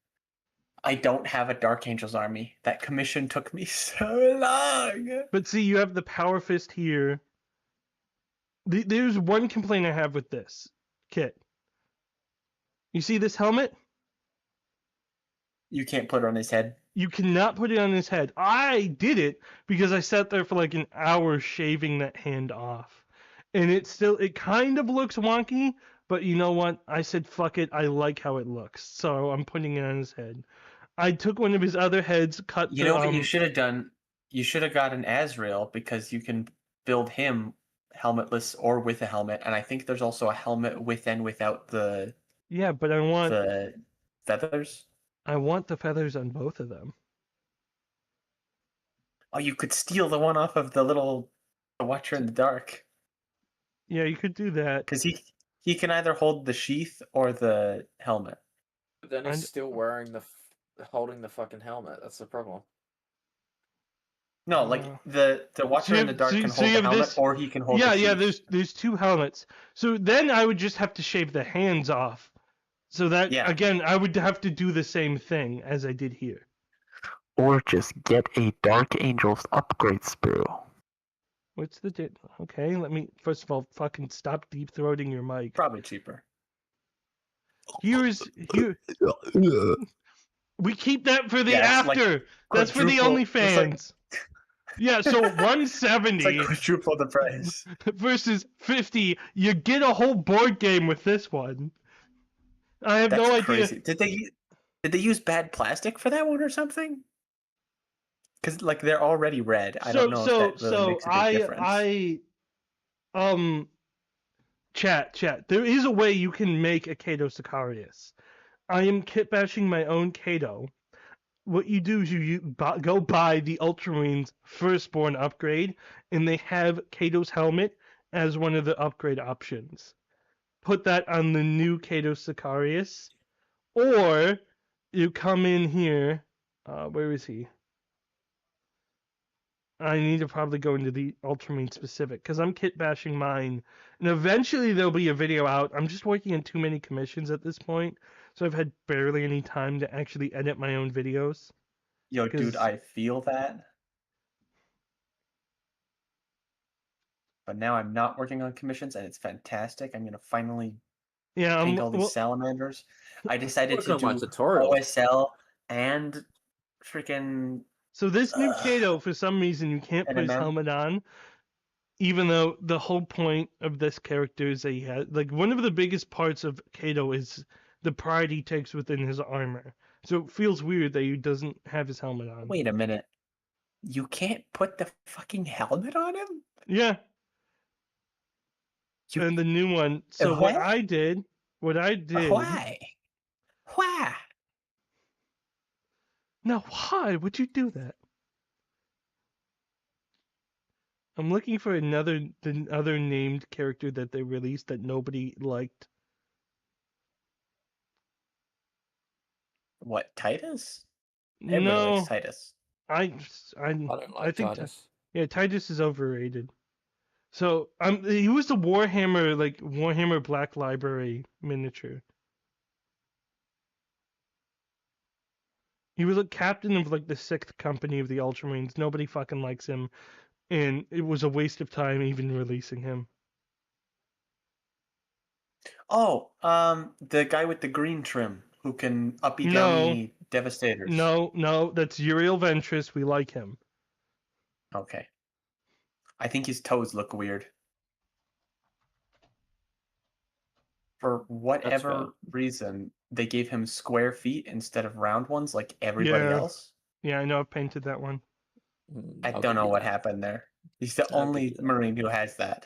F: I don't have a Dark Angels army. That commission took me so long.
A: But see, you have the Power Fist here. There's one complaint I have with this kit. You see this helmet?
F: You can't put it on his head.
A: You cannot put it on his head. I did it because I sat there for like an hour shaving that hand off. And it kind of looks wonky, but you know what? I said, fuck it. I like how it looks. So I'm putting it on his head. I took one of his other heads, cut
F: You know what you should have done? You should have got an Azrael because you can build him helmetless or with a helmet. And I think there's also a helmet with and without the...
A: Yeah, but I want...
F: the feathers.
A: I want the feathers on both of them.
F: Oh, you could steal the one off of the little Watcher in the Dark.
A: Yeah, you could do that.
F: Because he can either hold the sheath or the helmet.
B: But then he's still wearing holding the fucking helmet. That's the problem.
F: No, like the Watcher in the Dark can hold the helmet, or he can hold the sheath.
A: Yeah, there's two helmets. So then I would just have to shave the hands off. So that again, I would have to do the same thing as I did here.
P: Or just get a Dark Angels upgrade sprue.
A: What's the okay? Let me first of all fucking stop deep throating your mic.
F: Probably cheaper.
A: Here. We keep that for the after.
F: Like
A: that's for the OnlyFans. Yeah, so 170.
F: It's like quadruple the price
A: versus 50. You get a whole board game with this one. I have no idea.
F: Crazy. Did they use bad plastic for that one or something? Because like they're already red. I don't know if that really makes a big difference.
A: Chat. There is a way you can make a Kato Sicarius. I am kit bashing my own Kato. What you do is you go buy the Ultramarines Firstborn upgrade, and they have Kato's helmet as one of the upgrade options. Put that on the new Kato Sicarius, or you come in here. Where is he? I need to probably go into the Ultramarine specific because I'm kit bashing mine, and eventually there'll be a video out. I'm just working on too many commissions at this point, so I've had barely any time to actually edit my own videos.
F: Yo, dude, I feel that. But now I'm not working on commissions, and it's fantastic. I'm gonna finally paint all these salamanders. I decided to do OSL and freaking.
A: So this new Kato, for some reason, you can't put his helmet on, even though the whole point of this character is that he has, like, one of the biggest parts of Kato is the pride he takes within his armor. So it feels weird that he doesn't have his helmet on.
F: Wait a minute. You can't put the fucking helmet on him?
A: Yeah. And the new one. So what I did.
F: Why? Why?
A: Now, why would you do that? I'm looking for the other named character that they released that nobody liked.
F: What, Titus?
A: No,
F: likes Titus.
A: I
B: don't like Titus.
A: Titus is overrated. So he was the Warhammer Black Library miniature. He was a captain of like the 6th company of the Ultramarines. Nobody fucking likes him, and it was a waste of time even releasing him.
F: Oh, the guy with the green trim who can uppy downy devastators.
A: No, that's Uriel Ventress. We like him.
F: Okay. I think his toes look weird. For whatever reason, they gave him square feet instead of round ones like everybody else.
A: Yeah, I know. I've painted that one.
F: I don't know what happened there. He's the only Marine who has that.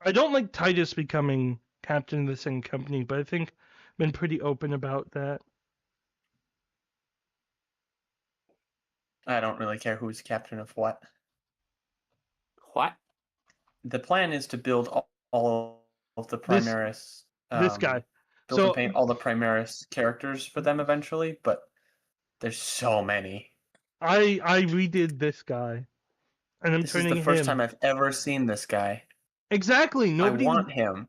A: I don't like Titus becoming captain of the same company, but I think I've been pretty open about that.
F: I don't really care who's captain of what.
B: What?
F: The plan is to build all of the Primaris.
A: This guy.
F: Build and paint all the Primaris characters for them eventually, but there's so many.
A: I redid this guy, and
F: This is the first time I've ever seen this guy.
A: Exactly. Nobody.
F: I want him.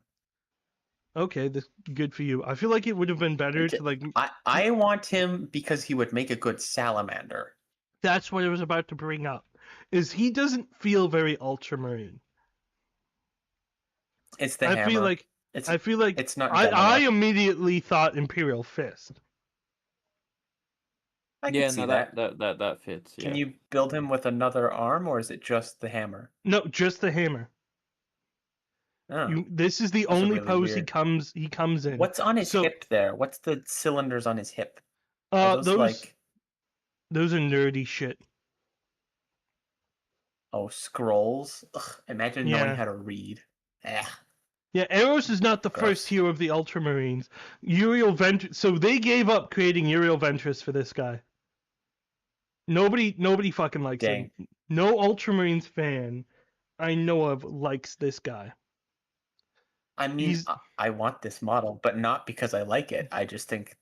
A: Okay, this good for you. I feel like it would have been better to like.
F: I want him because he would make a good salamander.
A: That's what I was about to bring up. Is he doesn't feel very Ultramarine.
F: It's the hammer.
A: I feel like
F: it's not.
A: I immediately thought Imperial Fist.
F: I can see
B: that fits.
F: Can you build him with another arm, or is it just the hammer?
A: No, just the hammer.
F: Oh,
A: this is the only pose he comes in.
F: What's on his hip there? What's the cylinders on his hip?
A: Those are nerdy shit.
F: Oh, scrolls. Ugh, imagine knowing how to read.
A: Yeah, Eros is not the first hero of the Ultramarines. Uriel Ventress. So they gave up creating Uriel Ventress for this guy. Nobody fucking likes him. No Ultramarines fan I know of likes this guy.
F: I mean, I want this model, but not because I like it. I just think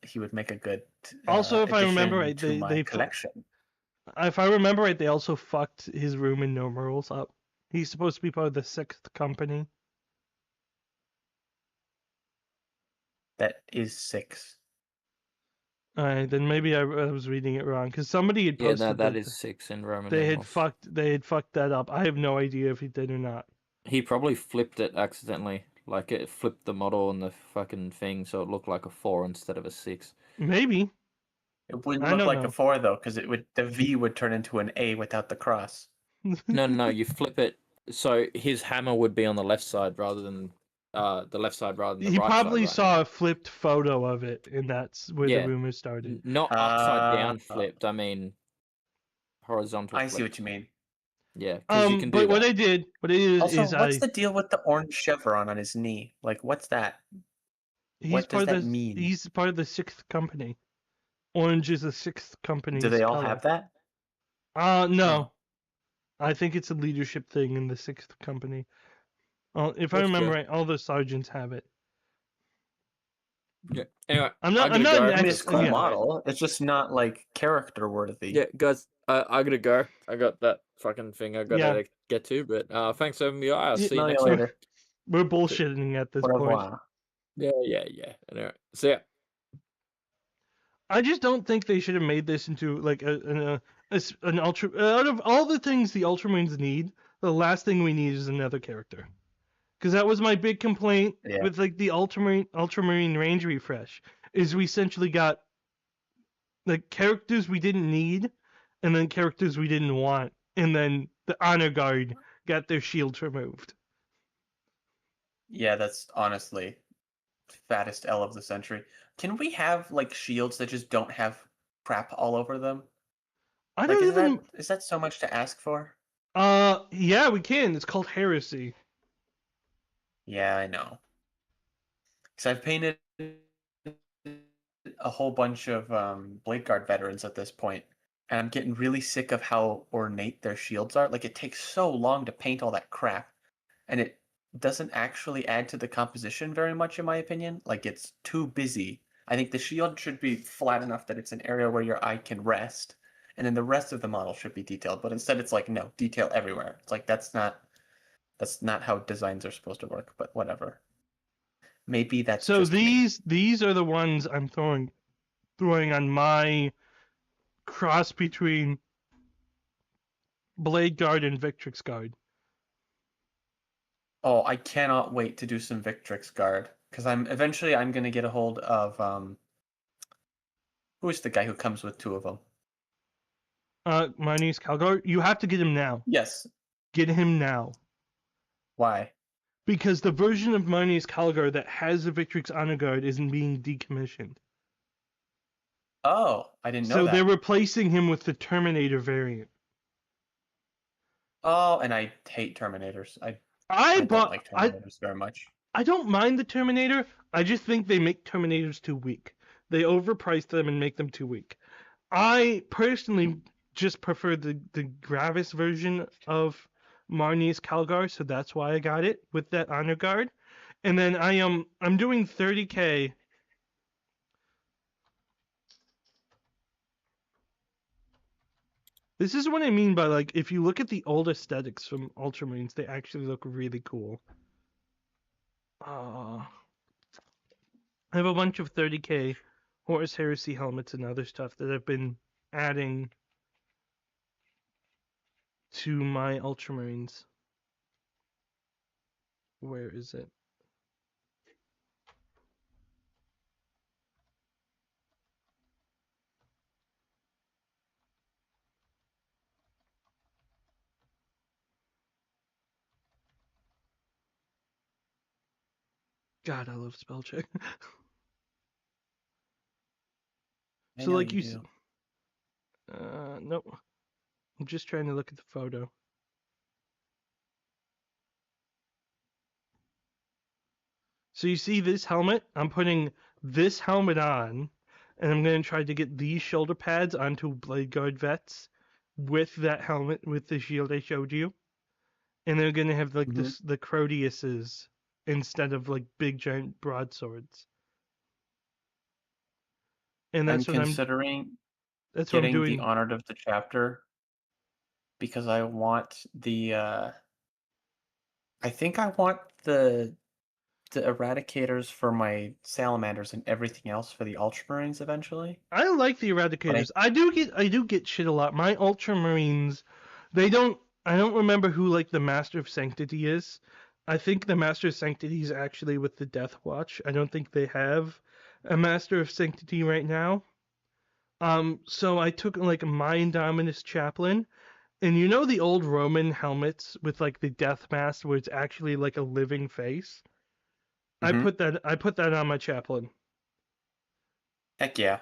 F: he would make a good.
A: Also, if I remember right,
F: they collection.
A: If I remember right, they also fucked his room in No Rules up. He's supposed to be part of the 6th company.
F: That is 6.
A: Then maybe I was reading it wrong because somebody had
B: Yeah,
A: posted
B: that is 6 in Roman
A: they had
B: numerals.
A: they had fucked that up. I have no idea if he did or not.
B: He probably flipped it accidentally. Like, it flipped the model and the fucking thing so it looked like a 4 instead of a 6.
A: Maybe.
F: It wouldn't
A: I
F: look
A: don't
F: like
A: know.
F: a 4 though, because the V would turn into an A without the cross.
B: No, you flip it so his hammer would be on the left side rather than the left side rather than the
A: He
B: right
A: probably
B: side.
A: saw a flipped photo of it, and that's where the rumor started.
B: Not upside down flipped. I mean horizontal.
F: I see what you mean.
B: Yeah, because you can do
A: but
B: that.
A: what I did
F: Also,
A: is
F: what's the deal with the orange chevron on his knee? Like, what's that? What does that mean?
A: He's part of the 6th company. Orange is the 6th company's
F: Do they all
A: color.
F: have that?
A: No. I think it's a leadership thing in the 6th company. If I remember right, all the sergeants have it.
B: Yeah. Anyway,
A: I'm not
F: I mean, it's a cool model. It's just not like character worthy.
B: Yeah, guys, I gotta go. I got that fucking thing I gotta get to. But thanks for having me. I'll see you next week.
A: We're bullshitting at this point.
B: Yeah. Anyway, see ya.
A: I just don't think they should have made this into like an ultra. Out of all the things the Ultramarines need, the last thing we need is another character. Because that was my big complaint with like the Ultramarine Range refresh, is we essentially got like characters we didn't need, and then characters we didn't want, and then the Honor Guard got their shields removed.
F: Yeah, that's honestly fattest L of the century. Can we have like shields that just don't have crap all over them?
A: I don't even.
F: Is that so much to ask for?
A: Yeah, we can. It's called Heresy.
F: Yeah, I know. Because I've painted a whole bunch of Blade Guard veterans at this point, and I'm getting really sick of how ornate their shields are. Like, it takes so long to paint all that crap, and it doesn't actually add to the composition very much, in my opinion. Like, it's too busy. I think the shield should be flat enough that it's an area where your eye can rest, and then the rest of the model should be detailed. But instead, it's like, no, detail everywhere. It's like, that's not how designs are supposed to work, but whatever. Maybe that's
A: so
F: just
A: these are the ones I'm throwing on my cross between Blade Guard and Victrix Guard.
F: Oh, I cannot wait to do some Victrix Guard, because I'm gonna get a hold of who's the guy who comes with 2 of them?
A: Marnius Calgar. You have to get him now.
F: Yes.
A: Get him now.
F: Why?
A: Because the version of Marnius Calgar that has the Victrix Honor Guard isn't being decommissioned.
F: Oh, I didn't know
A: that. So
F: that.
A: they're replacing him with the Terminator variant.
F: Oh, and I hate Terminators. I don't like Terminators very much.
A: I don't mind the Terminator. I just think they make Terminators too weak. They overprice them and make them too weak. I personally just prefer the Gravis version of Marnius Calgar, so that's why I got it with that Honor Guard. And then I'm doing 30k. This is what I mean by, like, if you look at the old aesthetics from Ultramarines, they actually look really cool. I have a bunch of 30k Horus Heresy helmets and other stuff that I've been adding to my Ultramarines. Where is it? God, I love spell check. So like you see, nope. I'm just trying to look at the photo. So you see this helmet? I'm putting this helmet on, and I'm going to try to get these shoulder pads onto Blade Guard vets with that helmet, with the shield I showed you. And they're going to have like the Crodiuses instead of like big giant broadswords. And that's
F: I'm
A: what
F: considering
A: That's what I'm
F: getting the
A: doing.
F: honored of the chapter because I want the. I think I want the eradicators for my salamanders and everything else for the ultramarines eventually.
A: I like the eradicators. I do get shit a lot. My ultramarines, I don't remember who like the Master of Sanctity is. I think the Master of Sanctity is actually with the Death Watch. I don't think they have a Master of Sanctity right now. So I took like my Indominus Chaplain, and you know the old Roman helmets with like the death mask where it's actually like a living face? I put that on my Chaplain.
F: Heck yeah.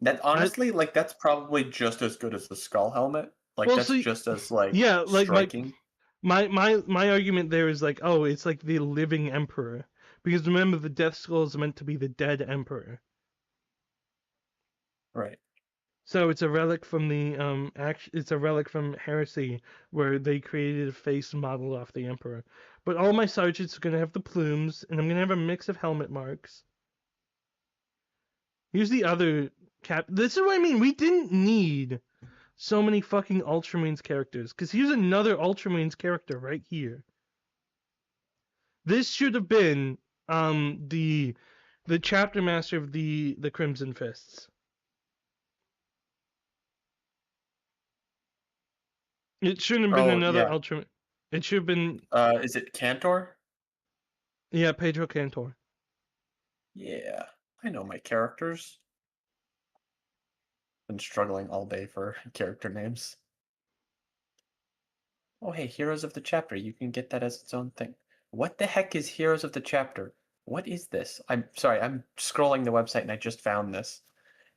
F: That honestly, like that's probably just as good as the skull helmet. Like
A: Well,
F: that's
A: see,
F: just as like
A: yeah, like
F: striking.
A: my argument there is like, oh, it's like the living emperor, because remember the Death Skull is meant to be the dead emperor.
F: Right.
A: So it's a relic from the it's a relic from Heresy where they created a face modeled off the emperor. But all my sergeants are gonna have the plumes, and I'm gonna have a mix of helmet marks. Here's the other cap. This is what I mean. We didn't need so many fucking Ultramarines characters, because here's another Ultramarines character right here. This should have been the chapter master of the Crimson Fists. It shouldn't have been another Ultramarine. It should have been.
F: Is it Cantor?
A: Yeah, Pedro Cantor.
F: Yeah, I know my characters. Been struggling all day for character names. Oh, hey, Heroes of the Chapter. You can get that as its own thing. What the heck is Heroes of the Chapter? What is this? I'm sorry, I'm scrolling the website and I just found this.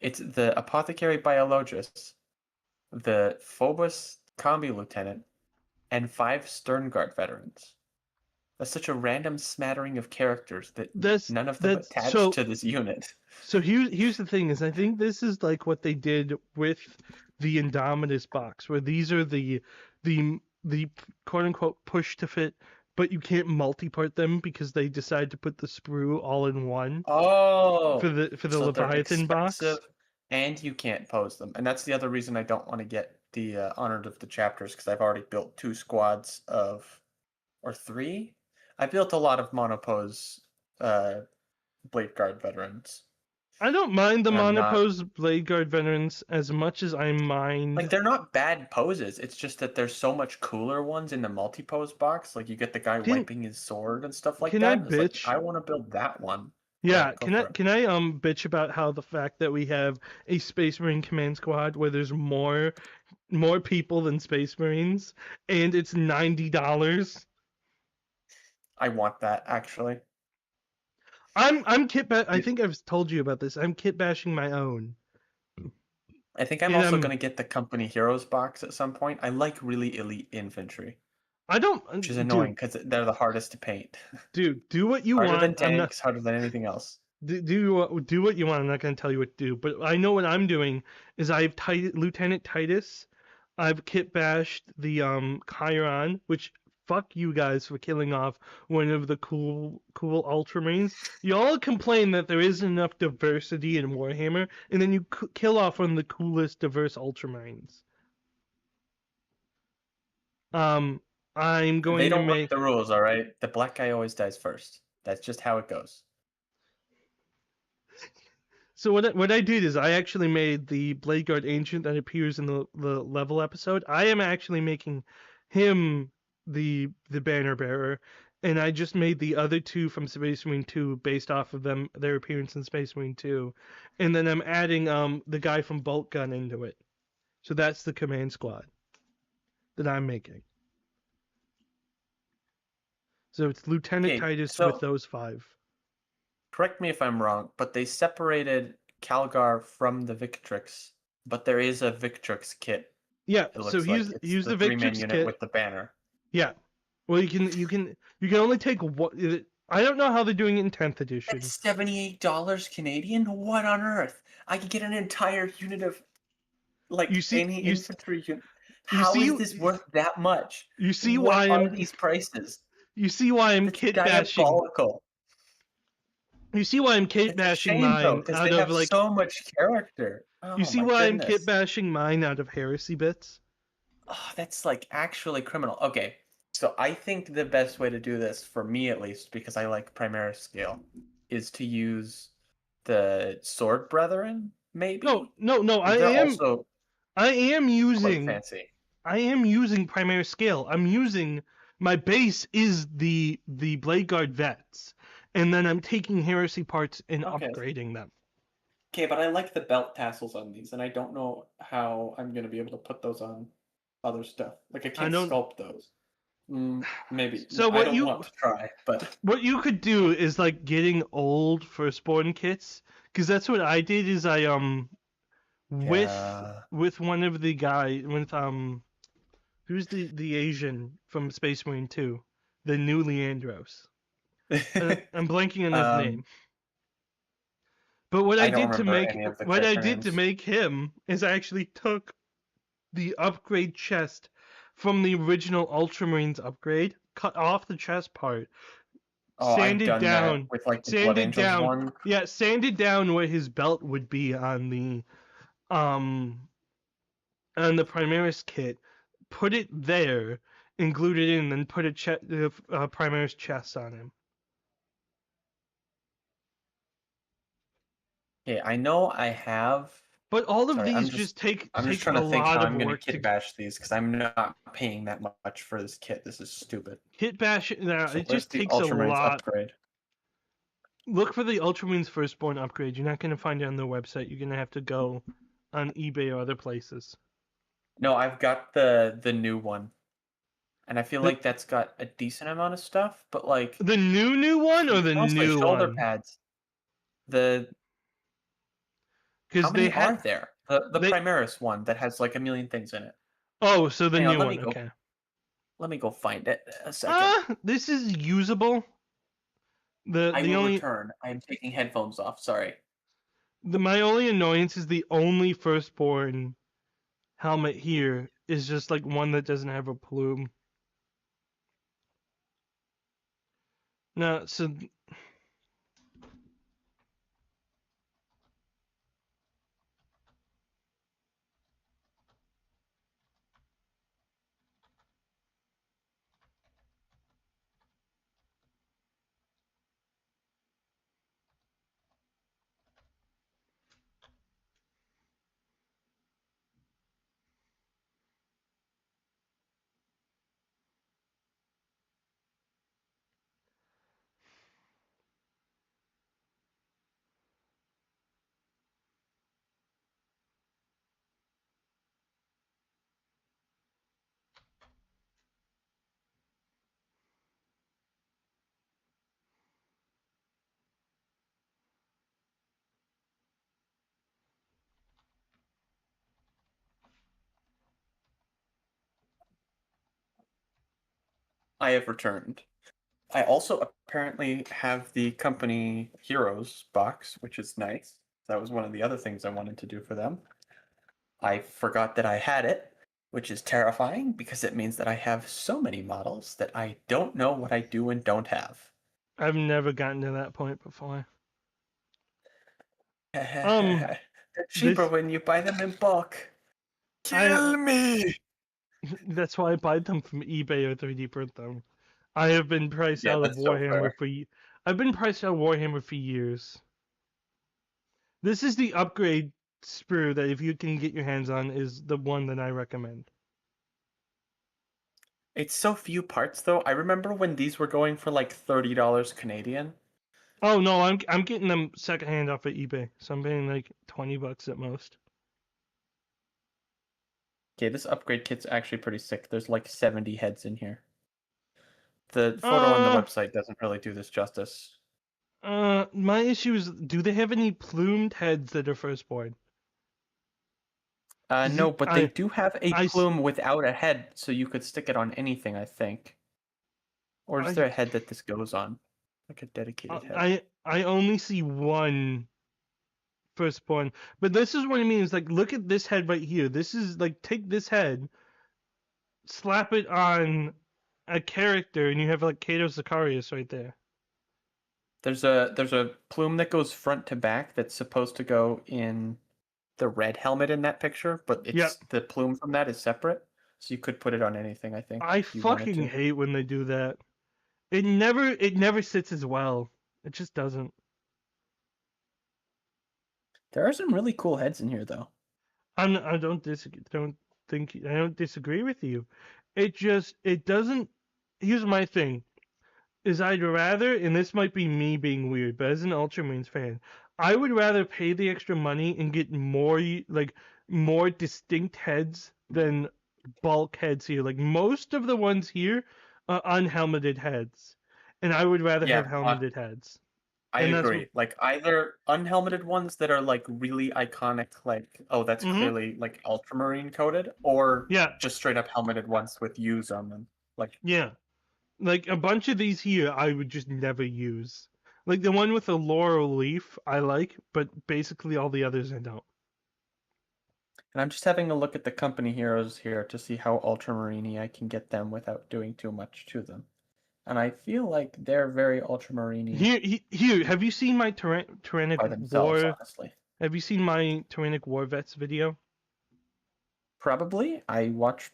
F: It's the Apothecary Biologist, the Phobos Combi Lieutenant, and 5 Sternguard veterans. That's such a random smattering of characters that none of them attached to this unit.
A: So here's the thing: is I think this is like what they did with the Indominus box, where these are the quote unquote push to fit, but you can't multi-part them because they decide to put the sprue all in one.
F: Oh,
A: for the Leviathan box.
F: And you can't pose them, and that's the other reason I don't want to get the honored of the chapters, because I've already built 2 squads of, or 3. I built a lot of monopose Blade Guard veterans.
A: I don't mind the monopose Blade Guard veterans as much as I mind.
F: Like, they're not bad poses. It's just that there's so much cooler ones in the multi-pose box. Like, you get the guy wiping his sword and stuff like that.
A: Can I bitch?
F: Like, I want to build that one.
A: Yeah, can I bitch about how the fact that we have a Space Marine command squad where there's more people than Space Marines, and it's $90.
F: I want that, actually.
A: I'm kit I think I've told you about this. I'm kit bashing my own.
F: I think I'm also going to get the Company Heroes box at some point. I like really elite infantry.
A: I don't,
F: which is annoying because they're the hardest to paint.
A: Dude, do what you want.
F: Harder than tanks, harder than anything else.
A: Do what you want. I'm not going to tell you what to do, but I know what I'm doing is I've Lieutenant Titus. I've kit bashed the Chiron, which fuck you guys for killing off one of the cool Ultramarines. Y'all complain that there isn't enough diversity in Warhammer, and then you kill off one of the coolest diverse Ultramarines. I'm going
F: they don't
A: to
F: make the rules, all right? The black guy always dies first. That's just how it goes.
A: So what I did is I actually made the Blade Guard Ancient that appears in the level episode. I am actually making him the banner bearer, and I just made the other 2 from Space Marine 2 based off of their appearance in Space Marine 2, and then I'm adding the guy from Bolt Gun into it. So that's the command squad that I'm making. So it's Lieutenant Titus with those 5.
F: Correct me if I'm wrong, but they separated Calgar from the Victrix, but there is a Victrix kit.
A: Yeah, so use the Victrix
F: unit
A: kit
F: with the banner.
A: Yeah, well you can only take what I don't know how they're doing it in 10th edition.
F: That's $78 Canadian. What on earth? I could get an entire unit of infantry unit. How is this worth that much?
A: You see
F: why these prices?
A: You see why I'm kit bashing. You see why I'm kit
F: It's a
A: bashing
F: shame though,
A: mine
F: because
A: out
F: they
A: of
F: have
A: like.
F: so much character.
A: You
F: Oh
A: see
F: my
A: why I'm
F: goodness.
A: kit bashing mine out of heresy bits?
F: Oh, that's like actually criminal. Okay, so I think the best way to do this, for me at least, because I like Primaris scale, is to use the Sword Brethren. Maybe.
A: No.
F: They're also
A: I am
F: quite
A: using.
F: fancy.
A: I am using primary scale. I'm using my base is the Blade Guard vets, and then I'm taking heresy parts and upgrading them.
F: Okay, but I like the belt tassels on these, and I don't know how I'm gonna be able to put those on other stuff. Like I can't sculpt those. Maybe.
A: So
F: I don't want to try, but
A: what you could do is like getting old firstborn kits, because that's what I did. Is I with one of the guy with who's the Asian from Space Marine 2, the new Leandros. I'm blanking on his name. But what I did to make him is I actually took the upgrade chest from the original Ultramarines upgrade, cut off the chest part, sanded down
F: with like the Blood Angels one.
A: Yeah, sanded down where his belt would be on the Primaris kit, put it there, and glued it in, then put a Primaris chest on him.
F: Okay, I know I have.
A: But all of these just take.
F: I'm just trying to think how I'm going to kit bash these because I'm not paying that much for this kit. This is stupid.
A: Kit bash, it just takes a
F: Ultramarines
A: lot.
F: Upgrade.
A: Look for the Ultramarines Firstborn upgrade. You're not going to find it on their website. You're going to have to go on eBay or other places.
F: No, I've got the new one, and I feel like that's got a decent amount of stuff. But like
A: the new one or the new
F: shoulder
A: one?
F: pads. How many are there? The Primaris one that has like a million things in it.
A: Oh, so the new one. Okay.
F: Let me go find it a second.
A: This is usable.
F: I will return. I am taking headphones off. Sorry.
A: My only annoyance is the only Firstborn helmet here is just like one that doesn't have a plume. No, so.
F: I have returned. I also apparently have the company Heroes box, which is nice. That was one of the other things I wanted to do for them. I forgot that I had it, which is terrifying because it means that I have so many models that I don't know what I do and don't have.
A: I've never gotten to that point before.
F: They're cheaper when you buy them in bulk. Kill me!
A: That's why I buy them from eBay or 3D print them. I have been priced out of Warhammer I've been priced out of Warhammer for years. This is the upgrade sprue that if you can get your hands on is the one that I recommend.
F: It's so few parts though. I remember when these were going for like $30 Canadian.
A: Oh no, I'm getting them secondhand off of eBay. So I'm paying like $20 at most.
F: Okay, this upgrade kit's actually pretty sick. There's like 70 heads in here. The photo on the website doesn't really do this justice.
A: My issue is, do they have any plumed heads that are Firstborn?
F: No, but they do have a plume without a head, so you could stick it on anything, I think. Or is there a head that this goes on? Like a dedicated head?
A: I only see one Firstborn. But this is what I mean, is like, look at this head right here. This is like, take this head, slap it on a character, and you have like Kato Zacharias right there.
F: There's a plume that goes front to back that's supposed to go in the red helmet in that picture, but it's the plume from that is separate, so you could put it on anything. I think.
A: I
F: if you wanted
A: fucking
F: to.
A: hate when they do that. It never sits as well. It just doesn't.
F: There are some really cool heads in here, though.
A: I don't disagree with you. It doesn't. Here's my thing: is I'd rather, and this might be me being weird, but as an Ultramarines fan, I would rather pay the extra money and get more distinct heads than bulk heads here. Like most of the ones here are unhelmeted heads, and I would rather have helmeted heads.
F: I agree. Like either unhelmeted ones that are like really iconic, like that's clearly like ultramarine coated, or just straight up helmeted ones with U's on them. Like
A: like a bunch of these here, I would just never use. Like the one with the laurel leaf, I like, but basically all the others I don't.
F: And I'm just having a look at the company heroes here to see how ultramarine I can get them without doing too much to them. And I feel like they're very ultramarine.
A: Here, have you seen my Tyrannic War?
F: Honestly.
A: Have you seen my Tyrannic War Vets video?
F: Probably. I watch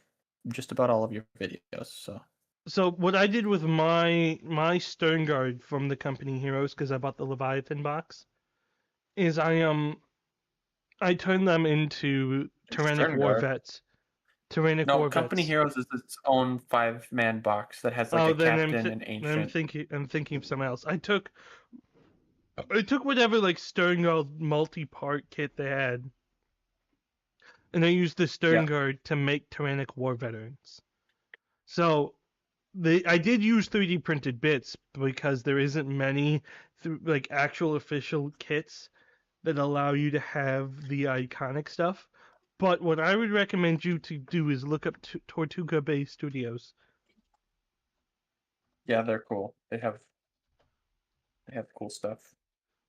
F: just about all of your videos,
A: So what I did with my Stern Guard from the company heroes, because I bought the Leviathan box, is I turned them into Tyrannic War Vets.
F: Company Heroes is its own 5-man box that has like a captain and ancient.
A: I'm thinking of something else. I took whatever like Stern Guard multi-part kit they had, and I used the Stern Guard to make Tyrannic War Veterans. So I did use 3D printed bits because there isn't many like actual official kits that allow you to have the iconic stuff. But what I would recommend you to do is look up Tortuga Bay Studios.
F: Yeah, they're cool. They have cool stuff.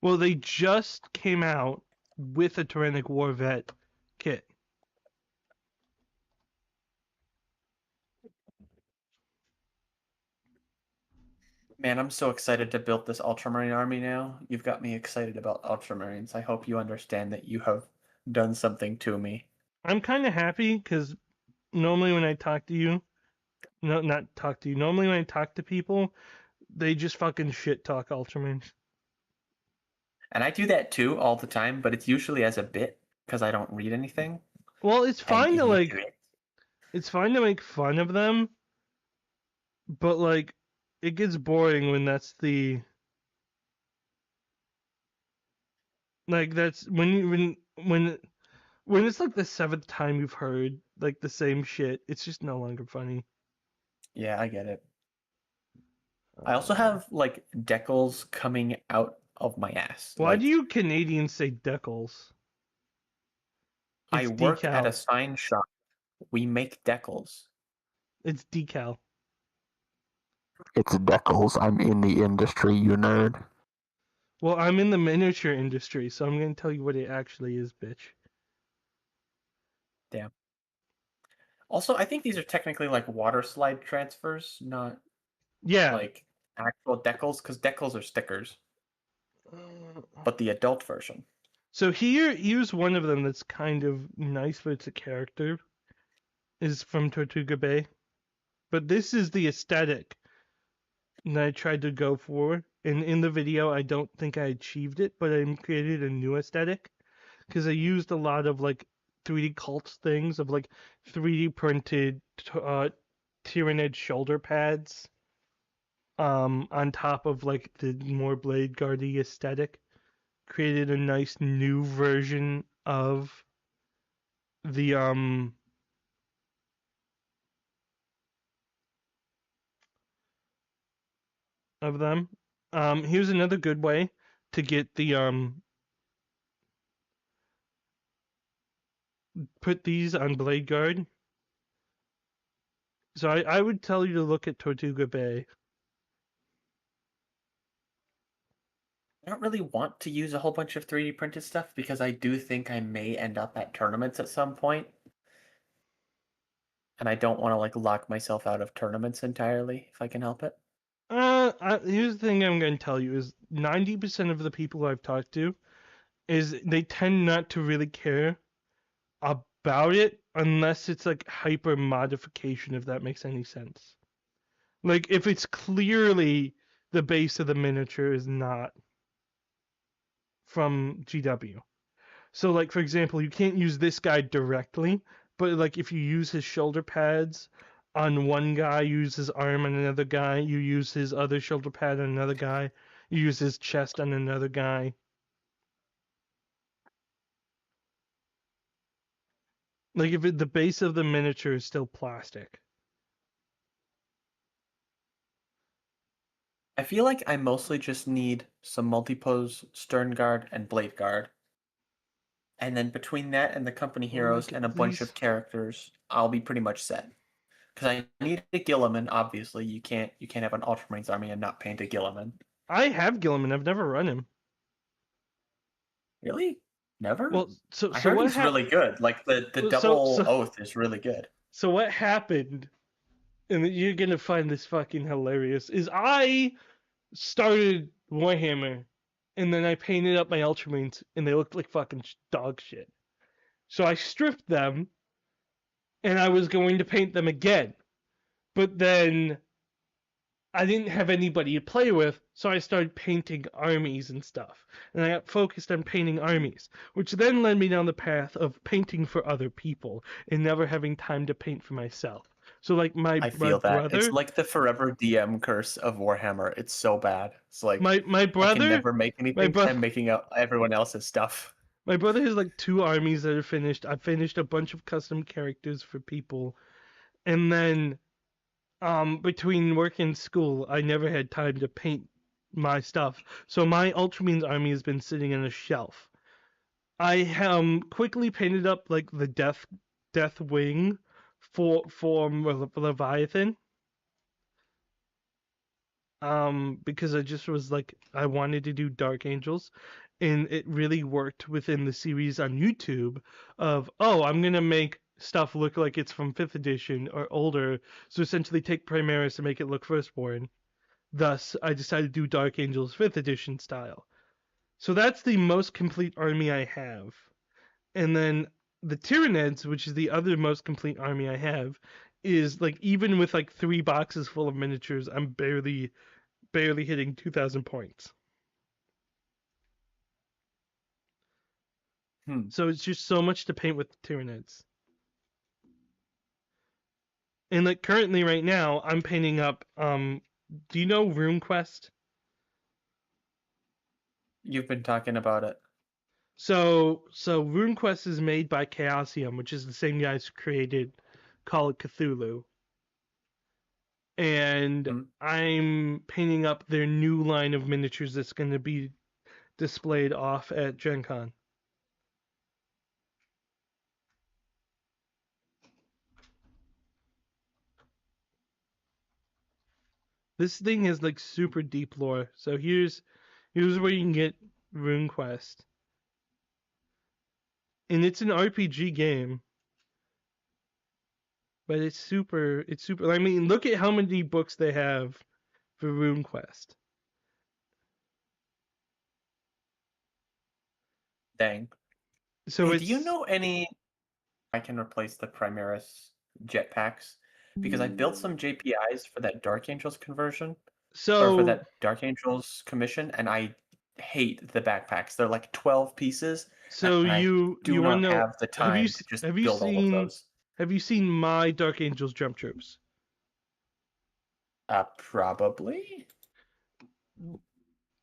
A: Well, they just came out with a Tyrannic War Vet kit.
F: Man, I'm so excited to build this Ultramarine army now. You've got me excited about Ultramarines. I hope you understand that you have done something to me.
A: I'm kind of happy because normally when I talk to you, normally when I talk to people, they just fucking shit talk Ultramarines.
F: And I do that too all the time, but it's usually as a bit because I don't read anything.
A: Well, it's fine to it's fine to make fun of them, but like, it gets boring when that's when it's like the 7th time you've heard like the same shit. It's just no longer funny.
F: Yeah, I get it. I also have like decals coming out of my ass.
A: Why do you Canadians say decals?
F: I work at a sign shop. We make decals.
A: It's decal.
P: It's decals. I'm in the industry, you nerd.
A: Well, I'm in the miniature industry, so I'm going to tell you what it actually is, bitch.
F: Damn. Also, I think these are technically like water slide transfers, not like actual decals, because decals are stickers. But the adult version.
A: So here's one of them that's kind of nice, but it's a character. Is from Tortuga Bay. But this is the aesthetic that I tried to go for. And in the video, I don't think I achieved it, but I created a new aesthetic. Because I used a lot of like 3D cult things of like 3D printed Tyranid shoulder pads. On top of like the more Blade Guardy aesthetic. Created a nice new version of the of them. Here's another good way to get the put these on Blade Guard. So I would tell you to look at Tortuga Bay.
F: I don't really want to use a whole bunch of 3D printed stuff because I do think I may end up at tournaments at some point. And I don't want to like lock myself out of tournaments entirely if I can help it.
A: Here's the thing I'm going to tell you is 90% of the people I've talked to is they tend not to really care about it unless it's like hyper modification, if that makes any sense. Like if it's clearly the base of the miniature is not from GW. So like for example, you can't use this guy directly, but like if you use his shoulder pads on one guy, you use his arm on another guy, you use his other shoulder pad on another guy, you use his chest on another guy. Like if the base of the miniature is still plastic.
F: I feel like I mostly just need some multi-pose, stern guard, and blade guard. And then between that and the company heroes and a bunch of characters, I'll be pretty much set. Because I need a Gilliman, obviously. You can't have an Ultramarines army and not paint a Gilliman.
A: I have Gilliman. I've never run him.
F: Really? Never?
A: Well,
F: I heard he's really good. Like the double oath is really good.
A: So what happened, and you're gonna find this fucking hilarious, is I started Warhammer, and then I painted up my Ultramarines, and they looked like fucking dog shit. So I stripped them, and I was going to paint them again. But then I didn't have anybody to play with, so I started painting armies and stuff. And I got focused on painting armies, which then led me down the path of painting for other people and never having time to paint for myself. So like
F: I feel that.
A: brother,
F: It's like the forever DM curse of Warhammer. It's so bad. It's like
A: my brother
F: I can never make anything. I'm making out everyone else's stuff.
A: My brother has like 2 armies that are finished. I finished a bunch of custom characters for people, and then between work and school, I never had time to paint my stuff. So my Ultramarines army has been sitting on a shelf. I quickly painted up like the death wing for Leviathan. Because I just was like, I wanted to do Dark Angels, and it really worked within the series on YouTube of, oh, I'm gonna make stuff look like it's from 5th edition or older, so essentially take Primaris and make it look Firstborn. Thus, I decided to do Dark Angels 5th edition style. So that's the most complete army I have. And then the Tyranids, which is the other most complete army I have, is like, even with like 3 boxes full of miniatures, I'm barely hitting 2,000 points. So it's just so much to paint with Tyranids. And like currently right now, I'm painting up, do you know RuneQuest?
F: You've been talking about it.
A: So RuneQuest is made by Chaosium, which is the same guys who created Call of Cthulhu. And I'm painting up their new line of miniatures that's going to be displayed off at Gen Con. This thing is like super deep lore. So here's where you can get RuneQuest. And it's an RPG game. But it's super I mean, look at how many books they have for RuneQuest.
F: Dang.
A: So
F: hey, do you know any I can replace the Primaris jetpacks? Because I built some JPIs for that Dark Angels conversion. Or for that Dark Angels commission, and I hate the backpacks. They're like 12 pieces.
A: So you
F: not
A: know,
F: have the time to just build all of those.
A: Have you seen my Dark Angels jump troops?
F: Probably.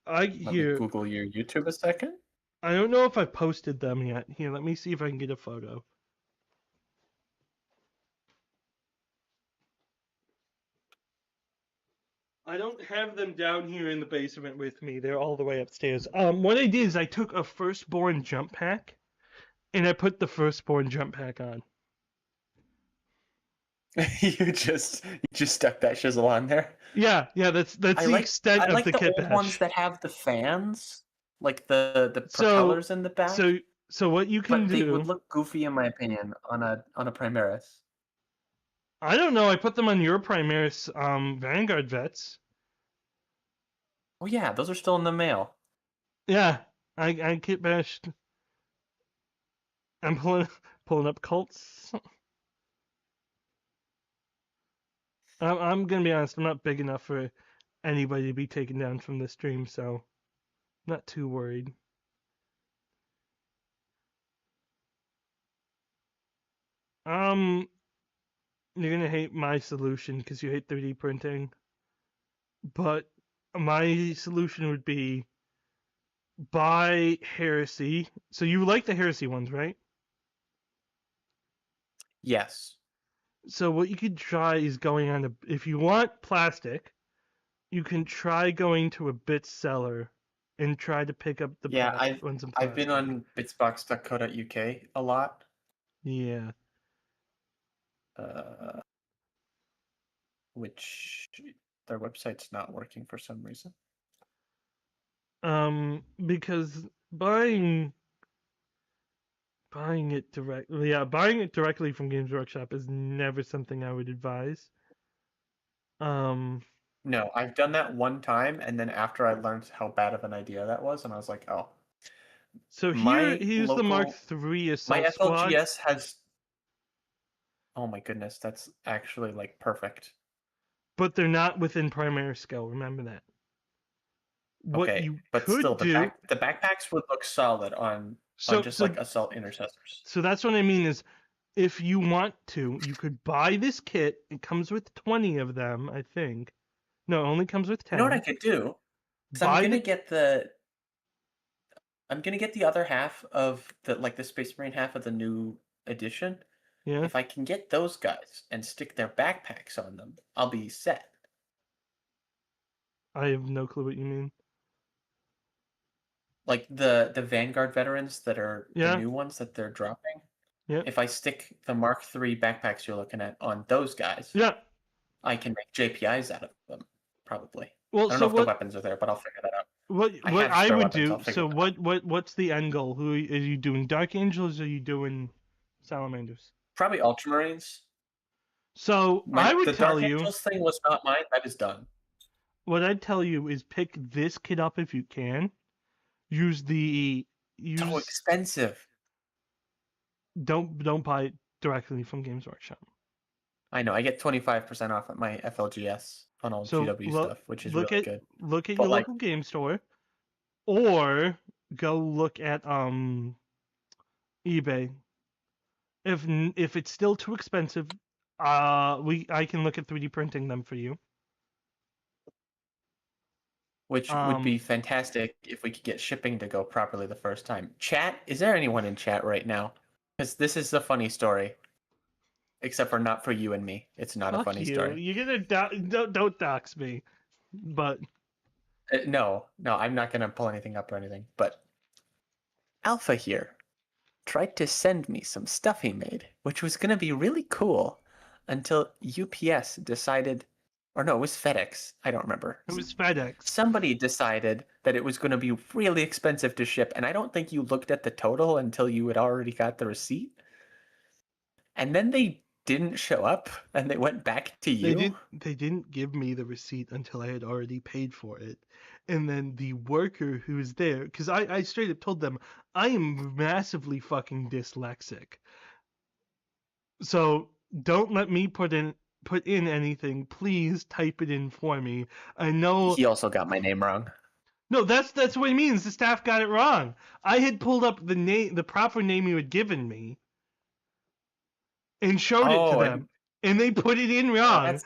F: Let me Google your YouTube a second.
A: I don't know if I posted them yet. Here, let me see if I can get a photo. I don't have them down here in the basement with me. They're all the way upstairs. What I did is I took a Firstborn jump pack, and I put the Firstborn jump pack on.
F: you just stuck that shizzle on there.
A: Yeah, that's the extent of the kit
F: old ones that have the fans, like the propellers in the back.
A: So what you can do?
F: They would look goofy, in my opinion, on a Primaris.
A: I don't know. I put them on your Primaris Vanguard vets.
F: Oh yeah, those are still in the mail.
A: Yeah, I kit bashed. I'm pulling up cults. I'm gonna be honest. I'm not big enough for anybody to be taken down from the stream, so I'm not too worried. You're gonna hate my solution because you hate 3D printing, but my solution would be buy Heresy. So you like the Heresy ones, right?
F: Yes.
A: So what you could try is going on a. If you want plastic, you can try going to a bit seller and try to pick up the plastic ones in plastic.
F: I've been on bitsbox.co.uk a lot.
A: Yeah.
F: Which their website's not working for some reason.
A: Because buying it directly from Games Workshop is never something I would advise.
F: No, I've done that one time, and then after I learned how bad of an idea that was, and I was like, oh.
A: So here's the Mark III Assault Squad.
F: My FLGS has. Oh my goodness, that's actually like perfect.
A: But they're not within primary scale. Remember that.
F: But still, the backpacks would look solid on like assault intercessors.
A: So that's what I mean is, if you want to, you could buy this kit. It comes with 20 of them, I think. No, it only comes with 10.
F: You know what I could do? I'm gonna get the other half of the Space Marine half of the new edition.
A: Yeah.
F: If I can get those guys and stick their backpacks on them, I'll be set.
A: I have no clue what you mean.
F: Like the Vanguard veterans that are the new ones that they're dropping.
A: Yeah.
F: If I stick the Mark III backpacks you're looking at on those guys, I can make JPIs out of them, probably.
A: Well,
F: I don't know if the weapons are there, but I'll figure that out.
A: What I would do. So what's the end goal? Who are you doing? Dark Angels or are you doing Salamanders?
F: Probably Ultramarines.
A: So I would tell you.
F: The Dark Angels thing was not mine. That is done.
A: What I'd tell you is pick this kit up if you can.
F: So expensive.
A: Don't buy it directly from Games Workshop.
F: I know. I get 25% off at my FLGS on all GW stuff, which is really good.
A: Look at your local game store, or go look at eBay. If it's still too expensive, I can look at 3D printing them for you.
F: Which would be fantastic if we could get shipping to go properly the first time. Chat, is there anyone in chat right now? Because this is a funny story. Except for not for you and me. It's not a funny story.
A: You're gonna don't dox me. But
F: no, I'm not gonna pull anything up or anything. But Alpha here tried to send me some stuff he made, which was gonna be really cool until UPS decided. Or no, it was FedEx. I don't remember.
A: It was FedEx.
F: Somebody decided that it was going to be really expensive to ship, and I don't think you looked at the total until you had already got the receipt. And then they didn't show up, and they went back to you.
A: They didn't give me the receipt until I had already paid for it. And then the worker who was there, because I straight up told them, I am massively fucking dyslexic. So don't let me put in anything. Please type it in for me. I know
F: he also got my name wrong.
A: No, that's what he means. The staff got it wrong. I had pulled up the proper name you had given me and showed it to them, and they put it in wrong.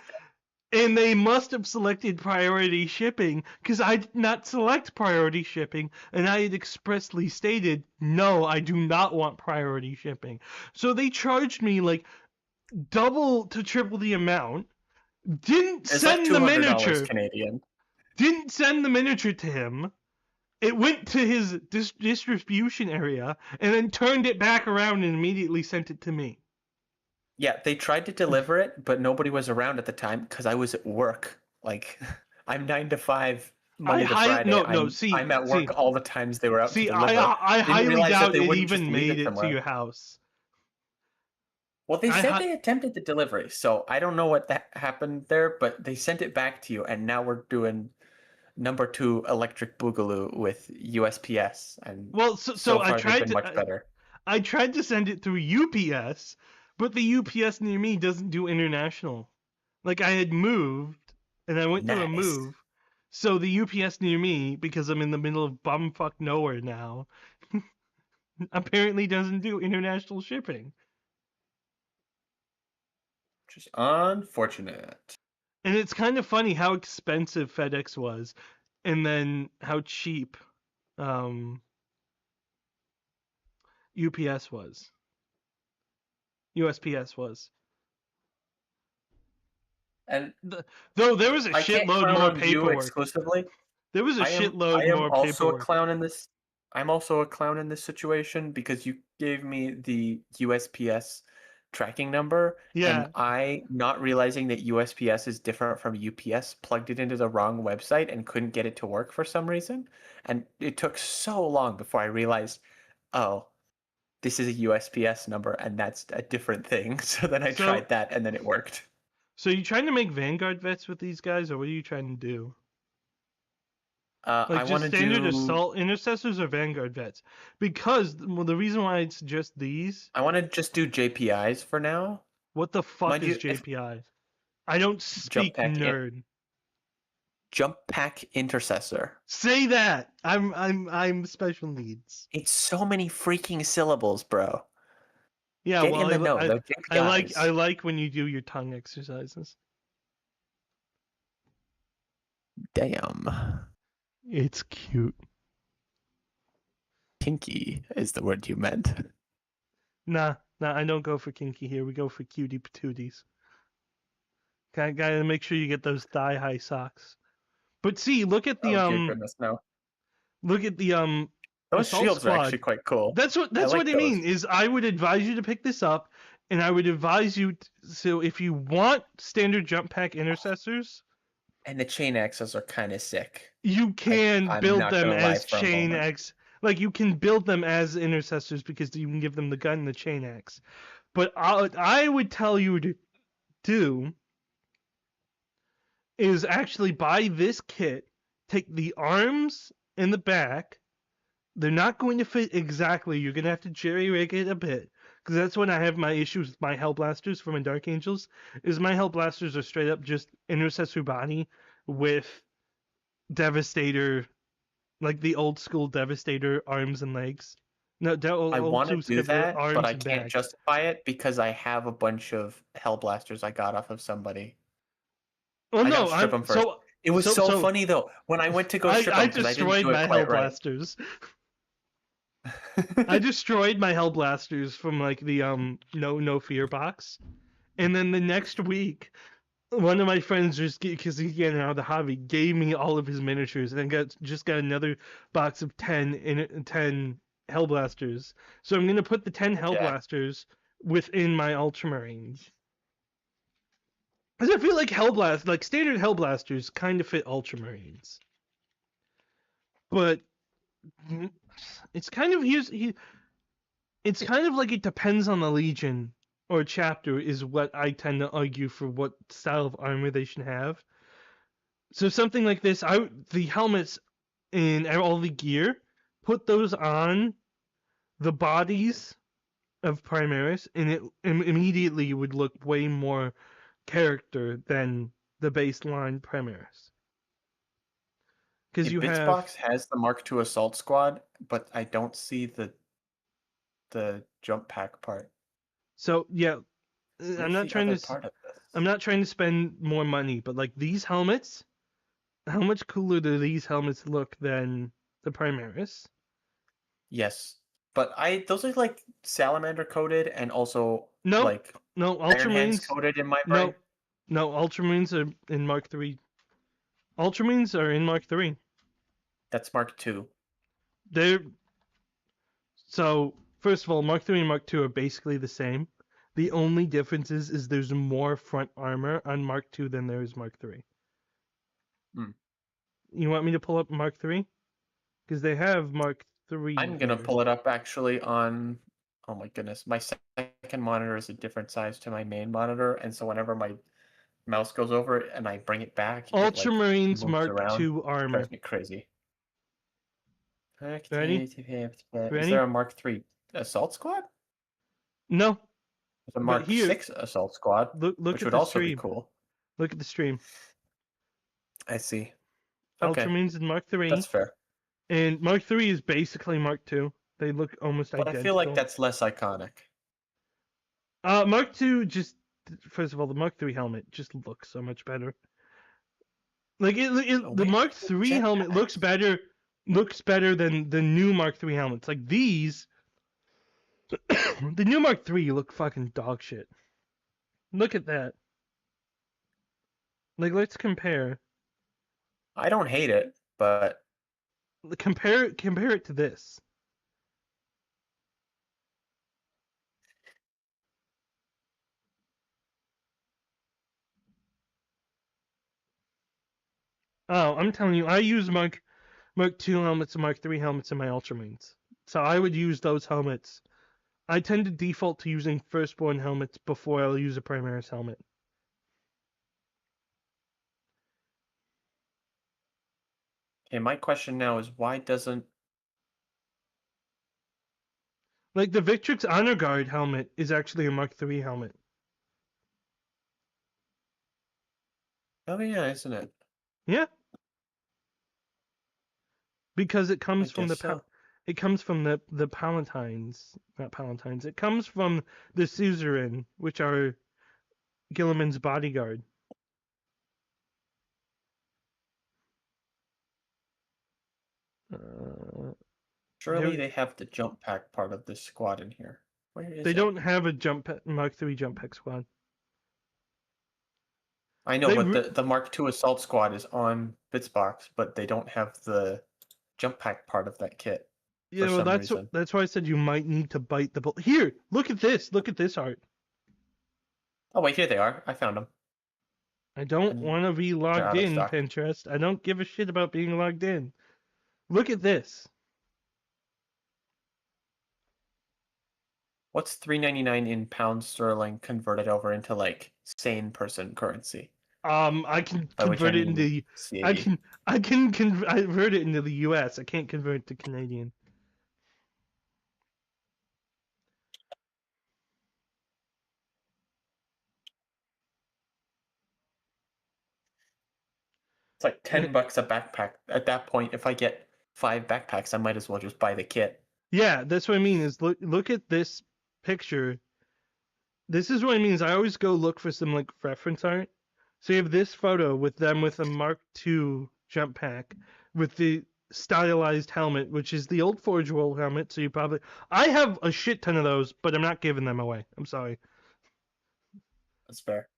A: And they must have selected priority shipping because I did not select priority shipping, and I had expressly stated, no, I do not want priority shipping. So they charged me like double to triple the amount. Didn't send the miniature.
F: Canadian.
A: Didn't send the miniature to him. It went to his distribution area and then turned it back around and immediately sent it to me.
F: Yeah, they tried to deliver it, but nobody was around at the time because I was at work. Like, I'm 9 to 5 Monday to Friday. I'm at work all the times they were out to deliver.
A: I highly doubt it even made it to your house.
F: Well, they said they attempted the delivery, so I don't know what that happened there, but they sent it back to you, and now we're doing number 2 electric boogaloo with USPS, and
A: Well, so I
F: far they've
A: tried
F: been
A: to
F: much better.
A: I tried to send it through UPS, but the UPS near me doesn't do international. Like I had moved and I went through a
F: Nice.
A: move. So the UPS near me, because I'm in the middle of bumfuck nowhere now, apparently doesn't do international shipping.
F: Just unfortunate.
A: And it's kind of funny how expensive FedEx was and then how cheap UPS was. USPS was.
F: And
A: though there was a
F: I can't
A: shitload
F: clown
A: more
F: on you
A: paperwork.
F: exclusively.
A: There was a shitload
F: I am
A: more
F: also
A: paperwork.
F: a clown in this. I'm also a clown in this situation because you gave me the USPS tracking number,
A: Yeah.
F: and I, not realizing that USPS is different from UPS, plugged it into the wrong website and couldn't get it to work for some reason. And it took so long before I realized, oh, this is a USPS number and that's a different thing. So then I tried that and then it worked.
A: So you trying to make Vanguard vets with these guys, or what are you trying to do?
F: I
A: Like
F: want
A: just
F: to
A: standard
F: do.
A: assault intercessors or Vanguard vets? Because the reason why I suggest these.
F: I want to just do JPIs for now.
A: What the fuck
F: Mind
A: is
F: you,
A: JPI? I don't speak nerd.
F: Jump pack intercessor.
A: Say that. I'm special needs.
F: It's so many freaking syllables, bro.
A: Yeah,
F: Get
A: well,
F: in the know. They're JPIs.
A: I like when you do your tongue exercises.
F: Damn.
A: It's cute.
F: Kinky is the word you meant.
A: Nah, I don't go for kinky here. We go for cutie patooties. Gotta make sure you get those thigh-high socks. But see, look at the
F: dear goodness, no.
A: Look at the
F: Those
A: Assault
F: shields
A: Squad.
F: are actually quite cool.
A: That's what I mean. Is I would advise you to pick this up, and I would advise you. So if you want standard jump pack intercessors,
F: and the chain axes are kind of sick.
A: You can build them as
F: chain
A: axe. Like you can build them as intercessors because you can give them the gun and the chain axe. But I would tell you to do is actually buy this kit, take the arms and the back. They're not going to fit exactly. You're going to have to jerry-rig it a bit. Because that's when I have my issues with my Hellblasters for my Dark Angels. Is my Hellblasters are straight up just intercessor body with Devastator, like the old school Devastator arms and legs. No,
F: I want to do that, but I
A: and
F: can't
A: back.
F: justify it because I have a bunch of Hellblasters I got off of somebody.
A: Well,
F: I
A: no,
F: gotta strip them first.
A: so
F: it was so funny though when I went to go strip them because I didn't do it quite right.
A: I destroyed my Hellblasters from like the no fear box, and then the next week, one of my friends just because he's getting out of the hobby gave me all of his miniatures, and I just got another box of 10 Hellblasters. So I'm gonna put the 10 Hellblasters within my Ultramarines. Because I feel like like standard Hellblasters kind of fit Ultramarines. But it's kind of it's kind of like it depends on the Legion or chapter is what I tend to argue for what style of armor they should have. So something like this, the helmets and all the gear, put those on the bodies of Primaris, and it immediately would look way more character than the baseline Primaris. Because you have
F: Bitsbox has the Mark II Assault Squad, but I don't see the jump pack part.
A: So yeah, I'm not trying to spend more money, but like these helmets, how much cooler do these helmets look than the Primaris?
F: Yes, but those are like salamander coated and also
A: no
F: Iron Hands coated in my brain.
A: No, Ultramarines are in Mark III. Ultramarines are in Mark III.
F: That's Mark II.
A: So first of all, Mark III and Mark II are basically the same. The only difference is there's more front armor on Mark II than there is Mark III. You want me to pull up Mark III? Because they have Mark III.
F: I'm gonna pull it up actually on. Oh my goodness, my second monitor is a different size to my main monitor, and so whenever my mouse goes over it and I bring it back,
A: Ultramarines
F: moves
A: Mark
F: around.
A: II armor.
F: Drives me crazy.
A: Ready?
F: Is there a Mark III assault squad?
A: No.
F: There's a Mark VI assault squad,
A: look
F: which
A: at
F: would
A: the
F: also be
A: stream.
F: cool.
A: Look at the stream.
F: I see. Okay.
A: Ultramarines is Mark III.
F: That's fair.
A: And Mark III is basically Mark II. They look almost
F: But
A: identical.
F: I feel like that's less iconic.
A: Mark II just, first of all, the Mark III helmet just looks so much better. Like the Mark III helmet looks better than the new Mark III helmets. Like these, the new Mark III look fucking dog shit. Look at that. Like, let's compare.
F: I don't hate it, but
A: compare it to this. Oh, I'm telling you, I use Mark II helmets and Mark III helmets in my Ultramarines. So I would use those helmets. I tend to default to using Firstborn helmets before I'll use a Primaris helmet.
F: Okay, my question now is why doesn't...
A: Like, the Victrix Honor Guard helmet is actually a Mark III helmet.
F: Oh yeah, isn't it?
A: Yeah. Because it comes from the it comes from the Palatines, not Palatines. It comes from the Suzerain, which are Gilliman's bodyguard.
F: Surely they have the jump pack part of this squad in here. Where is
A: They
F: it?
A: don't have a Mark III jump pack squad.
F: I know, but the Mark II assault squad is on Bitsbox, but they don't have the jump pack part of that kit.
A: Yeah, well, that's why I said you might need to bite the bullet. Here, look at this. Look at this art.
F: Oh wait, here they are. I found them.
A: I don't want to be logged in,
F: stock.
A: Pinterest. I don't give a shit about being logged in. Look at this.
F: What's $3.99 in pounds sterling converted over into like sane person currency?
A: I can convert it into I can convert it into the US. I can't convert it to Canadian.
F: It's like $10 a backpack. At that point, if I get 5 backpacks, I might as well just buy the kit.
A: Yeah, that's what I mean. Is look at this picture. This is what I mean. Is I always go look for some like reference art. So you have this photo with them with a Mark II jump pack with the stylized helmet, which is the old Forge World helmet. So you probably I have a shit ton of those, but I'm not giving them away. I'm sorry.
F: That's fair.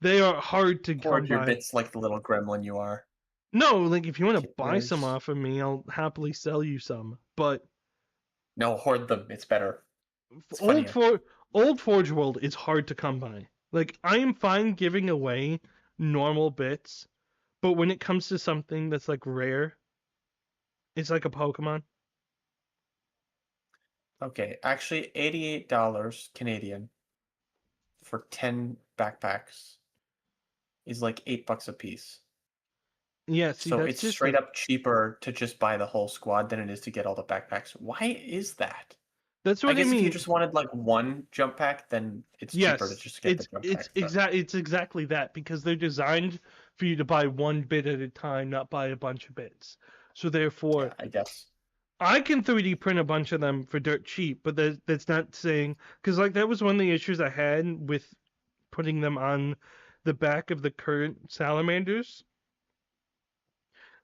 A: They are hard to
F: Hoard
A: come
F: your
A: by.
F: bits like the little gremlin you are.
A: No, like if you want to buy some off of me, I'll happily sell you some. But
F: no, hoard them. It's better. It's
A: old Forge World is hard to come by. Like I am fine giving away normal bits, but when it comes to something that's like rare, it's like a Pokemon.
F: Okay, actually, $88 Canadian for 10 backpacks is like $8 a piece.
A: Yeah, see,
F: so
A: that's
F: it's
A: just
F: straight up cheaper to just buy the whole squad than it is to get all the backpacks. Why is that?
A: That's what
F: I guess
A: I mean.
F: If you just wanted like one jump pack, then it's cheaper to just get the jump pack.
A: It's exactly that because they're designed for you to buy one bit at a time, not buy a bunch of bits. So therefore,
F: I guess
A: I can 3D print a bunch of them for dirt cheap, but that's not saying because like that was one of the issues I had with putting them on the back of the current salamanders.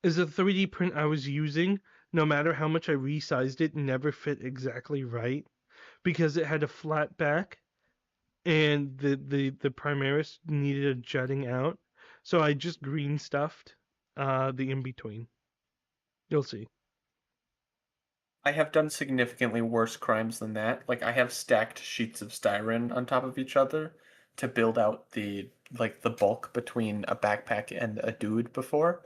A: Is the 3D print I was using, no matter how much I resized it, never fit exactly right because it had a flat back and the Primaris needed a jutting out. So I just green stuffed the in-between. You'll see.
F: I have done significantly worse crimes than that. Like I have stacked sheets of styrene on top of each other to build out the bulk between a backpack and a dude before.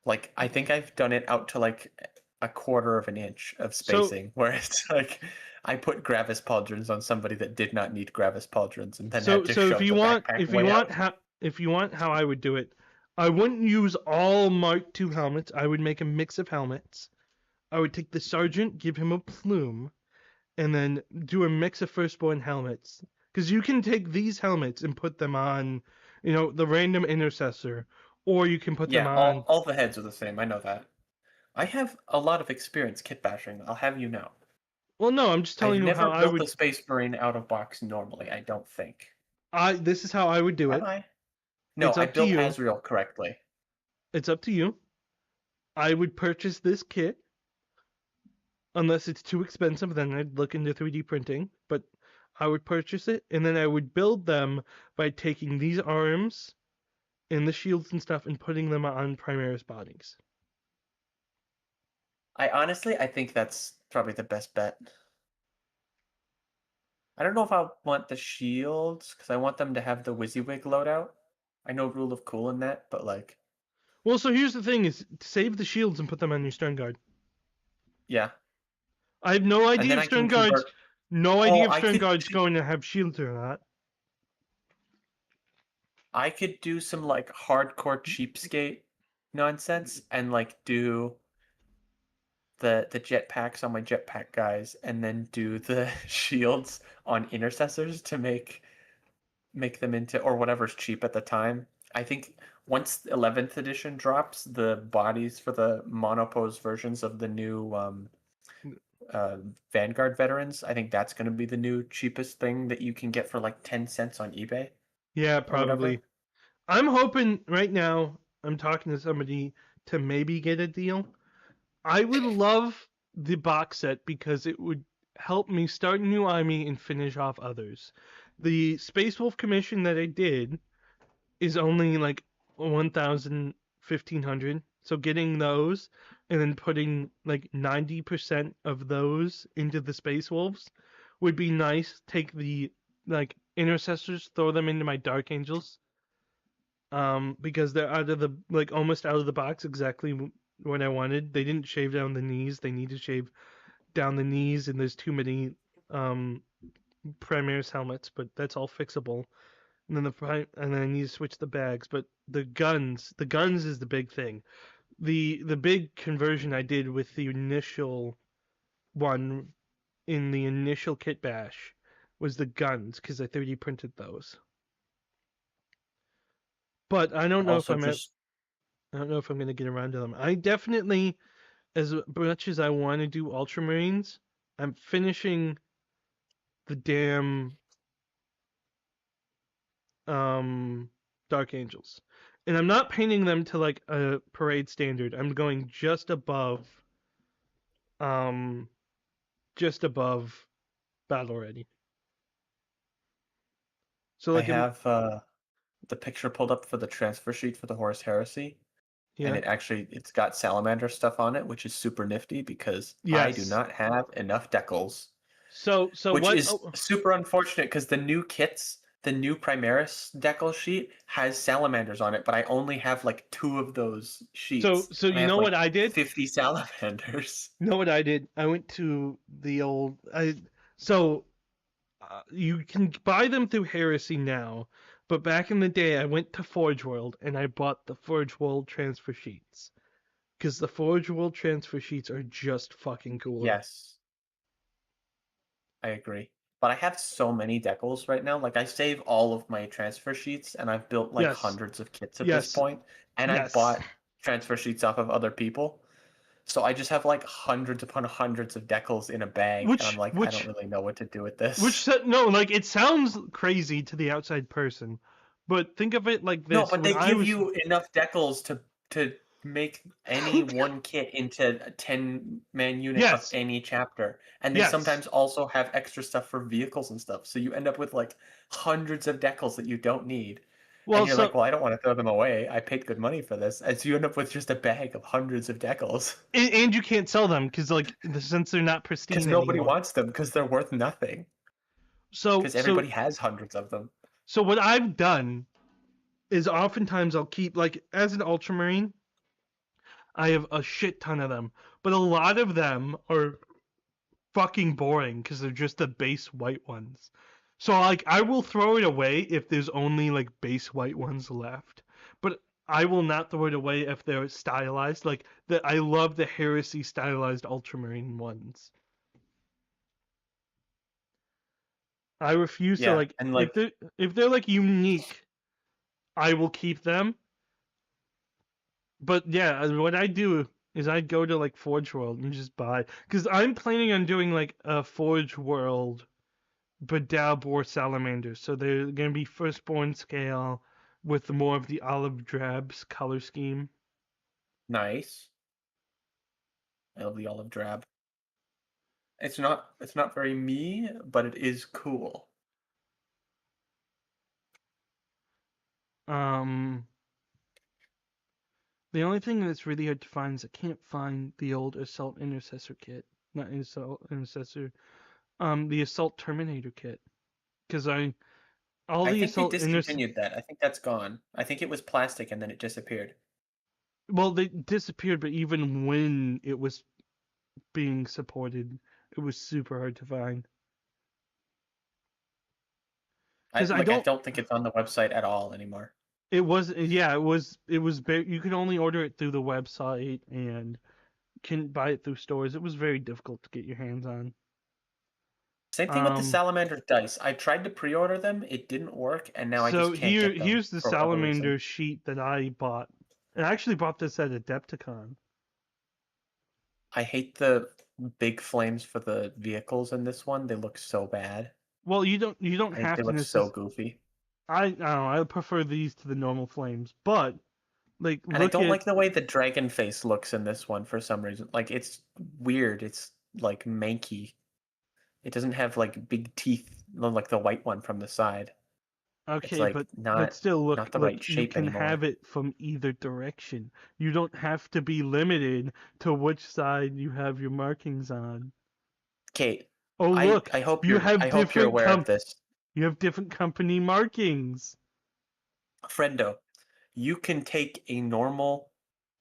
F: Like I think I've done it out to like a quarter of an inch of spacing, where it's like I put Gravis pauldrons on somebody that did not need Gravis pauldrons, and then had to shove the backpack way out.
A: if you want how I would do it, I wouldn't use all Mark II helmets. I would make a mix of helmets. I would take the sergeant, give him a plume, and then do a mix of firstborn helmets. Because you can take these helmets and put them on, the random intercessor, or you can put them
F: Yeah,
A: on.
F: all the heads are the same. I know that. I have a lot of experience kit bashing. I'll have you know.
A: Well, no, I'm just telling you how I would.
F: I've never built a Space Marine out of box normally. I don't think.
A: This is how I would do it.
F: Have I? No, I built Azrael correctly.
A: It's up to you. I would purchase this kit. Unless it's too expensive, then I'd look into 3D printing. But I would purchase it, and then I would build them by taking these arms and the shields and stuff and putting them on Primaris bodies.
F: I think that's probably the best bet. I don't know if I want the shields, because I want them to have the WYSIWYG loadout. I know Rule of Cool in that, but like...
A: Well, so here's the thing, is save the shields and put them on your Stern Guard.
F: Yeah.
A: I have no idea if Stern Guard's going to have shields or not.
F: I could do some like hardcore cheapskate nonsense and like do the jetpacks on my jetpack guys, and then do the shields on intercessors to make them into, or whatever's cheap at the time. I think once 11th edition drops, the bodies for the monopose versions of the new Vanguard veterans, I think that's going to be the new cheapest thing that you can get for like 10 cents on eBay.
A: Yeah, probably. I'm hoping right now, I'm talking to somebody to maybe get a deal. I would love the box set because it would help me start a new army and finish off others. The Space Wolf commission that I did is only like 1,000, 1,500. So getting those and then putting like 90% of those into the Space Wolves would be nice. Take the like intercessors, throw them into my Dark Angels. Because they're out of the almost out of the box exactly what I wanted. They didn't shave down the knees. They need to shave down the knees, and there's too many Primaris helmets, but that's all fixable. And then I need to switch the bags. But the guns is the big thing. The big conversion I did with the initial one in the initial kit bash was the guns, because I 3D printed those. But I don't know if I'm going to get around to them. I definitely, as much as I want to do Ultramarines, I'm finishing the damn Dark Angels. And I'm not painting them to like a parade standard. I'm going just above battle ready. So like
F: I have the picture pulled up for the transfer sheet for the Horus Heresy. Yeah. And it's got salamander stuff on it, which is super nifty because I do not have enough decals. Which is super unfortunate because the new kits, the new Primaris decal sheet has salamanders on it, but I only have like 2 of those sheets.
A: So you know what I did?
F: 50 salamanders.
A: You know what I did? I went to the old... you can buy them through Heresy now, but back in the day, I went to Forge World and I bought the Forge World transfer sheets. Because the Forge World transfer sheets are just fucking cool.
F: Yes. I agree. But I have so many decals right now. Like, I save all of my transfer sheets, and I've built, like, hundreds of kits at this point. And I bought transfer sheets off of other people. So I just have, like, hundreds upon hundreds of decals in a bag, and I'm like, I don't really know what to do with this.
A: It sounds crazy to the outside person, but think of it like this.
F: No, but they give you enough decals to make any one kit into a 10-man unit of any chapter. And they sometimes also have extra stuff for vehicles and stuff. So you end up with, like, hundreds of decals that you don't need. Well, and you're like, well, I don't want to throw them away. I paid good money for this. And so you end up with just a bag of hundreds of decals.
A: And you can't sell them because, like, since they're not pristine
F: because nobody wants them because they're worth nothing. Because everybody has hundreds of them.
A: So what I've done is oftentimes I'll keep, like, as an Ultramarine, I have a shit ton of them. But a lot of them are fucking boring because they're just the base white ones. So like I will throw it away if there's only like base white ones left, but I will not throw it away if they're stylized. Like I love the Heresy stylized ultramarine ones. I refuse to like,
F: and like
A: if they're like unique, I will keep them. But yeah, what I do is I go to like Forge World and just buy, because I'm planning on doing like a Forge World Bedab or Salamander. So they're gonna be firstborn scale with more of the olive drabs color scheme.
F: Nice. I love the olive drab. It's not very me, but it is cool.
A: The only thing that's really hard to find is I can't find the old Assault Intercessor kit. Not Assault Intercessor. The Assault Terminator kit. Because
F: I think they discontinued that. I think that's gone. I think it was plastic and then it disappeared.
A: Well, they disappeared, but even when it was being supported, it was super hard to find.
F: I don't think it's on the website at all anymore.
A: It was, yeah, it was. You could only order it through the website and couldn't buy it through stores. It was very difficult to get your hands on.
F: Same thing with the Salamander dice. I tried to pre-order them, it didn't work, and now I just can't get them.
A: Here's the Salamander sheet that I bought. I actually bought this at Adepticon.
F: I hate the big flames for the vehicles in this one. They look so bad.
A: Well, you don't have to.
F: They look so goofy.
A: I don't know. I prefer these to the normal flames, but like,
F: and I don't like the way the dragon face looks in this one for some reason. Like, it's weird. It's like manky. It doesn't have like big teeth like the white one from the side.
A: Okay,
F: like
A: but still look,
F: not the right shape
A: you can
F: anymore.
A: have it from either direction. You don't have to be limited to which side you have your markings on.
F: Kate.
A: Oh look,
F: I hope you're aware of this.
A: You have different company markings.
F: Friendo, you can take a normal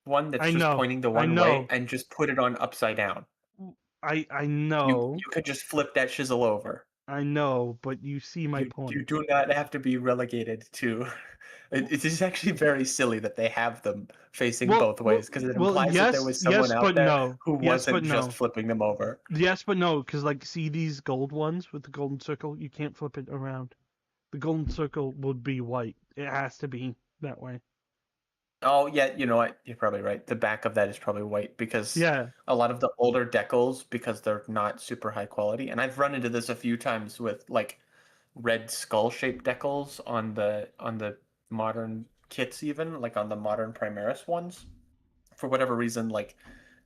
F: one that's just pointing the one way and just put it on upside down.
A: I know.
F: You could just flip that shizzle over.
A: I know, but you see my point.
F: You do not have to be relegated to. It is actually very silly that they have them facing both ways, because it implies that there was someone out there who wasn't just flipping them over.
A: Yes, but no, because like, see these gold ones with the golden circle? You can't flip it around. The golden circle would be white. It has to be that way.
F: Oh, yeah, you know what? You're probably right. The back of that is probably white, because a lot of the older decals, because they're not super high quality, and I've run into this a few times with like red skull-shaped decals on the modern kits, even like on the modern Primaris ones. For whatever reason, like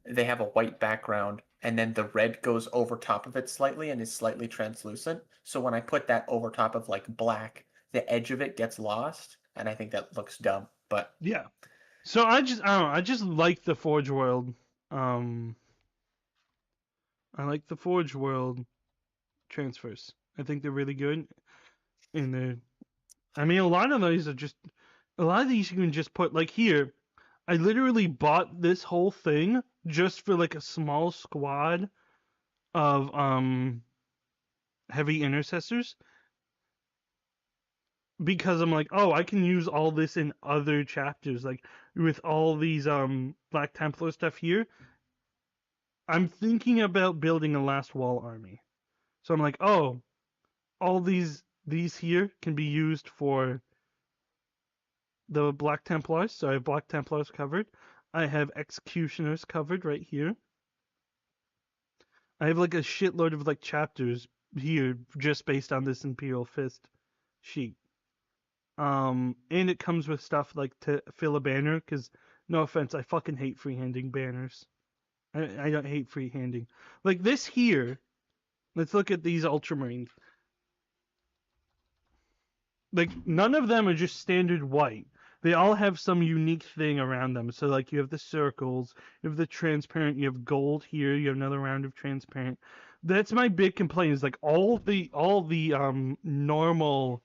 F: they have a white background, and then the red goes over top of it slightly and is slightly translucent. So when I put that over top of like black, the edge of it gets lost, and I think that looks dumb. But
A: yeah, so I don't know. I just like the Forge World. I like the Forge World transfers. I think they're really good, and I mean, a lot of these you can just put, like, here. I literally bought this whole thing just for like a small squad of heavy intercessors. Because I'm like, oh, I can use all this in other chapters, like with all these Black Templar stuff here. I'm thinking about building a Last Wall army. So I'm like, oh, all these here can be used for the Black Templars. So I have Black Templars covered. I have Executioners covered right here. I have like a shitload of like chapters here just based on this Imperial Fist sheet. And it comes with stuff like to fill a banner, because no offense, I fucking hate freehanding banners. I don't hate freehanding. Like this here, let's look at these Ultramarines. Like, none of them are just standard white. They all have some unique thing around them. So like, you have the circles, you have the transparent, you have gold here, you have another round of transparent. That's my big complaint, is like all the normal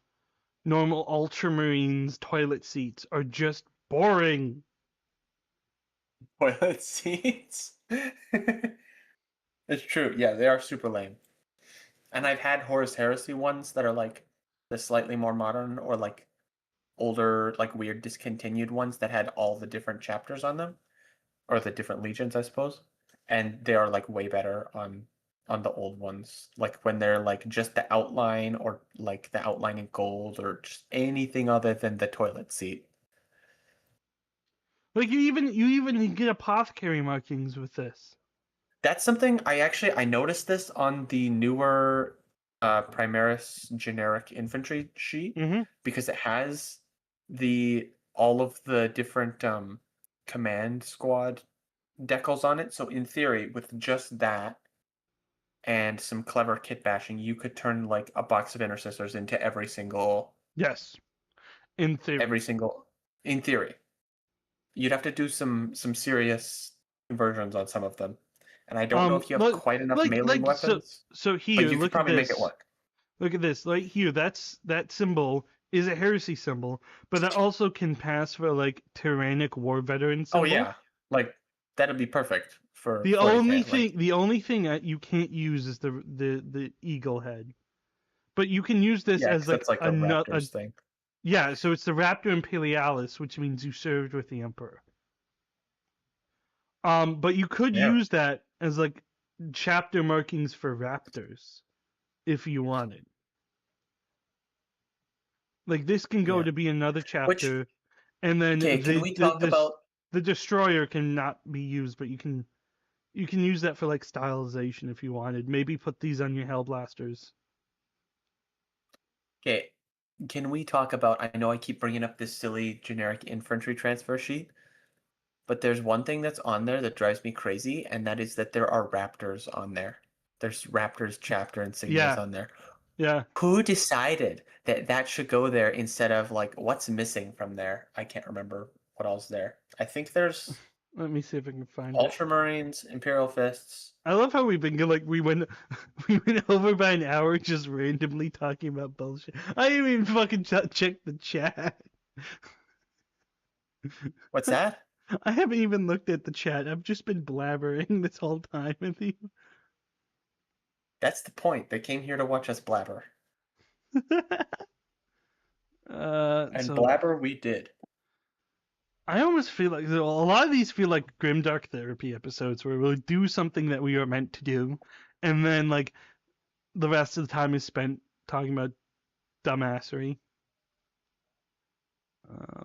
A: Ultramarines toilet seats are just boring.
F: Toilet seats? It's true. Yeah, they are super lame. And I've had Horus Heresy ones that are like the slightly more modern or like older, like weird discontinued ones that had all the different chapters on them, or the different legions, I suppose. And they are like way better on the old ones, like when they're like just the outline or like the outline in gold or just anything other than the toilet seat.
A: Like you even get apothecary markings with this.
F: That's something I noticed this on the newer Primaris generic infantry sheet because it has all of the different command squad decals on it. So in theory, with just that and some clever kit bashing, you could turn like a box of intercessors into every single.
A: Yes, in theory.
F: In theory, you'd have to do some serious conversions on some of them. And I don't know if you have quite enough melee weapons.
A: So here,
F: but you could probably make it work.
A: Look at this. Right here, that symbol is a heresy symbol, but that also can pass for like tyrannic war veteran symbol.
F: Oh yeah, like that'd be perfect for
A: the
F: 40K,
A: only thing that you can't use is the eagle head, but you can use this as
F: that's like a Raptors thing.
A: Yeah, so it's the Raptor Imperialis, which means you served with the Emperor. But you could use that as like chapter markings for Raptors, if you wanted. Like this can go to be another chapter, and then the destroyer cannot be used, but you can use that for like stylization if you wanted. Maybe put these on your Hellblasters.
F: Okay, can we talk about? I know I keep bringing up this silly generic infantry transfer sheet. But there's one thing that's on there that drives me crazy, and that is that there are Raptors on there. There's Raptors chapter insignias on there.
A: Yeah.
F: Who decided that should go there instead of like what's missing from there? I can't remember what else there. I think there's.
A: Let me see if I can find
F: Ultramarines, Imperial Fists.
A: I love how we've been like we went over by an hour just randomly talking about bullshit. I didn't even fucking check the chat.
F: What's that?
A: I haven't even looked at the chat. I've just been blabbering this whole time with you.
F: That's the point. They came here to watch us blabber. Blabber we did.
A: I almost feel like a lot of these feel like grimdark therapy episodes where we'll do something that we are meant to do, and then like the rest of the time is spent talking about dumbassery.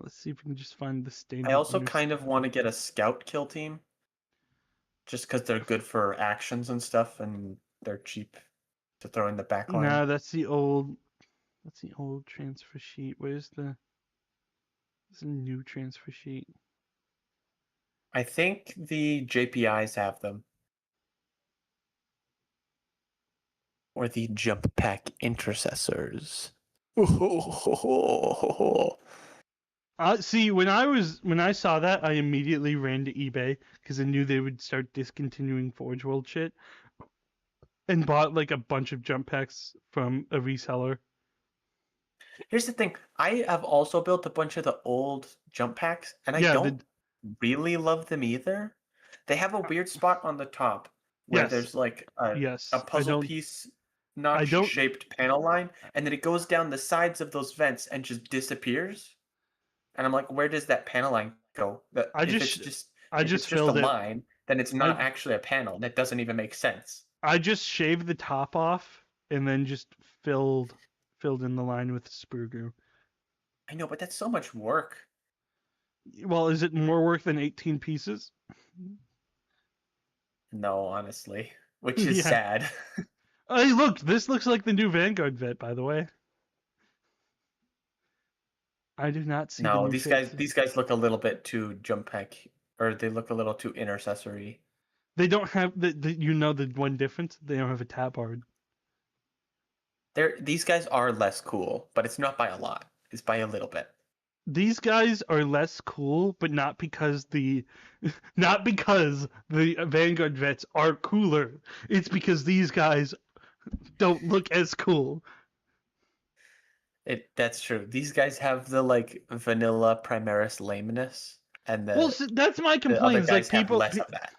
A: Let's see if we can just find the standard.
F: I also kind of want to get a scout kill team. Just because they're good for actions and stuff, and they're cheap to throw in the back line.
A: No, that's the old transfer sheet. Where's a new transfer sheet?
F: I think the JPIs have them. Or the jump pack intercessors.
A: See, when I saw that, I immediately ran to eBay because I knew they would start discontinuing Forge World shit, and bought like a bunch of jump packs from a reseller.
F: Here's the thing: I have also built a bunch of the old jump packs, and I don't really love them either. They have a weird spot on the top where there's like a puzzle piece notch-shaped panel line, and then it goes down the sides of those vents and just disappears. And I'm like, where does that panel line go? If it's just a line, then it's not actually a panel. That doesn't even make sense.
A: I just shaved the top off and then just filled in the line with sprue glue.
F: I know, but that's so much work.
A: Well, is it more work than 18 pieces?
F: No, honestly, which is sad.
A: Hey, look! This looks like the new Vanguard vet, by the way. I do not see.
F: No, these guys look a little bit too jump pack, or they look a little too intercessory.
A: They don't have the one difference. They don't have a tab hard.
F: These guys are less cool, but it's not by a lot. It's by a little bit.
A: These guys are less cool, but not because the Vanguard vets are cooler. It's because these guys don't look as cool.
F: That's true. These guys have the like vanilla Primaris lameness, and
A: that's my complaint.
F: Other guys have less of that.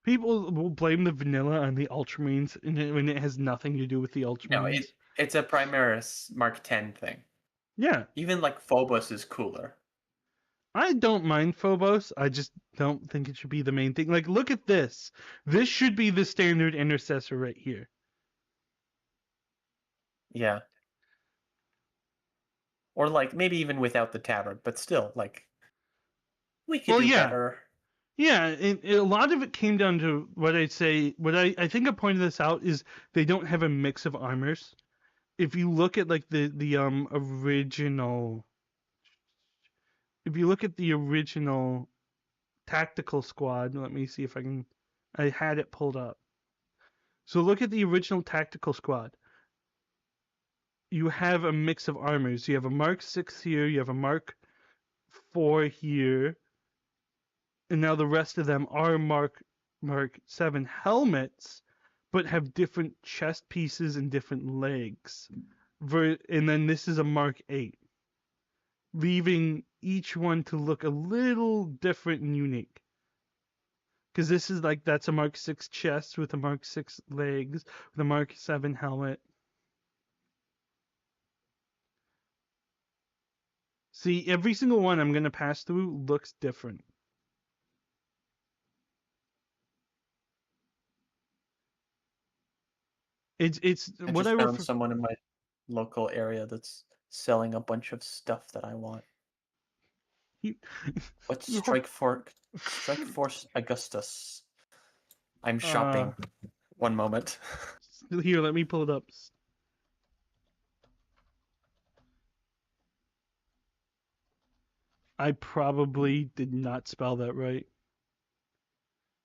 A: People will blame the vanilla on the Ultramarines when it has nothing to do with the Ultramarines.
F: No, it's a Primaris Mark 10 thing.
A: Yeah.
F: Even like Phobos is cooler.
A: I don't mind Phobos. I just don't think it should be the main thing. Like, look at this. This should be the standard intercessor right here.
F: Yeah. Or like maybe even without the tabard, but still, like, we could do better.
A: Yeah, a lot of it came down to what I'd say. What I think I pointed this out is they don't have a mix of armors. If you look at like the original, if you look at the original tactical squad, let me see if I can. I had it pulled up. So look at the original tactical squad. You have a mix of armors. You have a Mark 6 here. You have a Mark 4 here. And now the rest of them are Mark 7 helmets, but have different chest pieces and different legs. And then this is a Mark 8, leaving each one to look a little different and unique. Because this is like, that's a Mark 6 chest with a Mark 6 legs, with a Mark 7 helmet. See, every single one I'm going to pass through looks different. It's
F: I
A: what
F: just
A: I
F: found someone in my local area that's selling a bunch of stuff that I want. What's Strike Force Augustus? I'm shopping. One moment.
A: Here, let me pull it up. I probably did not spell that right.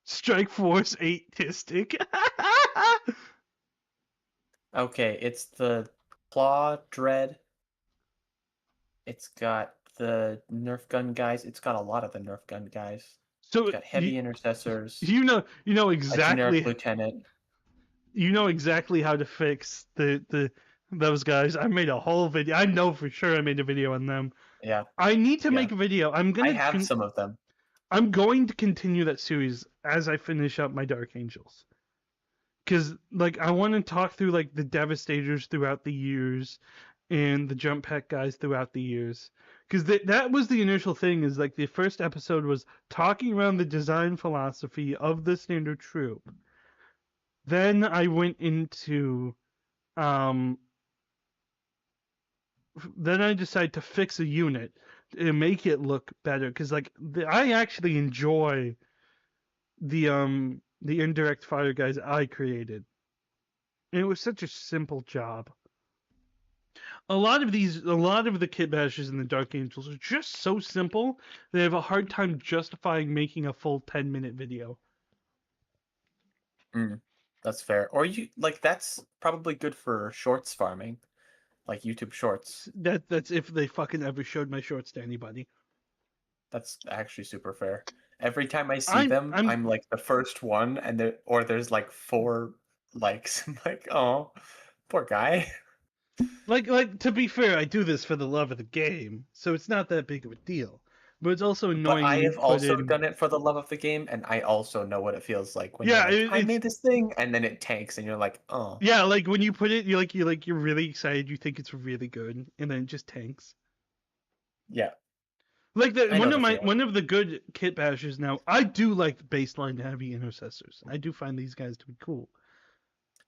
A: Strike Force 8 Tistic.
F: Okay, it's the Claw Dread. It's got the Nerf gun guys. It's got a lot of the Nerf gun guys.
A: So
F: it's got heavy intercessors.
A: You know exactly.
F: A generic lieutenant.
A: You know exactly how to fix those guys. I made a whole video. I know for sure I made a video on them.
F: Yeah.
A: I need to make a video. I
F: have some of them.
A: I'm going to continue that series as I finish up my Dark Angels. Because, like, I want to talk through, like, the Devastators throughout the years and the Jump Pack guys throughout the years. Because that was the initial thing, is, like, the first episode was talking around the design philosophy of the standard troop. Then I went into, then I decided to fix a unit and make it look better. Because, like, I actually enjoy the indirect fire guys I created. And it was such a simple job. A lot of the kit bashes in the Dark Angels are just so simple, they have a hard time justifying making a full 10-minute video.
F: That's fair. Or that's probably good for shorts farming. Like YouTube shorts.
A: That's if they fucking ever showed my shorts to anybody.
F: That's actually super fair. Every time I see them, I'm like the first one, and there's like 4 likes. I'm like, oh, poor guy.
A: Like to be fair, I do this for the love of the game, so it's not that big of a deal. But it's also annoying.
F: But I have also done it for the love of the game, and I also know what it feels like when I made this thing, and then it tanks, and you're like, oh.
A: Yeah, like when you put it, you're really excited, you think it's really good, and then it just tanks.
F: Yeah.
A: Like one of the good kit bashers now. I do like baseline heavy intercessors. I do find these guys to be cool.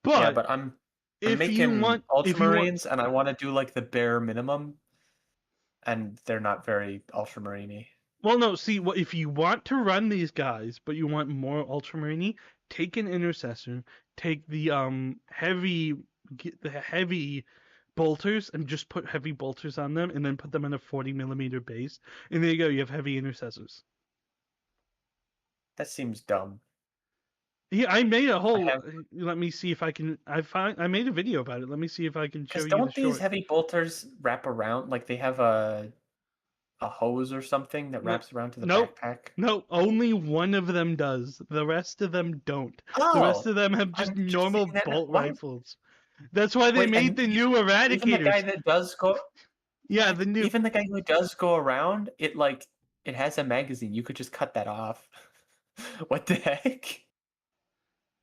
A: But
F: yeah, but I'm making Ultramarines, and I want to do like the bare minimum, and they're not very Ultramarine-y.
A: Well, no. See, if you want to run these guys, but you want more Ultramarine-y, take an intercessor. Take the heavy bolters and just put heavy bolters on them, and then put them on a 40mm base, and there you go. You have heavy intercessors.
F: That seems dumb.
A: Yeah, I made a whole. Let me see if I can. I made a video about it. Let me see if I can show you.
F: Don't these heavy bolters wrap around? Like they have a hose or something that wraps around to the backpack?
A: No, only one of them does. The rest of them don't. The rest of them have just normal bolt rifles. That's why they made the new Eradicators.
F: Even the guy that does go.
A: Yeah, the new.
F: Even the guy who does go around, it has a magazine. You could just cut that off. What the heck?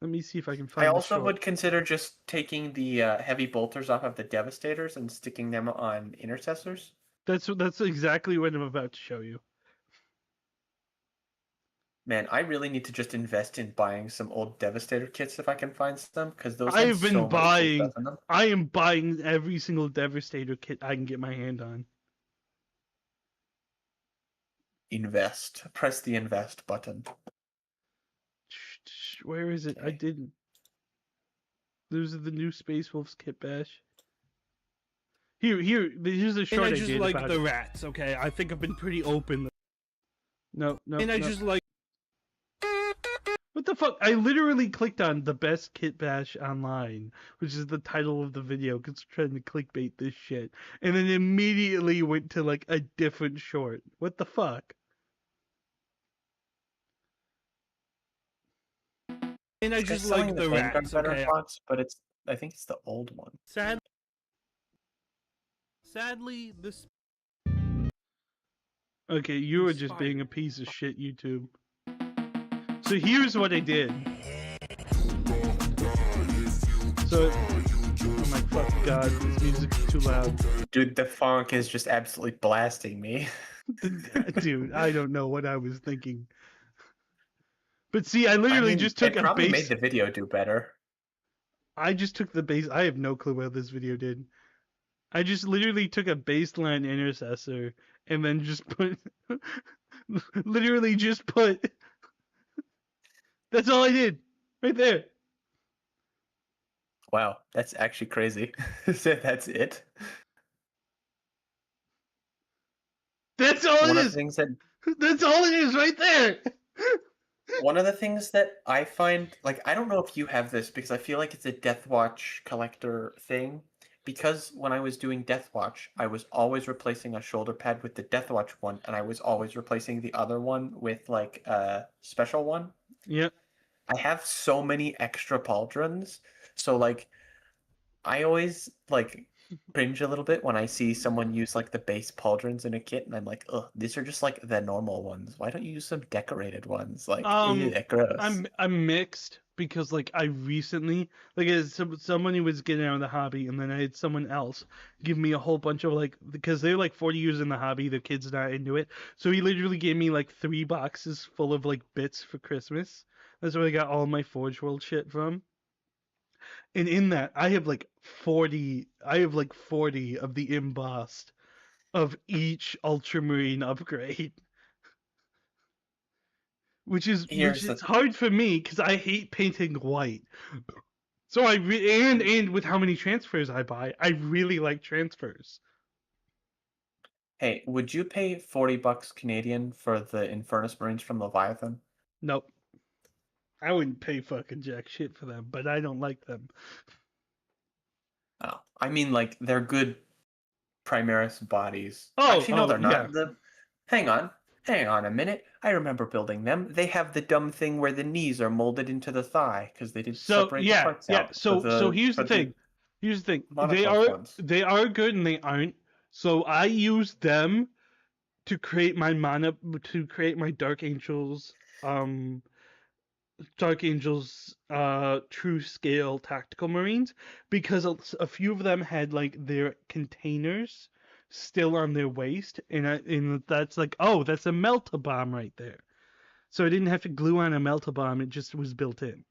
A: Let me see if I can
F: I
A: find the
F: also
A: short.
F: would consider just taking the heavy bolters off of the Devastators and sticking them on Intercessors.
A: That's exactly what I'm about to show you.
F: Man, I really need to just invest in buying some old Devastator kits if I can find some, because those
A: I
F: have
A: have been
F: so much cool
A: buying.
F: stuff in them.
A: I am buying every single Devastator kit I can get my hand on.
F: Invest. Press the invest button.
A: Where is it? I didn't. Those are the new Space Wolves kit bash. Here's a short
Q: And I
A: I
Q: just
A: did
Q: like
A: about
Q: the
A: it.
Q: rats, okay? I think I've been pretty open.
A: No.
Q: And I just like...
A: What the fuck? I literally clicked on the best kit bash online, which is the title of the video, because I'm trying to clickbait this shit. And then immediately went to like a different short. What the fuck?
Q: And I just like the rats, okay?
F: Box, but I think it's the old one.
Q: Sadly, this...
A: Okay, you were just being a piece of shit, YouTube. So here's what I did. So, oh my fucking god, this music is too loud.
F: Dude, the funk is just absolutely blasting me.
A: Dude, I don't know what I was thinking. But see, I literally just took
F: it
A: a
F: probably
A: base.
F: made the video do better.
A: I just took the base. I have no clue what this video did. I just literally took a baseline intercessor and then just put, literally just put. That's all I did, right there.
F: Wow, that's actually crazy. That's it.
A: That's all
F: One
A: it
F: of
A: is.
F: the things that
A: That's all it is, right there.
F: One of the things that I find, like, I don't know if you have this because I feel like it's a Deathwatch collector thing. Because when I was doing Deathwatch, I was always replacing a shoulder pad with the Deathwatch one, and I was always replacing the other one with like a special one.
A: Yep.
F: I have so many extra pauldrons, so like I always like cringe a little bit when I see someone use like the base pauldrons in a kit, and I'm like, ugh, these are just like the normal ones. Why don't you use some decorated ones? Like, ew, gross.
A: I'm mixed because like I recently as someone who was getting out of the hobby, and then I had someone else give me a whole bunch of like, because they're like 40 years in the hobby, the kid's not into it, so he literally gave me like 3 boxes full of like bits for Christmas. That's where I got all my Forge World shit from. And in that, I have like 40 of the embossed of each Ultramarine upgrade. Which is hard for me because I hate painting white. So and with how many transfers I buy, I really like transfers.
F: Hey, would you pay $40 Canadian for the Infernus Marines from Leviathan?
A: Nope. I wouldn't pay fucking jack shit for them, but I don't like them.
F: Oh, I mean, like, they're good Primaris bodies.
A: Oh,
F: actually, no, they're not.
A: yeah.
F: Hang on a minute. I remember building them. They have the dumb thing where the knees are molded into the thigh because they didn't separate the parts out.
A: So here's the thing. They are good and they aren't. So I use them to create my Dark Angels true scale tactical marines, because a few of them had like their containers still on their waist, and that's like, oh, that's a melt-a-bomb right there. So I didn't have to glue on a melt-a-bomb, it just was built in.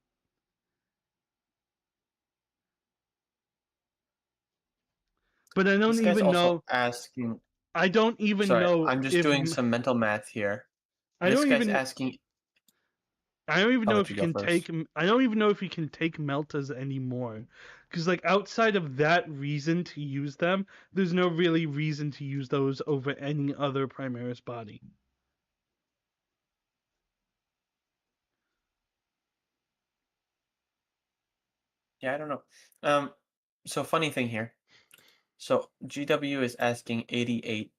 A: But I don't even know.
F: Asking.
A: I don't even know.
F: I'm just doing some mental math here. This guy's asking.
A: I don't even know if you can take. I don't even know if you can take meltas anymore, because like outside of that reason to use them, there's no really reason to use those over any other Primaris body.
F: Yeah, I don't know. So funny thing here. So GW is asking 88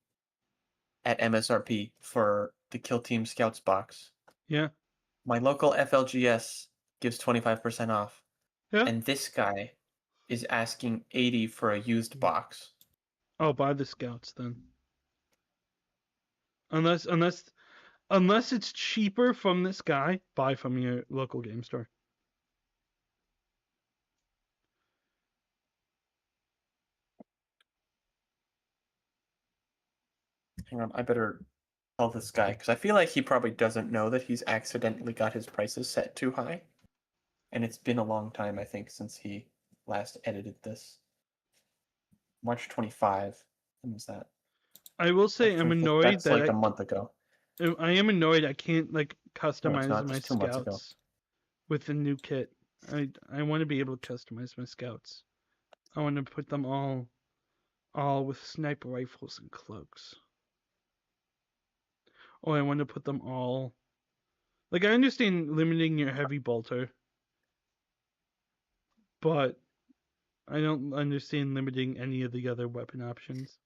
F: at MSRP for the Kill Team Scouts box.
A: Yeah.
F: My local FLGS gives 25% off.
A: Yeah.
F: And this guy is asking 80 for a used box.
A: Oh, buy the Scouts then. Unless it's cheaper from this guy, buy from your local game store.
F: Hang on, I better tell this guy because I feel like he probably doesn't know that he's accidentally got his prices set too high, and it's been a long time I think since he last edited this. March 25. When was that?
A: I will say I'm annoyed
F: that's
A: that
F: like a month ago.
A: I am annoyed I can't like
F: No, it's
A: customize
F: not.
A: my
F: Just 2 months ago.
A: scouts with the new kit. I want to be able to customize my scouts. I want to put them all with sniper rifles and cloaks. Or I want to put them all. Like I understand limiting your heavy bolter, but I don't understand limiting any of the other weapon options.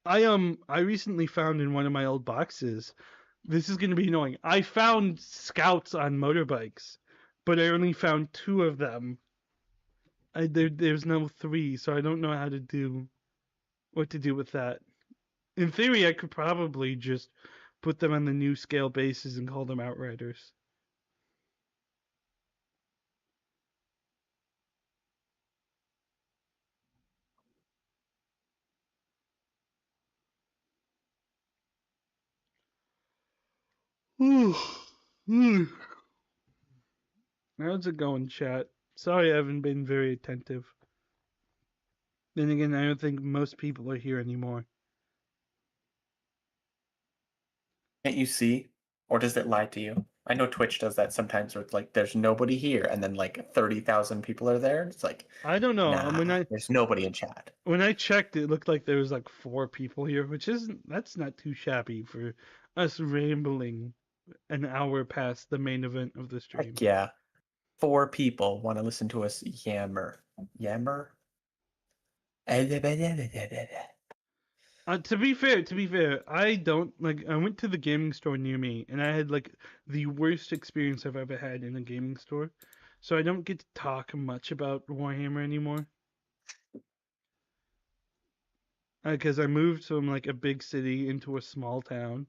A: I recently found in one of my old boxes, this is going to be annoying. I found scouts on motorbikes, but I only found 2 of them. There's no 3, so I don't know how to do what to do with that. In theory, I could probably just put them on the new scale bases and call them Outriders. How's it going, chat? Sorry I haven't been very attentive. Then again, I don't think most people are here anymore.
F: Can't you see? Or does it lie to you? I know Twitch does that sometimes where it's like there's nobody here and then like 30,000 people are there. It's like
A: I don't know.
F: nah, there's nobody in chat.
A: When I checked, it looked like there was like 4 people here, that's not too shabby for us rambling an hour past the main event of the stream.
F: Heck yeah. 4 people want to listen to us yammer. Yammer?
A: To be fair, I don't I went to the gaming store near me and I had like the worst experience I've ever had in a gaming store. So I don't get to talk much about Warhammer anymore. Because I moved from like a big city into a small town.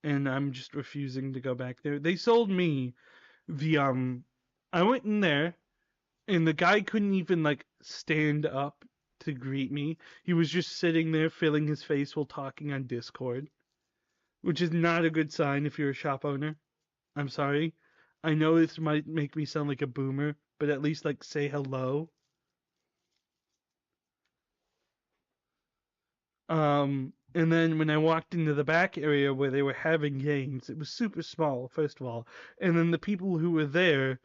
A: And I'm just refusing to go back there. They sold me I went in there and the guy couldn't even like stand up to greet me. He was just sitting there filling his face while talking on Discord, which is not a good sign if you're a shop owner. I'm sorry. I know this might make me sound like a boomer, but at least like say hello. And then when I walked into the back area where they were having games, it was super small, first of all. And then the people who were there,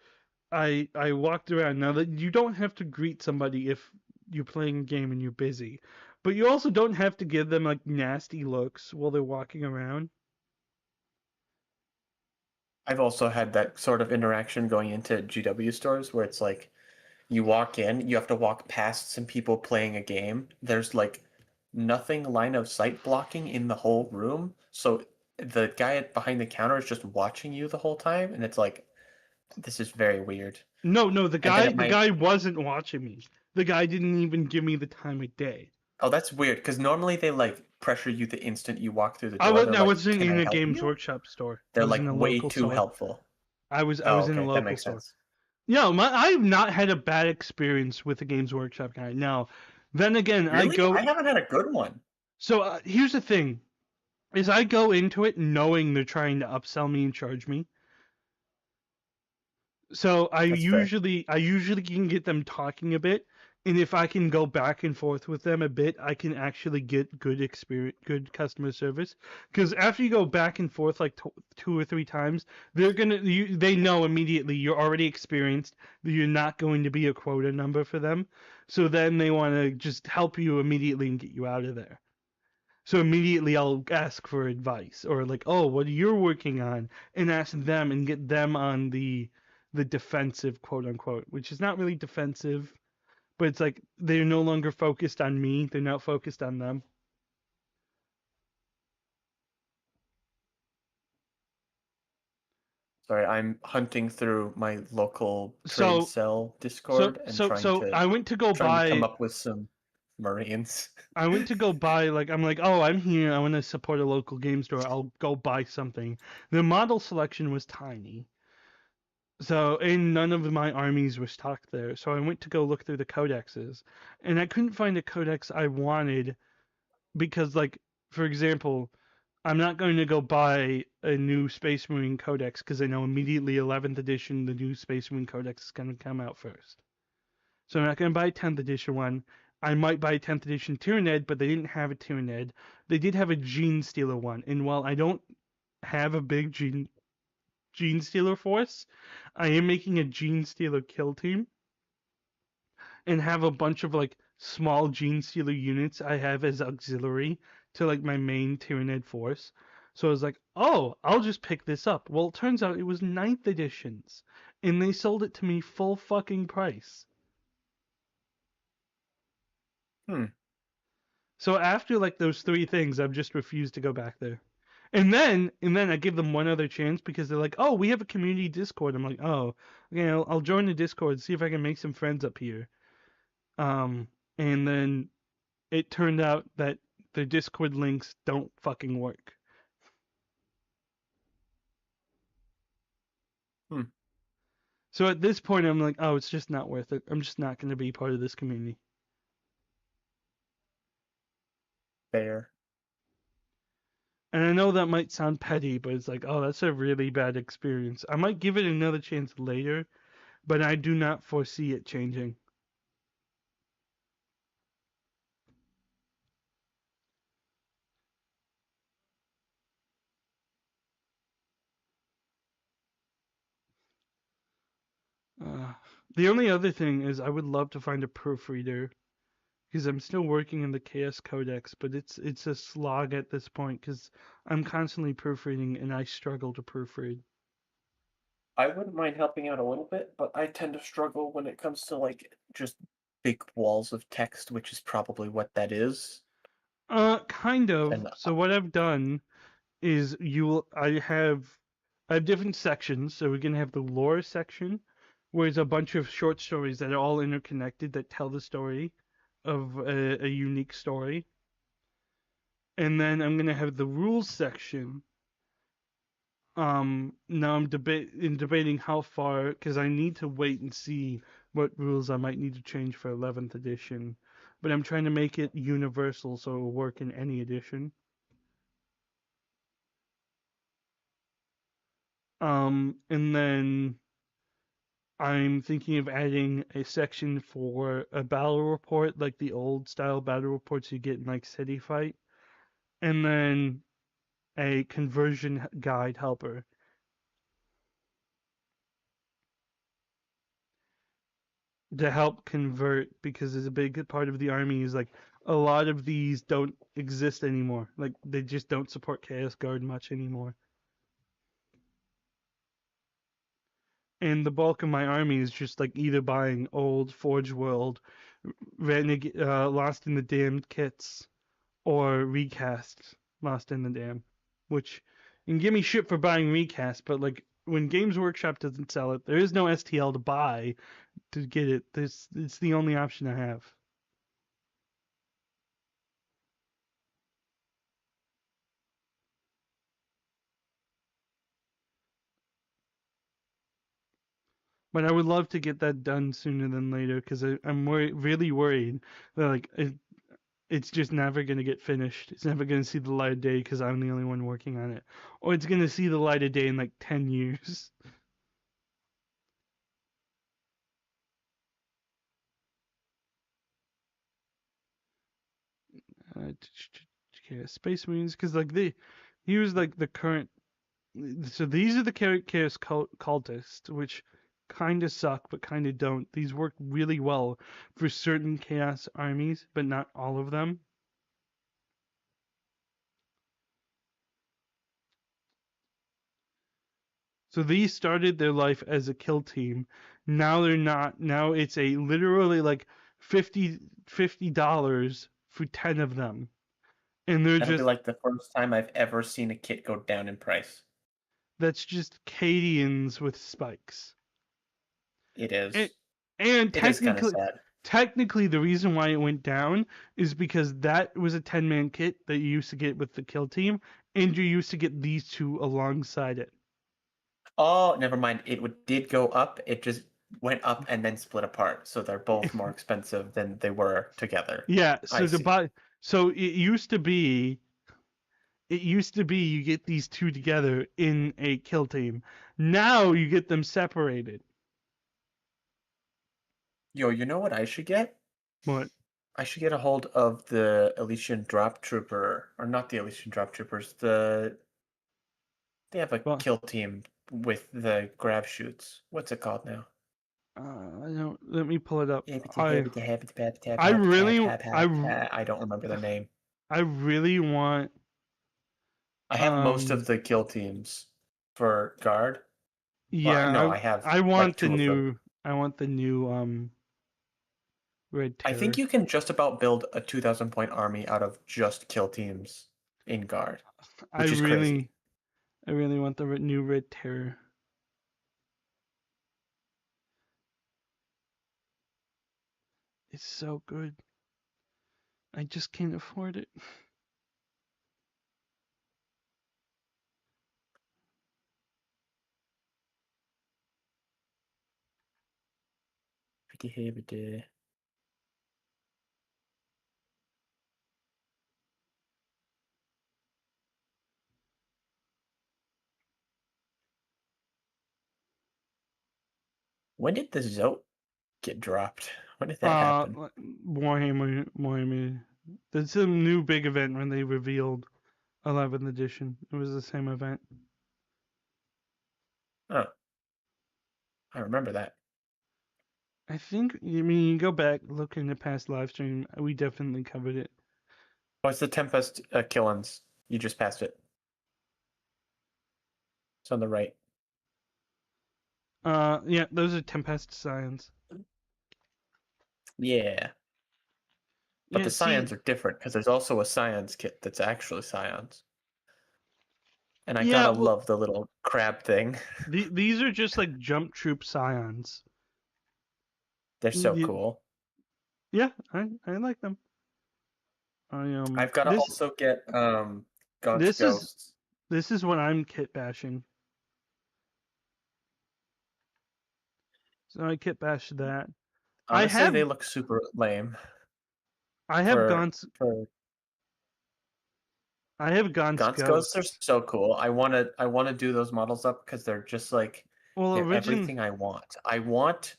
A: I walked around. Now that you don't have to greet somebody if you're playing a game and you're busy, but you also don't have to give them like nasty looks while they're walking around.
F: I've also had that sort of interaction going into GW stores where it's like you walk in, you have to walk past some people playing a game. There's like nothing line of sight blocking in the whole room. So the guy behind the counter is just watching you the whole time. And it's like, this is very weird.
A: No, the guy wasn't watching me. The guy didn't even give me the time of day.
F: Oh, that's weird. Because normally they like pressure you the instant you walk through the door.
A: I wasn't in a Games Workshop store.
F: They're like way too helpful.
A: I was in a local store.
F: Sense.
A: No, I've not had a bad experience with the Games Workshop guy. Now, then again,
F: really? I haven't had a good one.
A: So here's the thing, is I go into it knowing they're trying to upsell me and charge me. So I usually can get them talking a bit, and if I can go back and forth with them a bit, I can actually get good customer service. Because after you go back and forth like 2 or 3 times, they know immediately you're already experienced, that you're not going to be a quota number for them. So then they want to just help you immediately and get you out of there. So immediately I'll ask for advice or like, oh, what are you working on? And ask them and get them on the defensive, quote unquote, which is not really defensive, but it's like they're no longer focused on me. They're not focused on them.
F: Sorry, I'm hunting through my local trade cell Discord and trying to.
A: I went to go buy.
F: Come up with some Marines.
A: I went to go buy I'm like, oh, I'm here. I want to support a local game store. I'll go buy something. The model selection was tiny, So, and none of my armies were stocked there. So I went to go look through the codexes, and I couldn't find a codex I wanted because, like, for example, I'm not going to go buy a new Space Marine codex because I know immediately 11th edition, the new Space Marine codex is going to come out first. So I'm not going to buy a 10th edition one. I might buy a 10th edition Tyranid, but they didn't have a Tyranid. They did have a Gene Stealer one, and while I don't have a big Gene Stealer force, I am making a Gene Stealer kill team and have a bunch of like small Gene Stealer units I have as auxiliary to like my main Tyranid force. So I was like, oh, I'll just pick this up. Well, it turns out it was 9th editions, and they sold it to me full fucking price. So after like those 3 things, I've just refused to go back there. And then I give them one other chance because they're like, oh, we have a community Discord. I'm like, oh, okay, I'll join the Discord, see if I can make some friends up here. And then it turned out that the Discord links don't fucking work. So at this point, I'm like, oh, it's just not worth it. I'm just not going to be part of this community.
F: Fair.
A: And I know that might sound petty, but it's like, oh, that's a really bad experience. I might give it another chance later, but I do not foresee it changing. The only other thing is I would love to find a proofreader because I'm still working in the Chaos Codex, but it's a slog at this point because I'm constantly proofreading and I struggle to proofread.
F: I wouldn't mind helping out a little bit, but I tend to struggle when it comes to like just big walls of text, which is probably what that is.
A: Kind of. So what I've done is I have different sections. So we're gonna have the lore section, where it's a bunch of short stories that are all interconnected that tell the story of a unique story. And then I'm gonna have the rules section. Now I'm debating how far, because I need to wait and see what rules I might need to change for 11th edition. But I'm trying to make it universal so it will work in any edition. And then I'm thinking of adding a section for a battle report, like the old style battle reports you get in like City Fight. And then a conversion guide helper. To help convert, because there's a big part of the army is like a lot of these don't exist anymore. Like they just don't support Chaos Guard much anymore. And the bulk of my army is just like either buying old Forge World, Lost in the Damned kits, or recast Lost in the Dam, which you can give me shit for buying recast, but like when Games Workshop doesn't sell it, there is no STL to buy to get it. It's the only option I have. But I would love to get that done sooner than later because I'm really worried that like it's just never going to get finished. It's never going to see the light of day because I'm the only one working on it. Or it's going to see the light of day in like 10 years. Space Marines, because like here's like the current. So these are the Chaos cultists, which kind of suck, but kind of don't. These work really well for certain Chaos armies, but not all of them. So these started their life as a kill team. Now they're not. Now it's a literally like $50 for 10 of them. And they're
F: That'll
A: just
F: be like the first time I've ever seen a kit go down in price.
A: That's just Cadians with spikes.
F: It is.
A: And
F: technically,
A: technically, the reason why it went down is because that was a 10-man kit that you used to get with the kill team, and you used to get these two alongside it.
F: Oh, never mind. Did go up. It just went up and then split apart. So they're both more expensive than they were together.
A: Yeah,
F: I
A: so
F: see.
A: so it used to be you get these two together in a kill team. Now you get them separated.
F: Yo, you know what I should get?
A: What?
F: I should get a hold of the Elysian Drop Trooper, or not the Elysian Drop Troopers. They have a kill team with the grab shoots. What's it called now?
A: I don't. Let me pull it up.
F: I don't remember the name.
A: I really want.
F: I have most of the kill teams for guard.
A: Yeah,
F: well, no, I have.
A: I want
F: like
A: the
F: 2 of them.
A: new. I want the new Red Terror.
F: I think you can just about build a 2,000 point army out of just kill teams in guard, which is crazy.
A: I really want the new Red Terror. It's so good. I just can't afford it.
F: When did the Zote get dropped? When did that happen?
A: Warhammer. There's some new big event when they revealed 11th edition. It was the same event.
F: Oh, I remember that.
A: I think. I mean, you go back, look in the past live stream. We definitely covered it.
F: Oh, it's the Tempest Killins. You just passed it. It's on the right.
A: Yeah, those are Tempest Scions.
F: Yeah. But
A: Yeah,
F: the Scions are different because there's also a Scions kit that's actually Scions. And I gotta love the little crab thing.
A: These are just like jump troop Scions.
F: They're so cool.
A: Yeah, I like them.
F: I've got to also get Gaunt's Ghosts.
A: This is what I'm kit bashing. So I kit bash that.
F: Honestly, they look super lame.
A: I have Gaunt's Ghosts.
F: Are so cool. I want to do those models up because they're just like they're everything I want. I want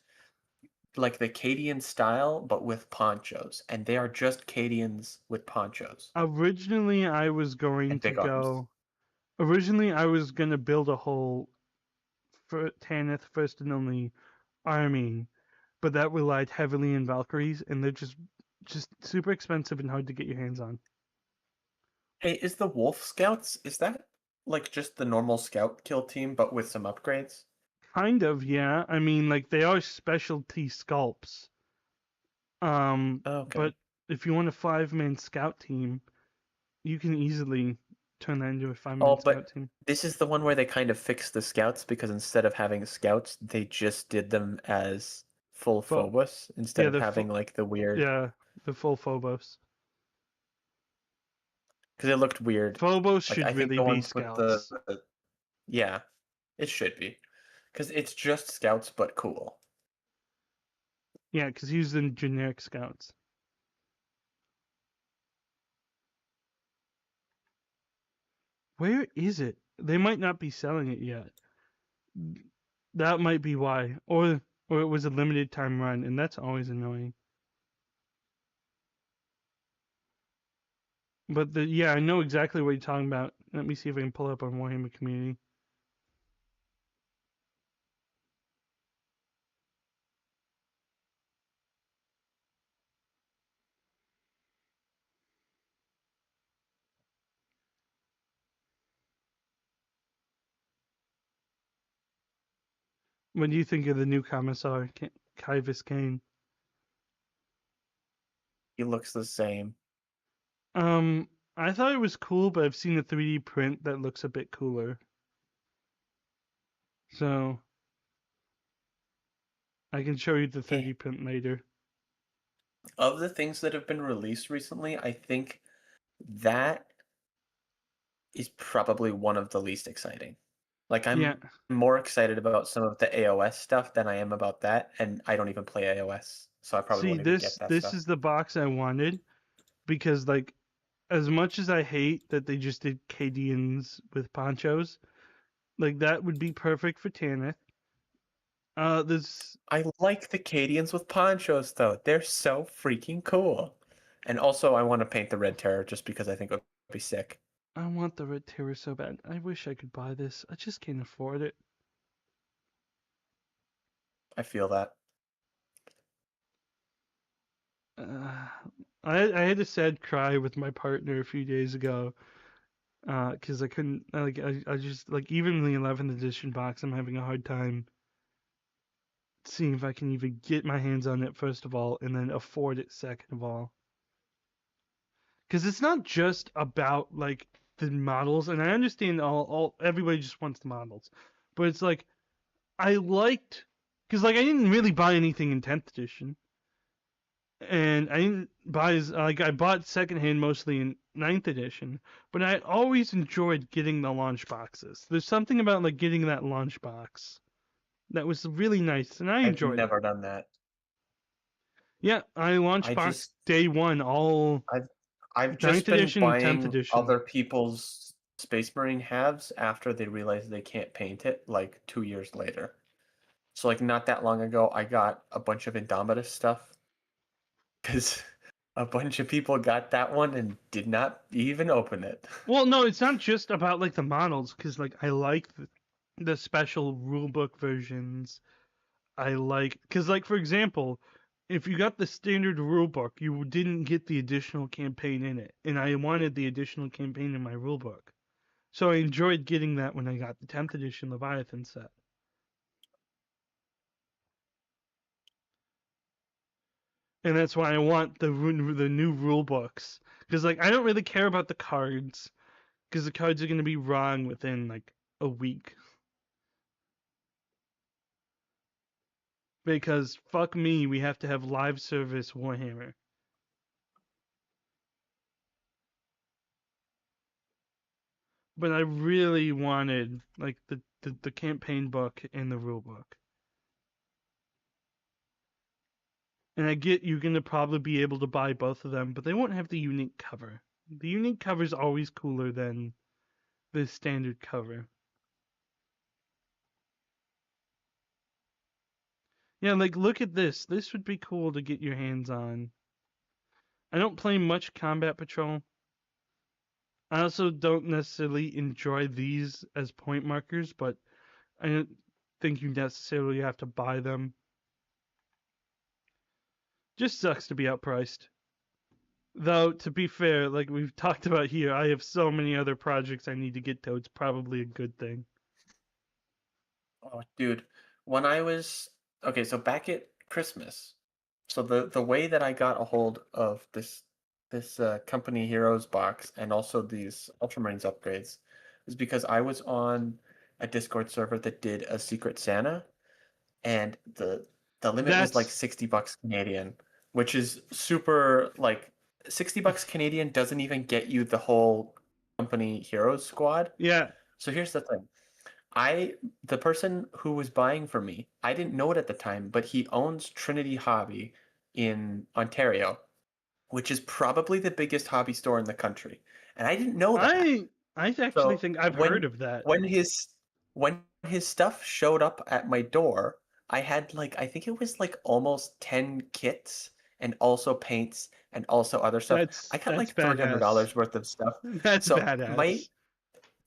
F: like the Cadian style, but with ponchos, and they are just Cadians with ponchos.
A: Originally, I was going to go. Originally, I was gonna build a whole Tanith first and only army, but that relied heavily on Valkyries, and they're just super expensive and hard to get your hands on.
F: Hey, is the Wolf Scouts, is that like just the normal scout kill team, but with some upgrades?
A: Kind of, yeah. I mean, like they are specialty sculpts. But if you want a 5-man scout team, you can easily turn that into a 5-man scout team.
F: This is the one where they kind of fixed the scouts because instead of having scouts, they just did them as full Phobos instead of having like the weird.
A: Yeah, the full Phobos.
F: Because it looked weird.
A: Phobos should really be scouts.
F: Yeah, it should be. Because it's just scouts, but cool.
A: Yeah, because he's the generic scouts. Where is it? They might not be selling it yet. That might be why. Or it was a limited time run, and that's always annoying. But yeah, I know exactly what you're talking about. Let me see if I can pull up on Warhammer Community. What do you think of the new commissar, Kaivis Kane?
F: He looks the same.
A: I thought it was cool, but I've seen a 3D print that looks a bit cooler. So I can show you the 3D print later.
F: Of the things that have been released recently, I think that is probably one of the least exciting. Like I'm more excited about some of the AOS stuff than I am about that, and I don't even play AOS, so I probably
A: See,
F: won't even get that
A: this
F: stuff.
A: is the box I wanted because, like, as much as I hate that they just did Cadians with ponchos, like that would be perfect for Tanith.
F: I like the Cadians with ponchos though. They're so freaking cool. And also I want to paint the Red Terror just because I think it would be sick.
A: I want the Red Terror so bad. I wish I could buy this. I just can't afford it.
F: I feel that.
A: I had a sad cry with my partner a few days ago, because I couldn't I just like even the 11th edition box I'm having a hard time seeing if I can even get my hands on it first of all, and then afford it second of all. Because it's not just about like the models, and I understand all everybody just wants the models, but it's like I liked because like I didn't really buy anything in 10th edition, and I didn't buy like I bought secondhand mostly in 9th edition, but I always enjoyed getting the launch boxes. There's something about like getting that launch box that was really nice, and I enjoyed
F: I've never done that.
A: Yeah, I launched box day one all.
F: I've just
A: 9th
F: been
A: edition, 10th
F: buying
A: edition.
F: other people's Space Marine halves after they realize they can't paint it like 2 years later. So like not that long ago, I got a bunch of Indomitus stuff because a bunch of people got that one and did not even open it.
A: Well, no, it's not just about like the models, because like I like the special rulebook versions. I like because like for example, if you got the standard rulebook, you didn't get the additional campaign in it, and I wanted the additional campaign in my rulebook, so I enjoyed getting that when I got the 10th edition Leviathan set. And that's why I want the new rule books, because like I don't really care about the cards, because the cards are going to be wrong within like a week. Because fuck me, we have to have live service Warhammer. But I really wanted like the campaign book and the rule book. And I get you're going to probably be able to buy both of them, but they won't have the unique cover. The unique cover is always cooler than the standard cover. Yeah, like look at this. This would be cool to get your hands on. I don't play much Combat Patrol. I also don't necessarily enjoy these as point markers, but I don't think you necessarily have to buy them. Just sucks to be outpriced. Though, to be fair, like we've talked about here, I have so many other projects I need to get to. It's probably a good thing.
F: Oh, dude, when I was okay, so back at Christmas, so the way that I got a hold of this Company Heroes box and also these Ultramarines upgrades is because I was on a Discord server that did a Secret Santa, and the limit was like $60 Canadian, which is super like $60 Canadian doesn't even get you the whole Company Heroes squad.
A: Yeah.
F: So here's the thing. The person who was buying for me, I didn't know it at the time, but he owns Trinity Hobby in Ontario, which is probably the biggest hobby store in the country. And I didn't know that.
A: I actually think I've heard of that.
F: When his stuff showed up at my door, I had like I think it was like almost 10 kits and also paints and also other stuff. I got like $300 worth of stuff.
A: That's badass.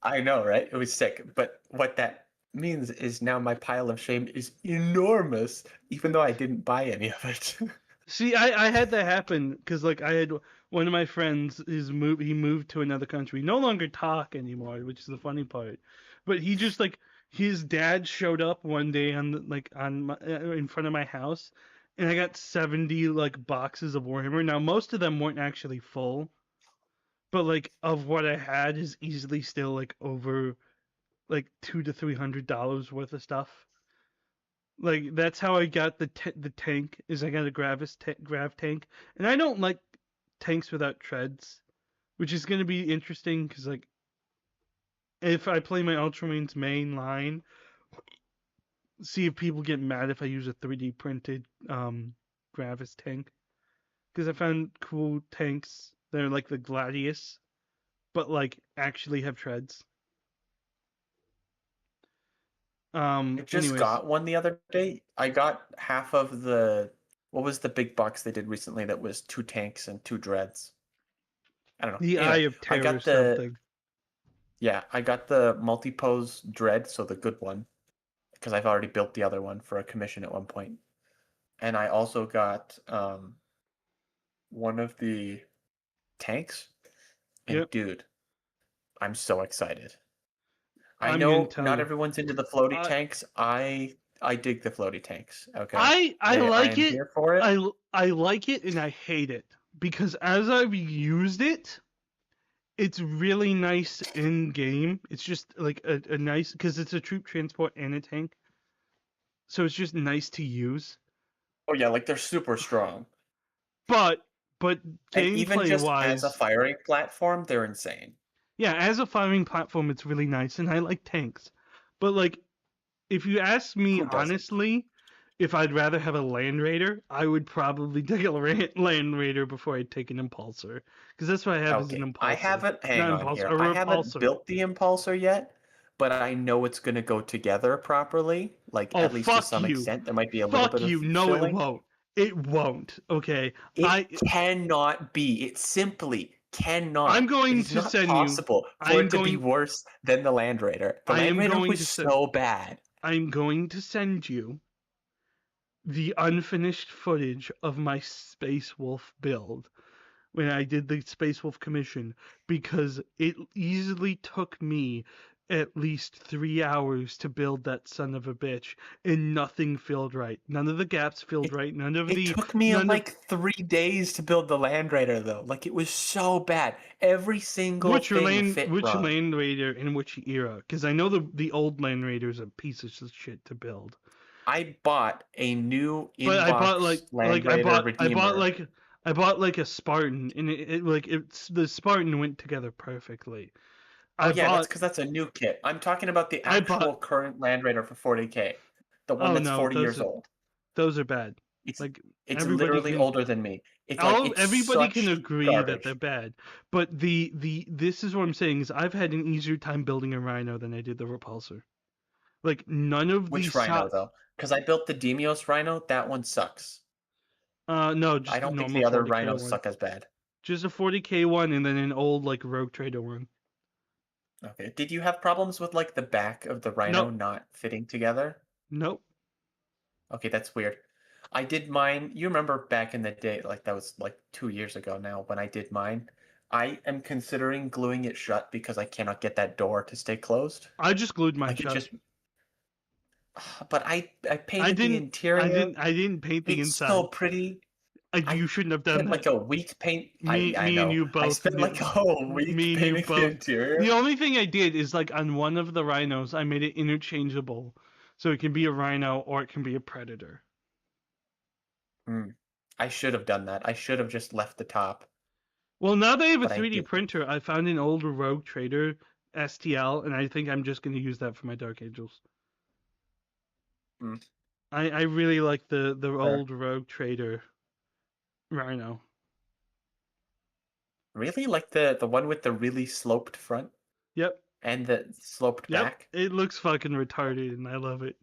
F: I know, right? It was sick. But what that means is now my pile of shame is enormous, even though I didn't buy any of it.
A: See, I had that happen because like I had one of my friends he moved to another country, no longer talk anymore, which is the funny part. But he just like his dad showed up one day in front of my house, and I got 70 like boxes of Warhammer. Now most of them weren't actually full, but like of what I had is easily still like over like $200 to $300 worth of stuff. Like that's how I got the tank. Is I got a grav tank, and I don't like tanks without treads, which is going to be interesting because like if I play my Ultramarines main line, see if people get mad if I use a 3D printed Gravis tank. Because I found cool tanks that are like the Gladius, but like actually have treads.
F: I just got one the other day. I got half of the, what was the big box they did recently that was 2 tanks and 2 dreads? I don't know.
A: The
F: Anyway,
A: Eye of
F: I
A: Terror
F: got the
A: something.
F: yeah, I got the multi-pose dread, so the good one, because I've already built the other one for a commission at one point. And I also got one of the tanks. And
A: Yep.
F: dude, I'm so excited. I
A: I'm
F: know
A: gonna tell
F: not
A: you.
F: everyone's into the floaty tanks. I dig the floaty tanks. Okay.
A: I like
F: am
A: it.
F: Here for it.
A: I like it and I hate it because as I've used it, it's really nice in game. It's just like a nice because it's a troop transport and a tank, so it's just nice to use.
F: Oh yeah, like they're super strong.
A: But
F: And even
A: gameplay
F: just
A: wise,
F: as a firing platform, they're insane.
A: yeah, as a firing platform, it's really nice, and I like tanks. But like, if you ask me
F: Who doesn't?
A: honestly, if I'd rather have a Land Raider, I would probably take a Land Raider before I'd take an Impulsor, because that's what I have as an
F: Okay,
A: Impulsor.
F: I haven't. Hang
A: Not
F: on
A: Impulsor,
F: here.
A: a
F: I haven't
A: Repulsor.
F: built the Impulsor yet, but I know it's going to go together properly. Like
A: Oh,
F: at least to
A: fuck
F: some
A: you.
F: extent, there might be a little
A: Fuck
F: bit
A: you.
F: of
A: No, it
F: filling.
A: won't. It won't. Okay.
F: It cannot be. It simply cannot.
A: I'm going
F: it is
A: to
F: not
A: send
F: possible
A: you.
F: for it to be worse than the Land Raider. The
A: I
F: Land
A: am
F: Raider
A: going
F: was
A: to send,
F: so bad.
A: I'm going to send you the unfinished footage of my Space Wolf build when I did the Space Wolf commission because it easily took me at least 3 hours to build that son of a bitch, and nothing filled right. None of the gaps filled right. None of
F: It took me like 3 days to build the Land Raider, though. Like it was so bad. Every single thing fit
A: which
F: wrong.
A: Land Raider in which era? Because I know the old Land Raider is a piece of shit to build.
F: I bought a new inbox
A: But I bought
F: Land Raider Redeemer.
A: I bought like a Spartan, and the Spartan went together perfectly.
F: That's because that's a new kit. I'm talking about the actual current Land Raider for 40K, the one that's 40 years old.
A: Those are bad.
F: It's
A: it's
F: literally older than me. It's
A: everybody can agree
F: garbage.
A: that they're bad, but this is what I'm saying is I've had an easier time building a Rhino than I did the Repulsor. Like none of
F: Which
A: these
F: Rhino though? Because I built the Demios Rhino. That one sucks.
A: No, just
F: I don't think
A: normal
F: the other
A: 40K
F: Rhinos
A: one.
F: suck as bad.
A: Just a 40K one, and then an old like Rogue Trader one.
F: Okay. Did you have problems with like the back of the Rhino not fitting together?
A: Nope.
F: Okay, that's weird. I did mine. You remember back in the day, like that was like 2 years ago now when I did mine. I am considering gluing it shut because I cannot get that door to stay closed.
A: I just glued mine shut.
F: But I painted the interior.
A: I didn't paint the inside.
F: It's so pretty.
A: You shouldn't have done that.
F: Like a week paint.
A: Me and you both.
F: I spent like a whole week painting the interior.
A: The only thing I did is like on one of the Rhinos, I made it interchangeable, so it can be a Rhino or it can be a Predator.
F: I should have done that. I should have just left the top.
A: Well, now they have a 3D printer. I found an old Rogue Trader STL, and I think I'm just going to use that for my Dark Angels. I really like the old Rogue Trader Rhino.
F: Really? Like the one with the really sloped front?
A: Yep.
F: And the sloped back?
A: It looks fucking retarded, and I love it.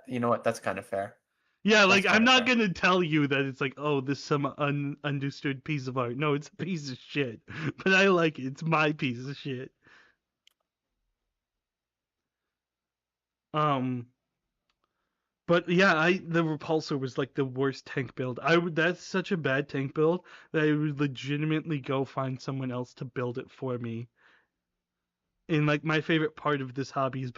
F: You know what? That's kind of fair.
A: Yeah, like I'm not gonna tell you that it's like, oh, this some understood piece of art. No, it's a piece of shit. But I like it. It's my piece of shit. But yeah, the Repulsor was like the worst tank build. That's such a bad tank build that I would legitimately go find someone else to build it for me. And like my favorite part of this hobby is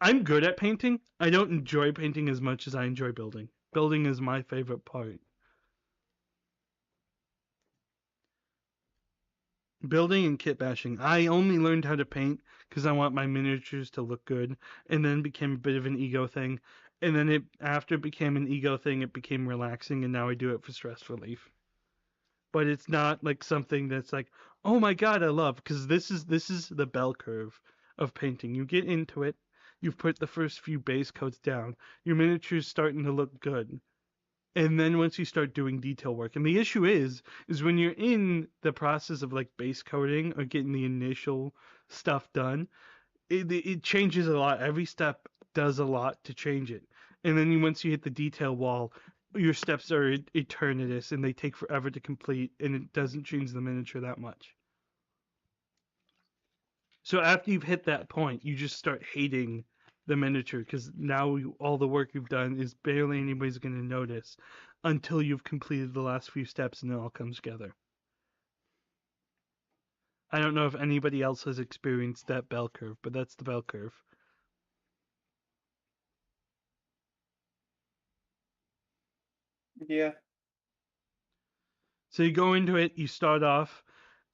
A: I'm good at painting. I don't enjoy painting as much as I enjoy building. Building is my favorite part. Building and kit bashing. I only learned how to paint because I want my miniatures to look good, and then it became a bit of an ego thing. And then after it became an ego thing, it became relaxing, and now I do it for stress relief. But it's not like something that's like, Oh my god, I love, because this is the bell curve of painting. You get into it, you've put the first few base coats down, your miniature's starting to look good. And then once you start doing detail work, and the issue is when you're in the process of like base coating or getting the initial stuff done, it changes a lot. Every step does a lot to change it. And then once you hit the detail wall, your steps are eternitous and they take forever to complete, and it doesn't change the miniature that much. So after you've hit that point, you just start hating the miniature, because now all the work you've done is barely anybody's going to notice until you've completed the last few steps and it all comes together. I don't know if anybody else has experienced that bell curve, but that's the bell curve.
F: Yeah.
A: So you go into it, you start off,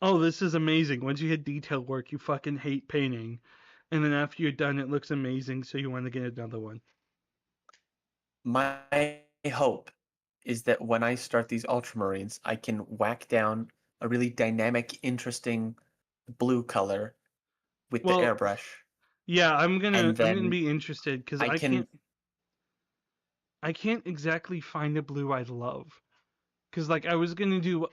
A: oh, this is amazing. Once you hit detail work, you fucking hate painting. And then after you're done, it looks amazing, so you want to get another one.
R: My hope is that when I start these Ultramarines, I can whack down a really dynamic, interesting blue color with the airbrush.
A: Yeah, I'm gonna be interested, because I can't exactly find a blue I love. Because like I was gonna do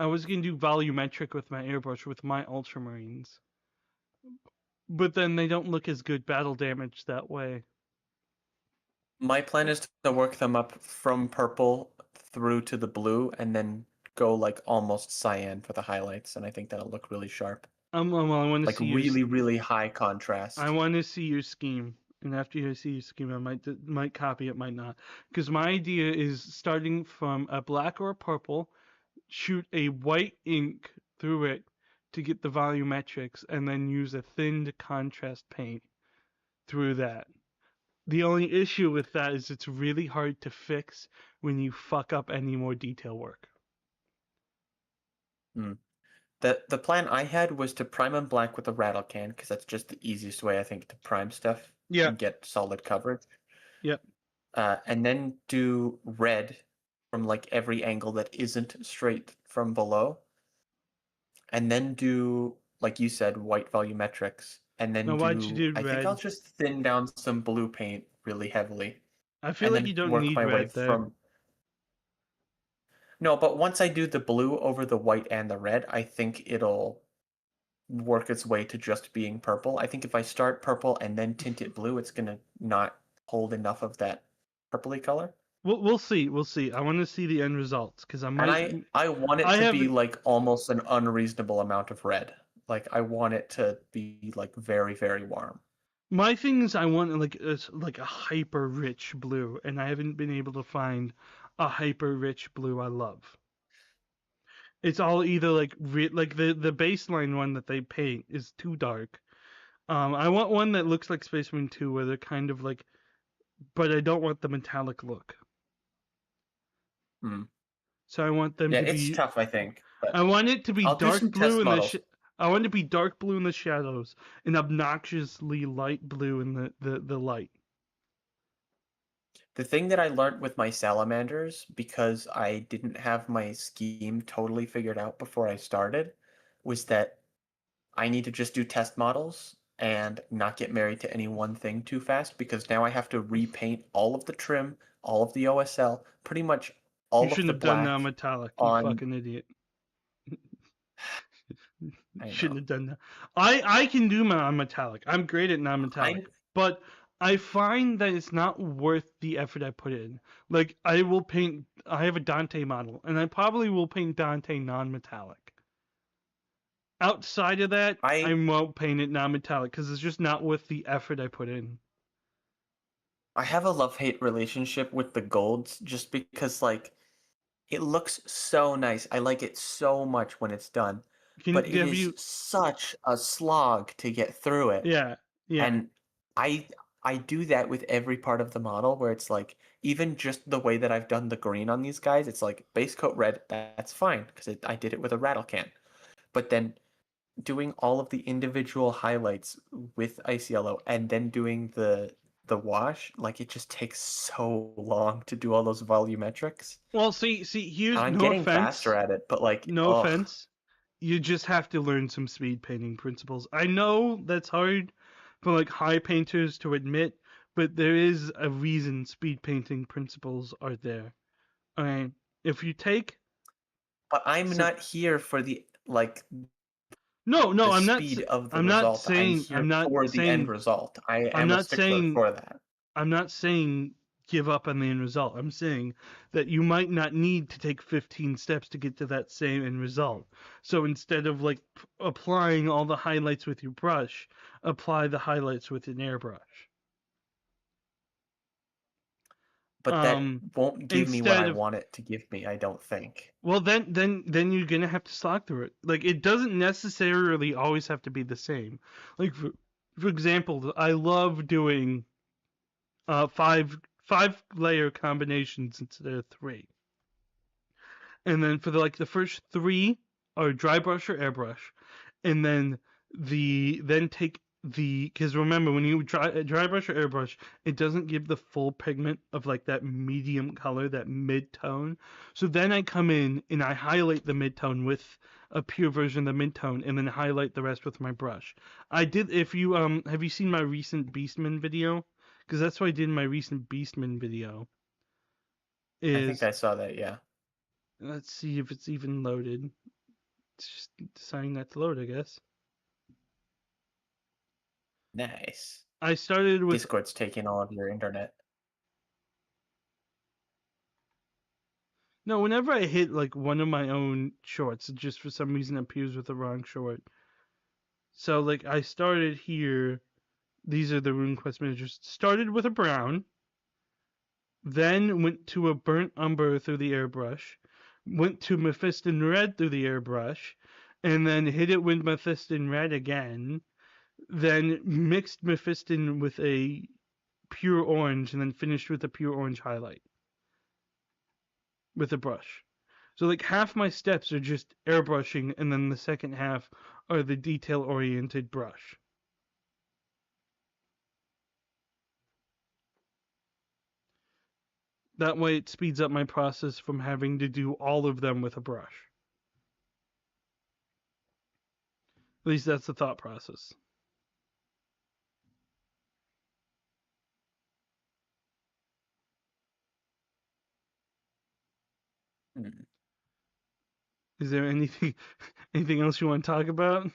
A: volumetric with my airbrush with my Ultramarines. But then they don't look as good battle damage that way.
R: My plan is to work them up from purple through to the blue and then go like almost cyan for the highlights, and I think that'll look really sharp.
A: I want to
R: like
A: see
R: really high contrast.
A: I want to see your scheme, and after you see your scheme, I might copy it, might not. Because my idea is starting from a black or a purple, shoot a white ink through it to get the volumetrics, and then use a thinned contrast paint through that. The only issue with that is it's really hard to fix when you fuck up any more detail work.
R: The plan I had was to prime them black with a rattle can, because that's just the easiest way, I think, to prime stuff and get solid coverage.
A: Yep.
R: And then do red from like every angle that isn't straight from below. And then do, like you said, white volumetrics. And then
A: why'd you do
R: I think
A: red?
R: I'll just thin down some blue paint really heavily.
A: I feel like you don't need red there.
R: No, but once I do the blue over the white and the red, I think it'll work its way to just being purple. I think if I start purple and then tint it blue, it's gonna not hold enough of that purpley color.
A: We'll see. I want to see the end results, because I
R: want it to be like almost an unreasonable amount of red. Like I want it to be like very, very warm.
A: My thing is I want like a hyper rich blue, and I haven't been able to find a hyper rich blue I love. It's all either like the baseline one that they paint is too dark. I want one that looks like Space Marine 2, where they're kind of like, but I don't want the metallic look. So I want them to be.
R: Yeah, it's tough, I think.
A: I want it to be dark blue in I want it to be dark blue in the shadows and obnoxiously light blue in the light.
R: The thing that I learned with my salamanders, because I didn't have my scheme totally figured out before I started, was that I need to just do test models and not get married to any one thing too fast, because now I have to repaint all of the trim, all of the OSL, pretty much all of the black.
A: You shouldn't have done non-metallic, you fucking idiot. Shouldn't have done that. I can do non-metallic. I'm great at non-metallic, but I find that it's not worth the effort I put in. Like I have a Dante model, and I probably will paint Dante non-metallic. Outside of that, I won't paint it non-metallic because it's just not worth the effort I put in.
R: I have a love-hate relationship with the golds, just because like it looks so nice. I like it so much when it's done. But it is such a slog to get through it.
A: Yeah.
R: And I do that with every part of the model, where it's like, even just the way that I've done the green on these guys, it's like base coat red, that's fine, because I did it with a rattle can. But then doing all of the individual highlights with ice yellow and then doing the wash, like it just takes so long to do all those volumetrics.
A: Well, see, here's
R: I'm
A: no
R: getting
A: offense.
R: faster at it, but like
A: no offense. you just have to learn some speed painting principles. I know that's hard for like high painters to admit, but there is a reason speed painting principles are there. Alright, if you take.
R: But I'm not here for the
A: No,
R: the
A: I'm
R: speed
A: not.
R: of the
A: I'm not
R: result.
A: saying.
R: I'm
A: I'm
R: here
A: not
R: for the end
A: saying.
R: result. I
A: I'm
R: am a
A: not
R: stickler
A: saying.
R: for that.
A: I'm not saying give up on the end result. I'm saying that you might not need to take 15 steps to get to that same end result. So instead of like applying all the highlights with your brush, apply the highlights with an airbrush.
R: But that won't give me what I
A: Instead of.
R: want it to give me, I don't think.
A: Well, then you're gonna have to slog through it. Like it doesn't necessarily always have to be the same. Like for example, I love doing five layer combinations instead of 3. And then for the first 3 are dry brush or airbrush, and then take the, because remember when you dry brush or airbrush, it doesn't give the full pigment of like that medium color, that mid-tone. So then I come in and I highlight the mid-tone with a pure version of the mid-tone, and then highlight the rest with my brush. I did. If you have you seen my recent Beastman video? Because that's what I did in my recent Beastman video.
R: I think I saw that, yeah.
A: Let's see if it's even loaded. It's just deciding not to load, I guess.
R: Nice.
A: I started with
R: Discord's taking all of your internet.
A: No, whenever I hit like one of my own shorts, it just for some reason appears with the wrong short. So like I started here. These are the RuneQuest managers. Started with a brown. Then went to a burnt umber through the airbrush. Went to Mephiston red through the airbrush. And then hit it with Mephiston red again. Then mixed Mephiston with a pure orange, and then finished with a pure orange highlight with a brush. So like half my steps are just airbrushing, and then the second half are the detail-oriented brush. That way it speeds up my process from having to do all of them with a brush. At least that's the thought process. Is there anything else you want to talk about?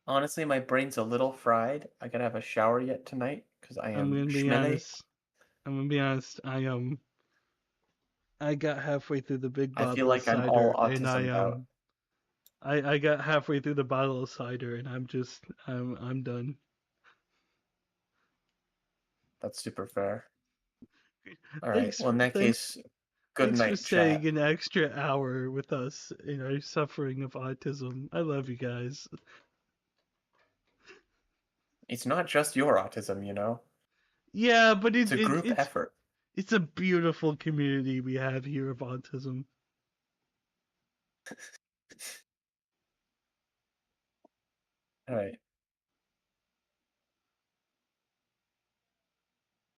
R: Honestly, my brain's a little fried. I gotta have a shower yet tonight because I am
A: I'm gonna be honest. I got halfway through the big bottle
R: I feel like
A: of
R: I'm
A: cider,
R: all
A: and
R: autism out.
A: I got halfway through the bottle of cider, and I'm done.
R: That's super fair. All right. Well, in that case, good
A: thanks
R: night,
A: for
R: chat.
A: staying an extra hour with us in our suffering of autism. I love you guys.
R: It's not just your autism, you know.
A: Yeah, but
R: it's a group effort.
A: It's a beautiful community we have here of autism.
R: All right.